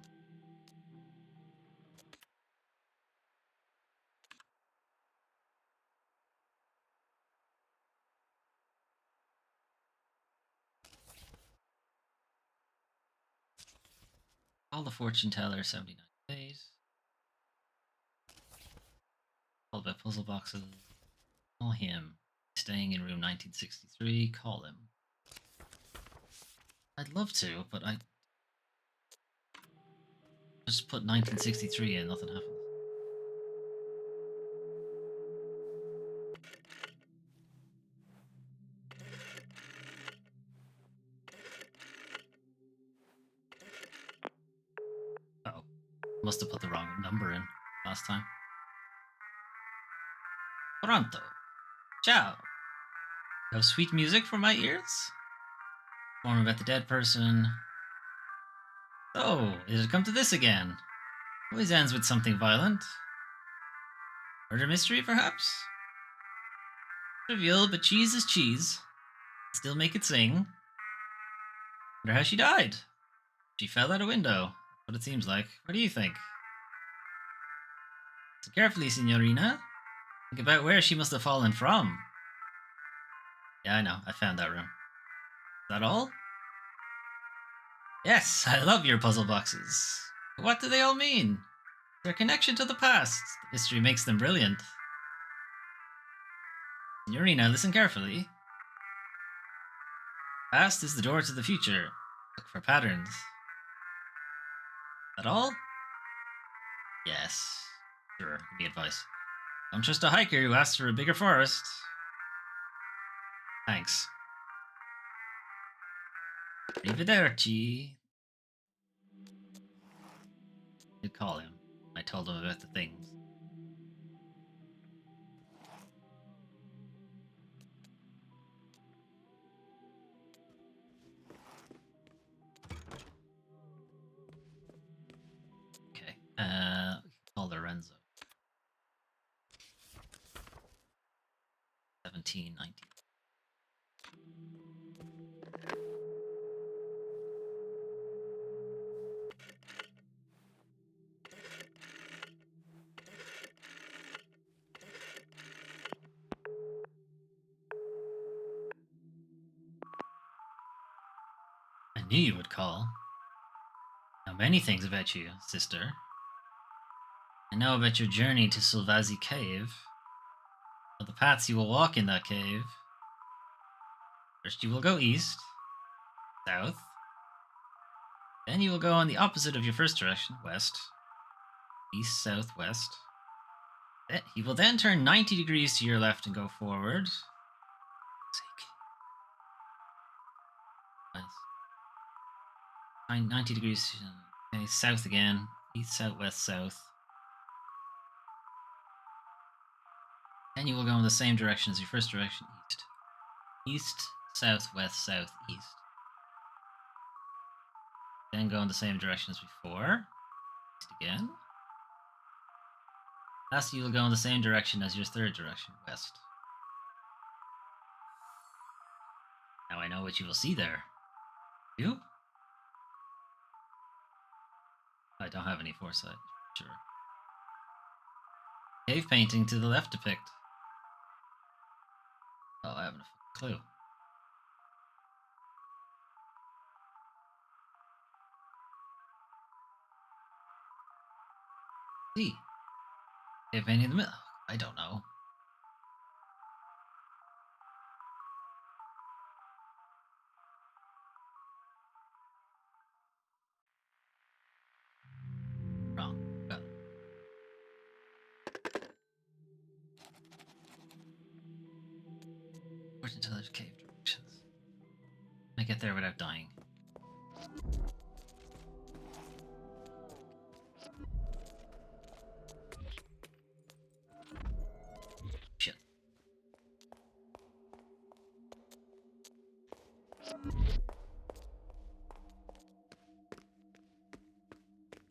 Call the fortune teller 79 days. Call about puzzle boxes. Call him. Staying in room 1963. Call him. I'd love to, but I just put 1963 in, nothing happens. Uh-oh. Must have put the wrong number in last time. Pronto. Ciao. You have sweet music for my ears? More about the dead person. Oh, it had come to this again. Always ends with something violent. Murder mystery, perhaps? Trivial, but cheese is cheese. Still make it sing. Wonder how she died. She fell out a window. What it seems like. What do you think? So carefully, Signorina. Think about where she must have fallen from. Yeah, I know. I found that room. Is that all? Yes, I love your puzzle boxes. But what do they all mean? Their connection to the past. The mystery makes them brilliant. Signorina, listen carefully. Past is the door to the future. Look for patterns. Is that all? Yes. Sure, give me advice. Don't trust a hiker who asks for a bigger forest. Thanks. Arrivederci. You call him. I told him about the things. Okay. Call Lorenzo. 17, 19. I knew you would call. I know many things about you, sister. I know about your journey to Sulvazi Cave. Know the paths you will walk in that cave. First you will go east, south. Then you will go in the opposite of your first direction, west. East, south, west. You will then turn 90 degrees to your left and go forward. Nice. 90 degrees. Okay, south again. East, south, west, south. Then you will go in the same direction as your first direction, east. East, south, west, south, east. Then go in the same direction as before. East again. Last, you will go in the same direction as your third direction, west. Now I know what you will see there. You? I don't have any foresight. Sure. Cave painting to the left depict. Oh, I haven't a clue. See. Cave painting in the middle. I don't know. into those cave directions. I get there without dying. Shit.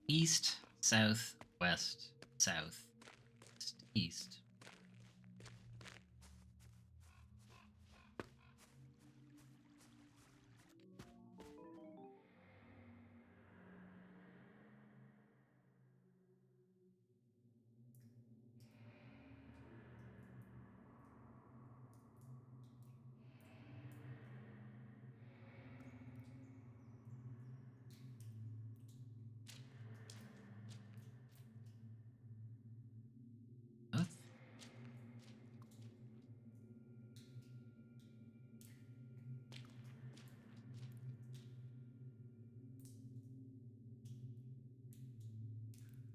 East, south, west, south, east. South.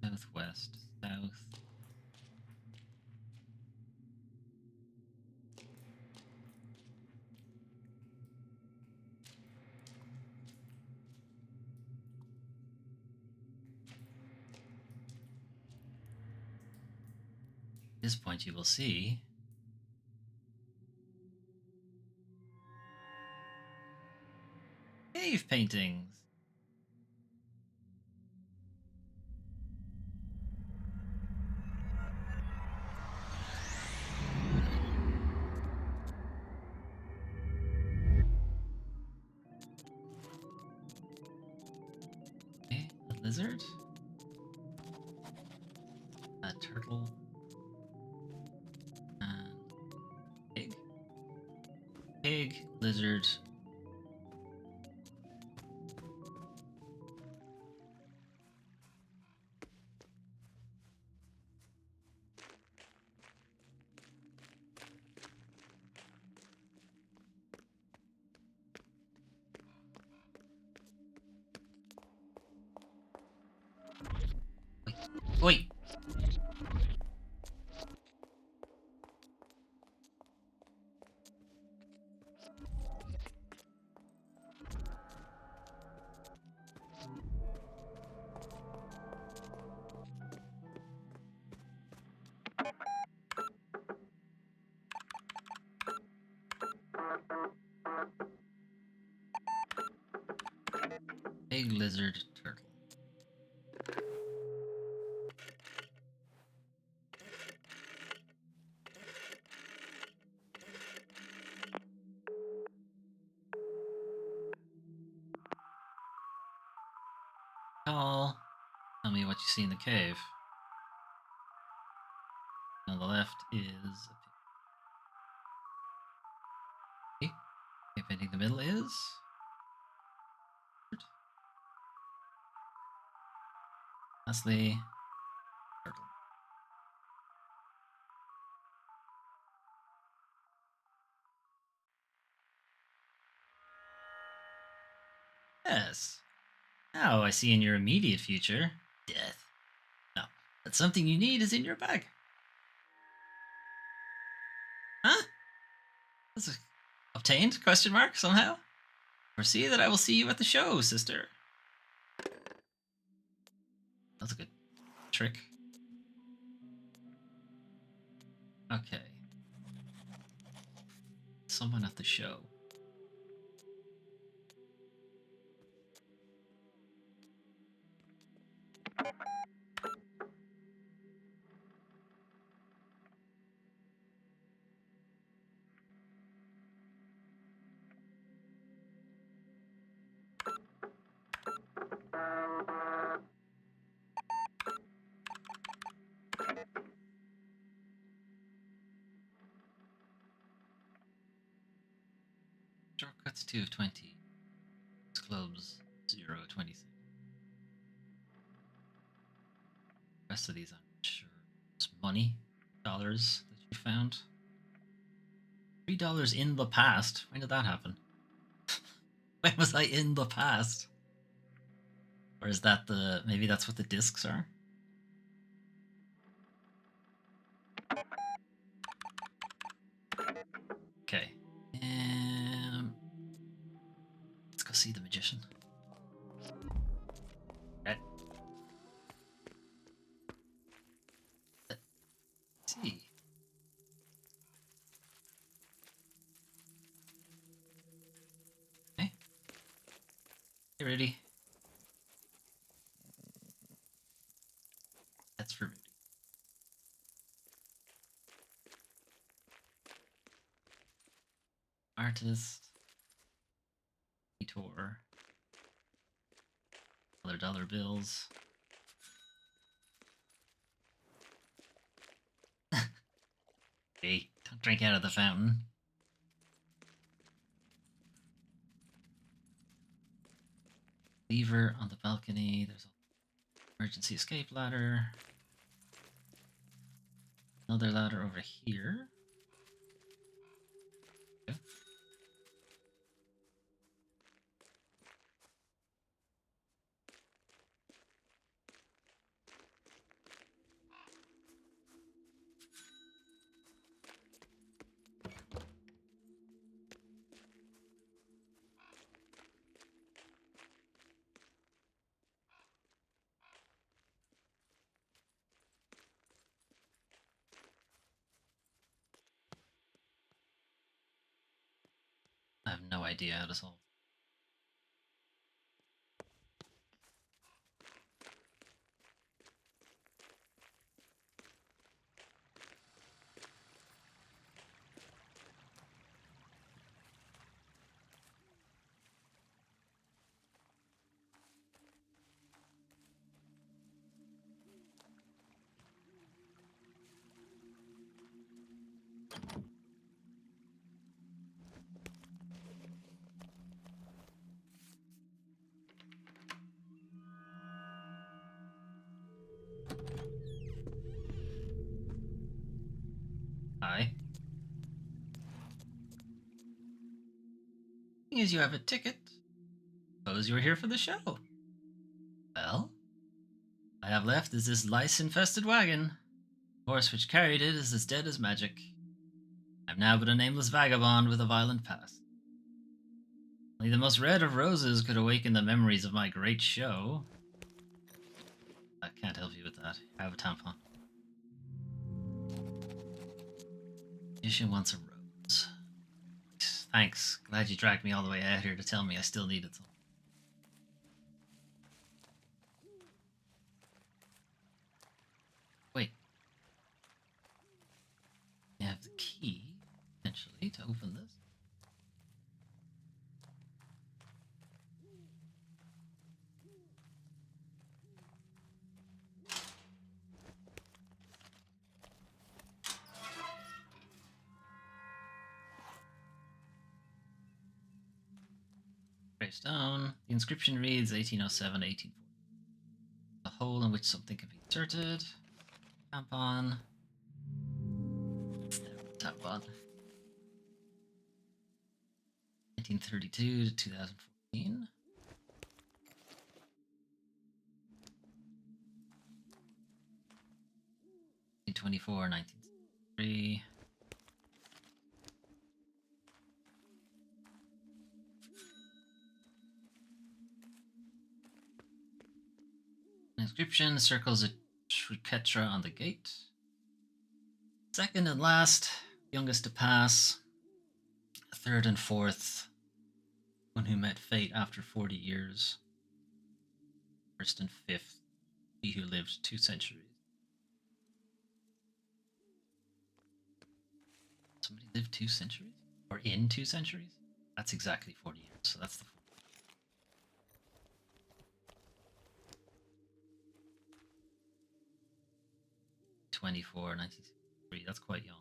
Southwest, south. At this point you will see cave paintings. Okay, a lizard. A turtle. And pig. Pig, lizard. Wait. Pig, lizard, turtle. Call. Tell me what you see in the cave. On the left is a pig. Cave painting in the middle is. Lastly, turtle. Yes. Now I see in your immediate future, death. No, that something you need is in your bag. Huh? That's obtained? Question mark, somehow? Foresee that I will see you at the show, sister. That's a good trick. Okay. Someone at the show. Shortcuts 2 of 20. Clubs 0 of 26. The rest of these, I'm not sure. It's money, dollars that you found. $3 in the past. When did that happen? When was I in the past? Or is that the... maybe that's what the discs are? Okay. In Let's go see the magician. Right. Let's see. Okay. You ready? That's for Rudy. Artist. Tour. Other dollar bills. Hey, don't drink out of the fountain. Lever on the balcony. There's an emergency escape ladder. Another ladder over here. Okay. I have no idea how to solve. Hi. Thing is, you have a ticket. Suppose you were here for the show. Well, I have left is this lice-infested wagon. The horse which carried it is as dead as magic. I am now but a nameless vagabond with a violent past. Only the most red of roses could awaken the memories of my great show. I can't help you with that. I have a tampon. Magician wants a rose. Thanks. Glad you dragged me all the way out here to tell me I still needed some. Wait. You have the key, potentially, to open this. Traced down. The inscription reads 1807 1840. A hole in which something can be inserted. Tampon. Tampon. 1932 to 2014. 1924, 1963. Inscription circles a triquetra on the gate. Second and last, youngest to pass. Third and fourth, one who met fate after 40 years. First and fifth, he who lived 2 centuries. Somebody lived 2 centuries? Or in 2 centuries? That's exactly 40 years, so that's the 24, 1963. That's quite young.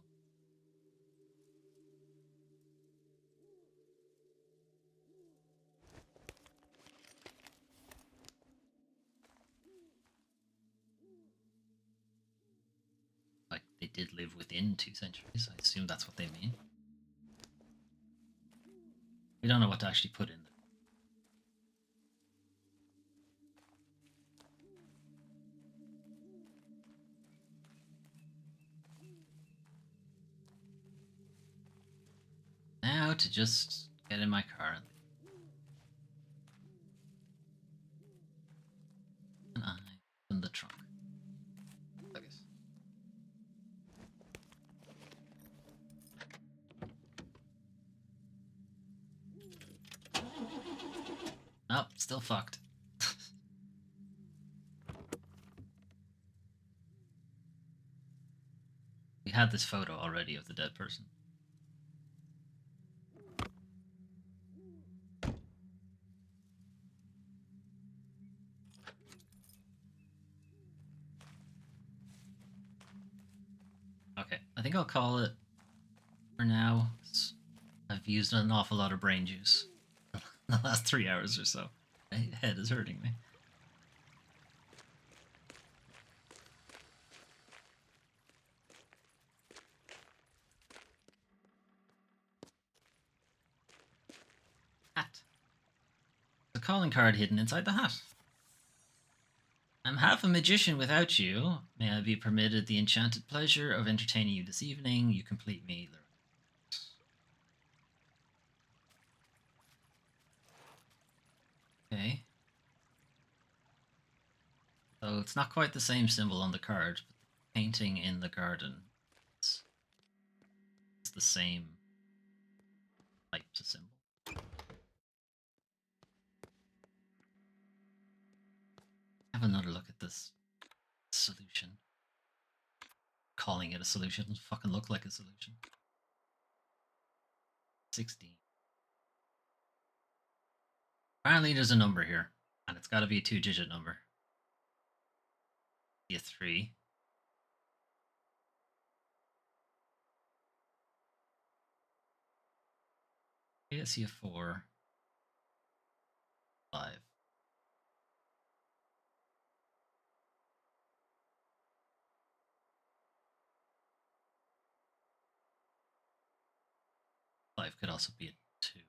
Like, they did live within 2 centuries. I assume that's what they mean. We don't know what to actually put in there. Now to just get in my car and leave. And I open the trunk. I guess. Nope, still fucked. We had this photo already of the dead person. Okay, I think I'll call it for now. I've used an awful lot of brain juice in the last 3 hours or so. My head is hurting me. Hat. The calling card hidden inside the hat. I'm half a magician without you. May I be permitted the enchanted pleasure of entertaining you this evening? You complete me, Lorelei. Okay. So it's not quite the same symbol on the card, but the painting in the garden is the same type of symbol. Have another look at this solution. Calling it a solution doesn't fucking look like a solution. 16. Apparently there's a number here, and it's got to be a 2-digit number. Be a 3. Okay, I see a 4. 5. Five could also be a 2.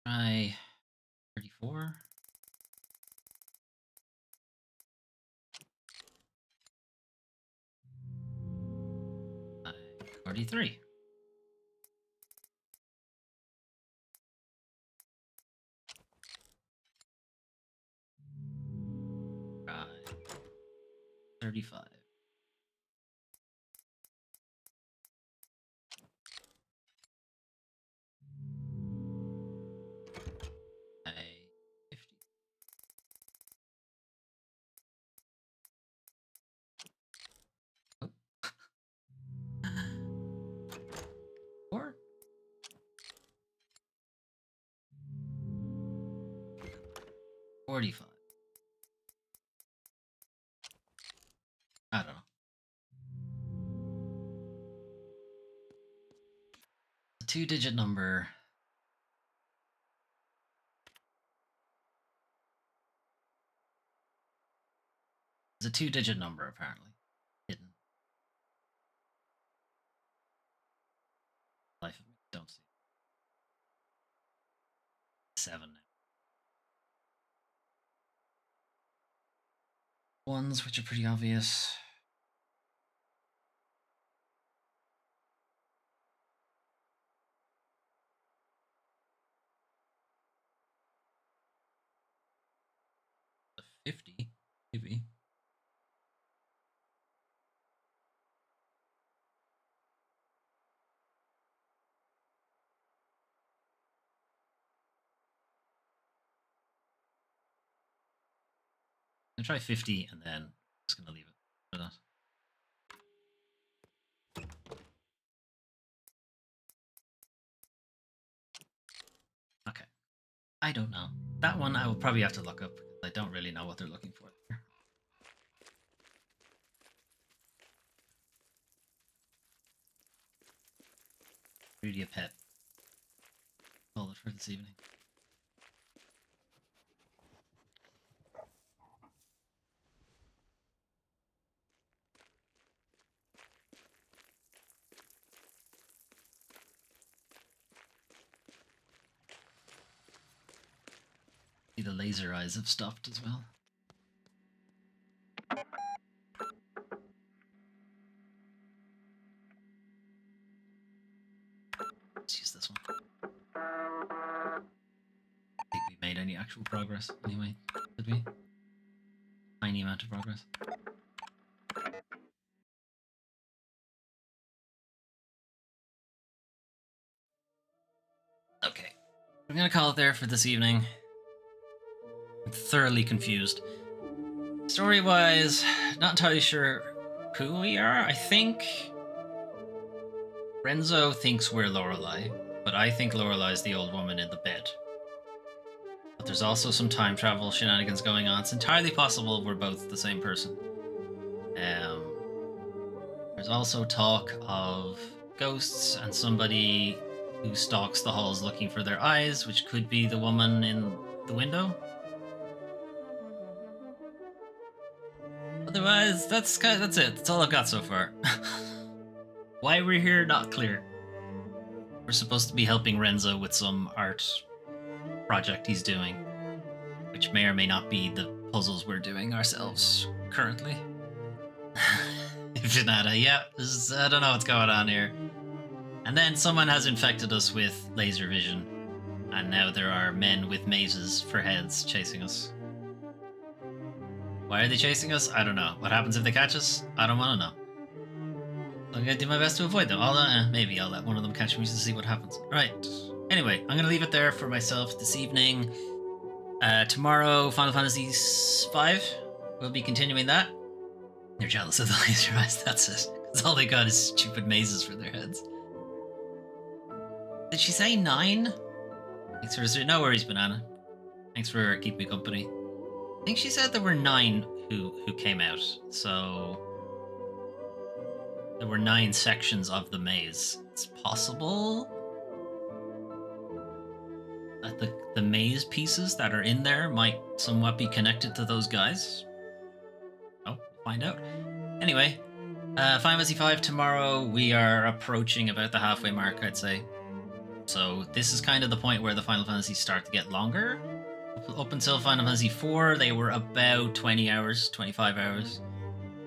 Try 34. 43. Try 35. Try 50. Oh. 4. 45. I don't know. A 2-digit number. It's a 2-digit number, apparently. Hidden. Life of me. Don't see. 7 now. Ones, which are pretty obvious. A 50, maybe. I'm gonna try 50 and then I'm just gonna leave it for that. Okay. I don't know. That one I will probably have to look up because I don't really know what they're looking for there. Really a pet. Hold it for this evening. See, the laser eyes have stopped as well. Let's use this one. I think we made any actual progress anyway, did we? Tiny amount of progress. Okay, I'm gonna call it there for this evening. I'm thoroughly confused. Story-wise, not entirely sure who we are. I think Renzo thinks we're Lorelei, but I think Lorelei is the old woman in the bed. But there's also some time travel shenanigans going on. It's entirely possible we're both the same person. There's also talk of ghosts and somebody who stalks the halls looking for their eyes, which could be the woman in the window. Otherwise, that's it. That's all I've got so far. Why we're here, not clear. We're supposed to be helping Renzo with some art project he's doing, which may or may not be the puzzles we're doing ourselves currently. Janata, yeah, I don't know what's going on here. And then someone has infected us with laser vision, and now there are men with mazes for heads chasing us. Why are they chasing us? I don't know. What happens if they catch us? I don't want to know. I'm gonna do my best to avoid them. Maybe I'll let one of them catch me to see what happens. Right. Anyway, I'm gonna leave it there for myself this evening. Tomorrow, Final Fantasy V. We'll be continuing that. They're jealous of the laser eyes. That's it. Because all they got is stupid mazes for their heads. Did she say 9? Thanks for no worries, Banana. Thanks for keeping me company. I think she said there were 9 who came out. So there were 9 sections of the maze. It's possible that the maze pieces that are in there might somewhat be connected to those guys. Oh, we'll find out. Anyway, Final Fantasy V tomorrow. We are approaching about the halfway mark, I'd say. So this is kind of the point where the Final Fantasies start to get longer. Up until Final Fantasy IV, they were about 20 hours, 25 hours.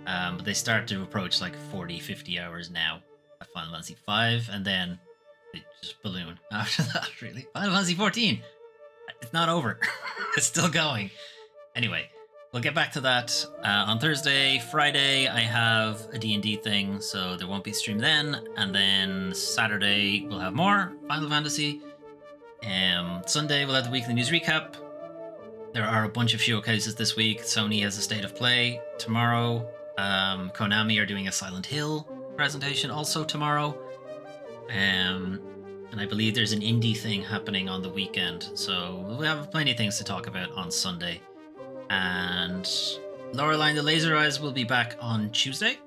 But they start to approach like 40, 50 hours now at Final Fantasy V, and then they just balloon after that, really. Final Fantasy XIV, it's not over. It's still going. Anyway, we'll get back to that on Thursday. Friday, I have a D&D thing, so there won't be a stream then. And then Saturday, we'll have more Final Fantasy. Sunday, we'll have the weekly news recap. There are a bunch of showcases this week. Sony has a state of play tomorrow. Konami are doing a Silent Hill presentation also tomorrow. And I believe there's an indie thing happening on the weekend. So we have plenty of things to talk about on Sunday. And Lorelei and the Laser Eyes will be back on Tuesday.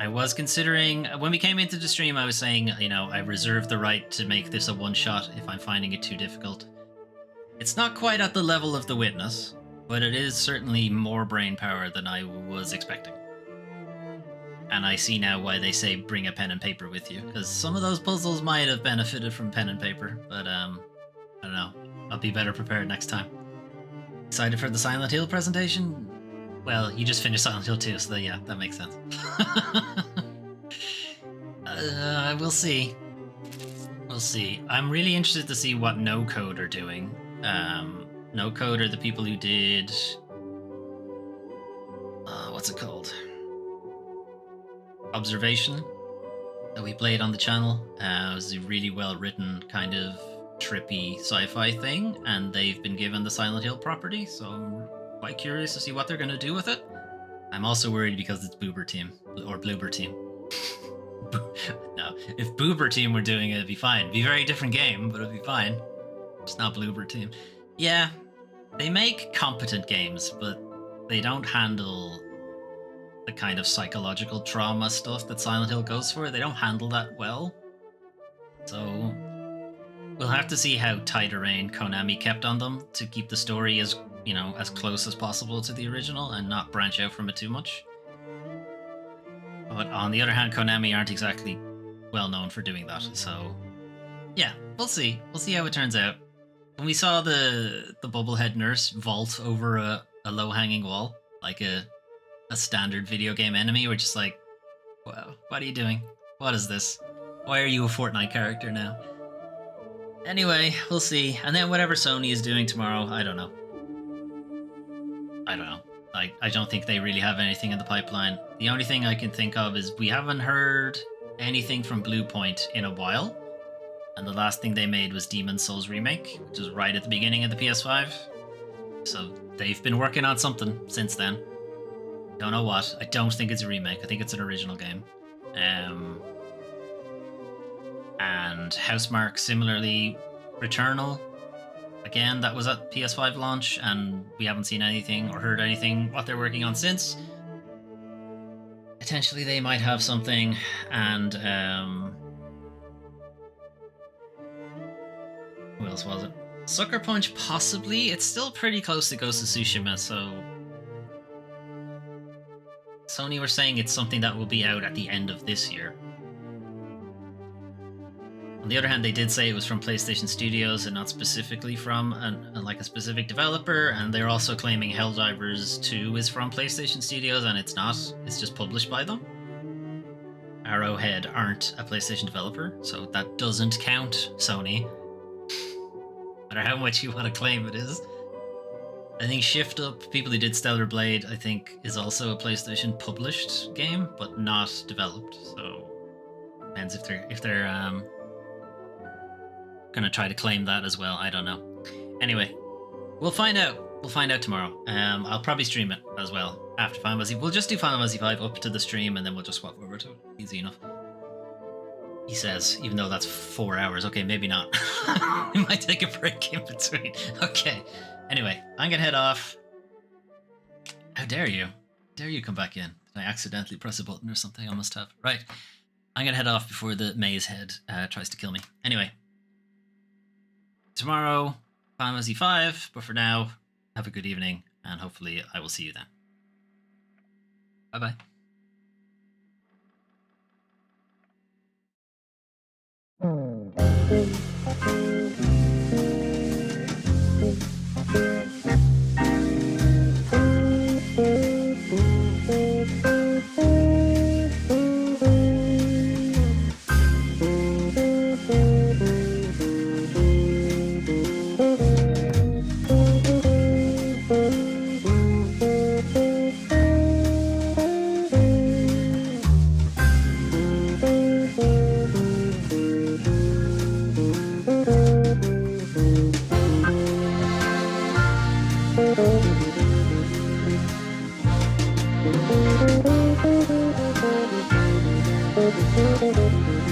I was considering, when we came into the stream, I was saying, I reserve the right to make this a one-shot if I'm finding it too difficult. It's not quite at the level of The Witness, but it is certainly more brain power than I was expecting. And I see now why they say bring a pen and paper with you, because some of those puzzles might have benefited from pen and paper, but I don't know. I'll be better prepared next time. Excited for the Silent Hill presentation? Well, you just finished Silent Hill 2, so yeah, that makes sense. We'll see. We'll see. I'm really interested to see what No Code are doing. No Code are the people who did... what's it called? Observation, that we played on the channel. It was a really well-written, kind of trippy sci-fi thing, and they've been given the Silent Hill property, so I'm quite curious to see what they're going to do with it. I'm also worried because it's Boober Team, or Bloober Team. No, if Boober Team were doing it, it'd be fine. It'd be a very different game, but it'd be fine. It's not Bluebird Team. Yeah, they make competent games, but they don't handle the kind of psychological trauma stuff that Silent Hill goes for. They don't handle that well. So we'll have to see how tight a rein Konami kept on them to keep the story as, you know, as close as possible to the original and not branch out from it too much. But on the other hand, Konami aren't exactly well known for doing that. So yeah, we'll see. We'll see how it turns out. When we saw the bubblehead nurse vault over a low-hanging wall, like a standard video game enemy, we're just like, wow, what are you doing? What is this? Why are you a Fortnite character now? Anyway, we'll see. And then whatever Sony is doing tomorrow, I don't know. I don't think they really have anything in the pipeline. The only thing I can think of is we haven't heard anything from Bluepoint in a while. And the last thing they made was Demon's Souls Remake, which was right at the beginning of the PS5. So they've been working on something since then. Don't know what. I don't think it's a remake. I think it's an original game. And Housemarque, similarly, Returnal. Again, that was at PS5 launch, and we haven't seen anything or heard anything what they're working on since. Potentially they might have something, and who else was it? Sucker Punch, possibly. It's still pretty close to Ghost of Tsushima, so Sony were saying it's something that will be out at the end of this year. On the other hand, they did say it was from PlayStation Studios and not specifically from a specific developer, and they're also claiming Helldivers 2 is from PlayStation Studios, and it's not. It's just published by them. Arrowhead aren't a PlayStation developer, so that doesn't count, Sony. No matter how much you want to claim it is. I think Shift Up, people who did Stellar Blade, I think is also a PlayStation published game, but not developed. So depends if they're gonna try to claim that as well. I don't know. Anyway, we'll find out. We'll find out tomorrow. I'll probably stream it as well after Final Fantasy. We'll just do Final Fantasy 5 up to the stream, and then we'll just swap over to it. Easy enough. He says, even though that's 4 hours. Okay, maybe not. We might take a break in between. Okay. Anyway, I'm gonna head off. How dare you? Dare you come back in? Did I accidentally press a button or something? I must have. Right. I'm gonna head off before the maze head tries to kill me. Anyway. Tomorrow, Final Fantasy 5, but for now, have a good evening, and hopefully I will see you then. Bye-bye. Thank you.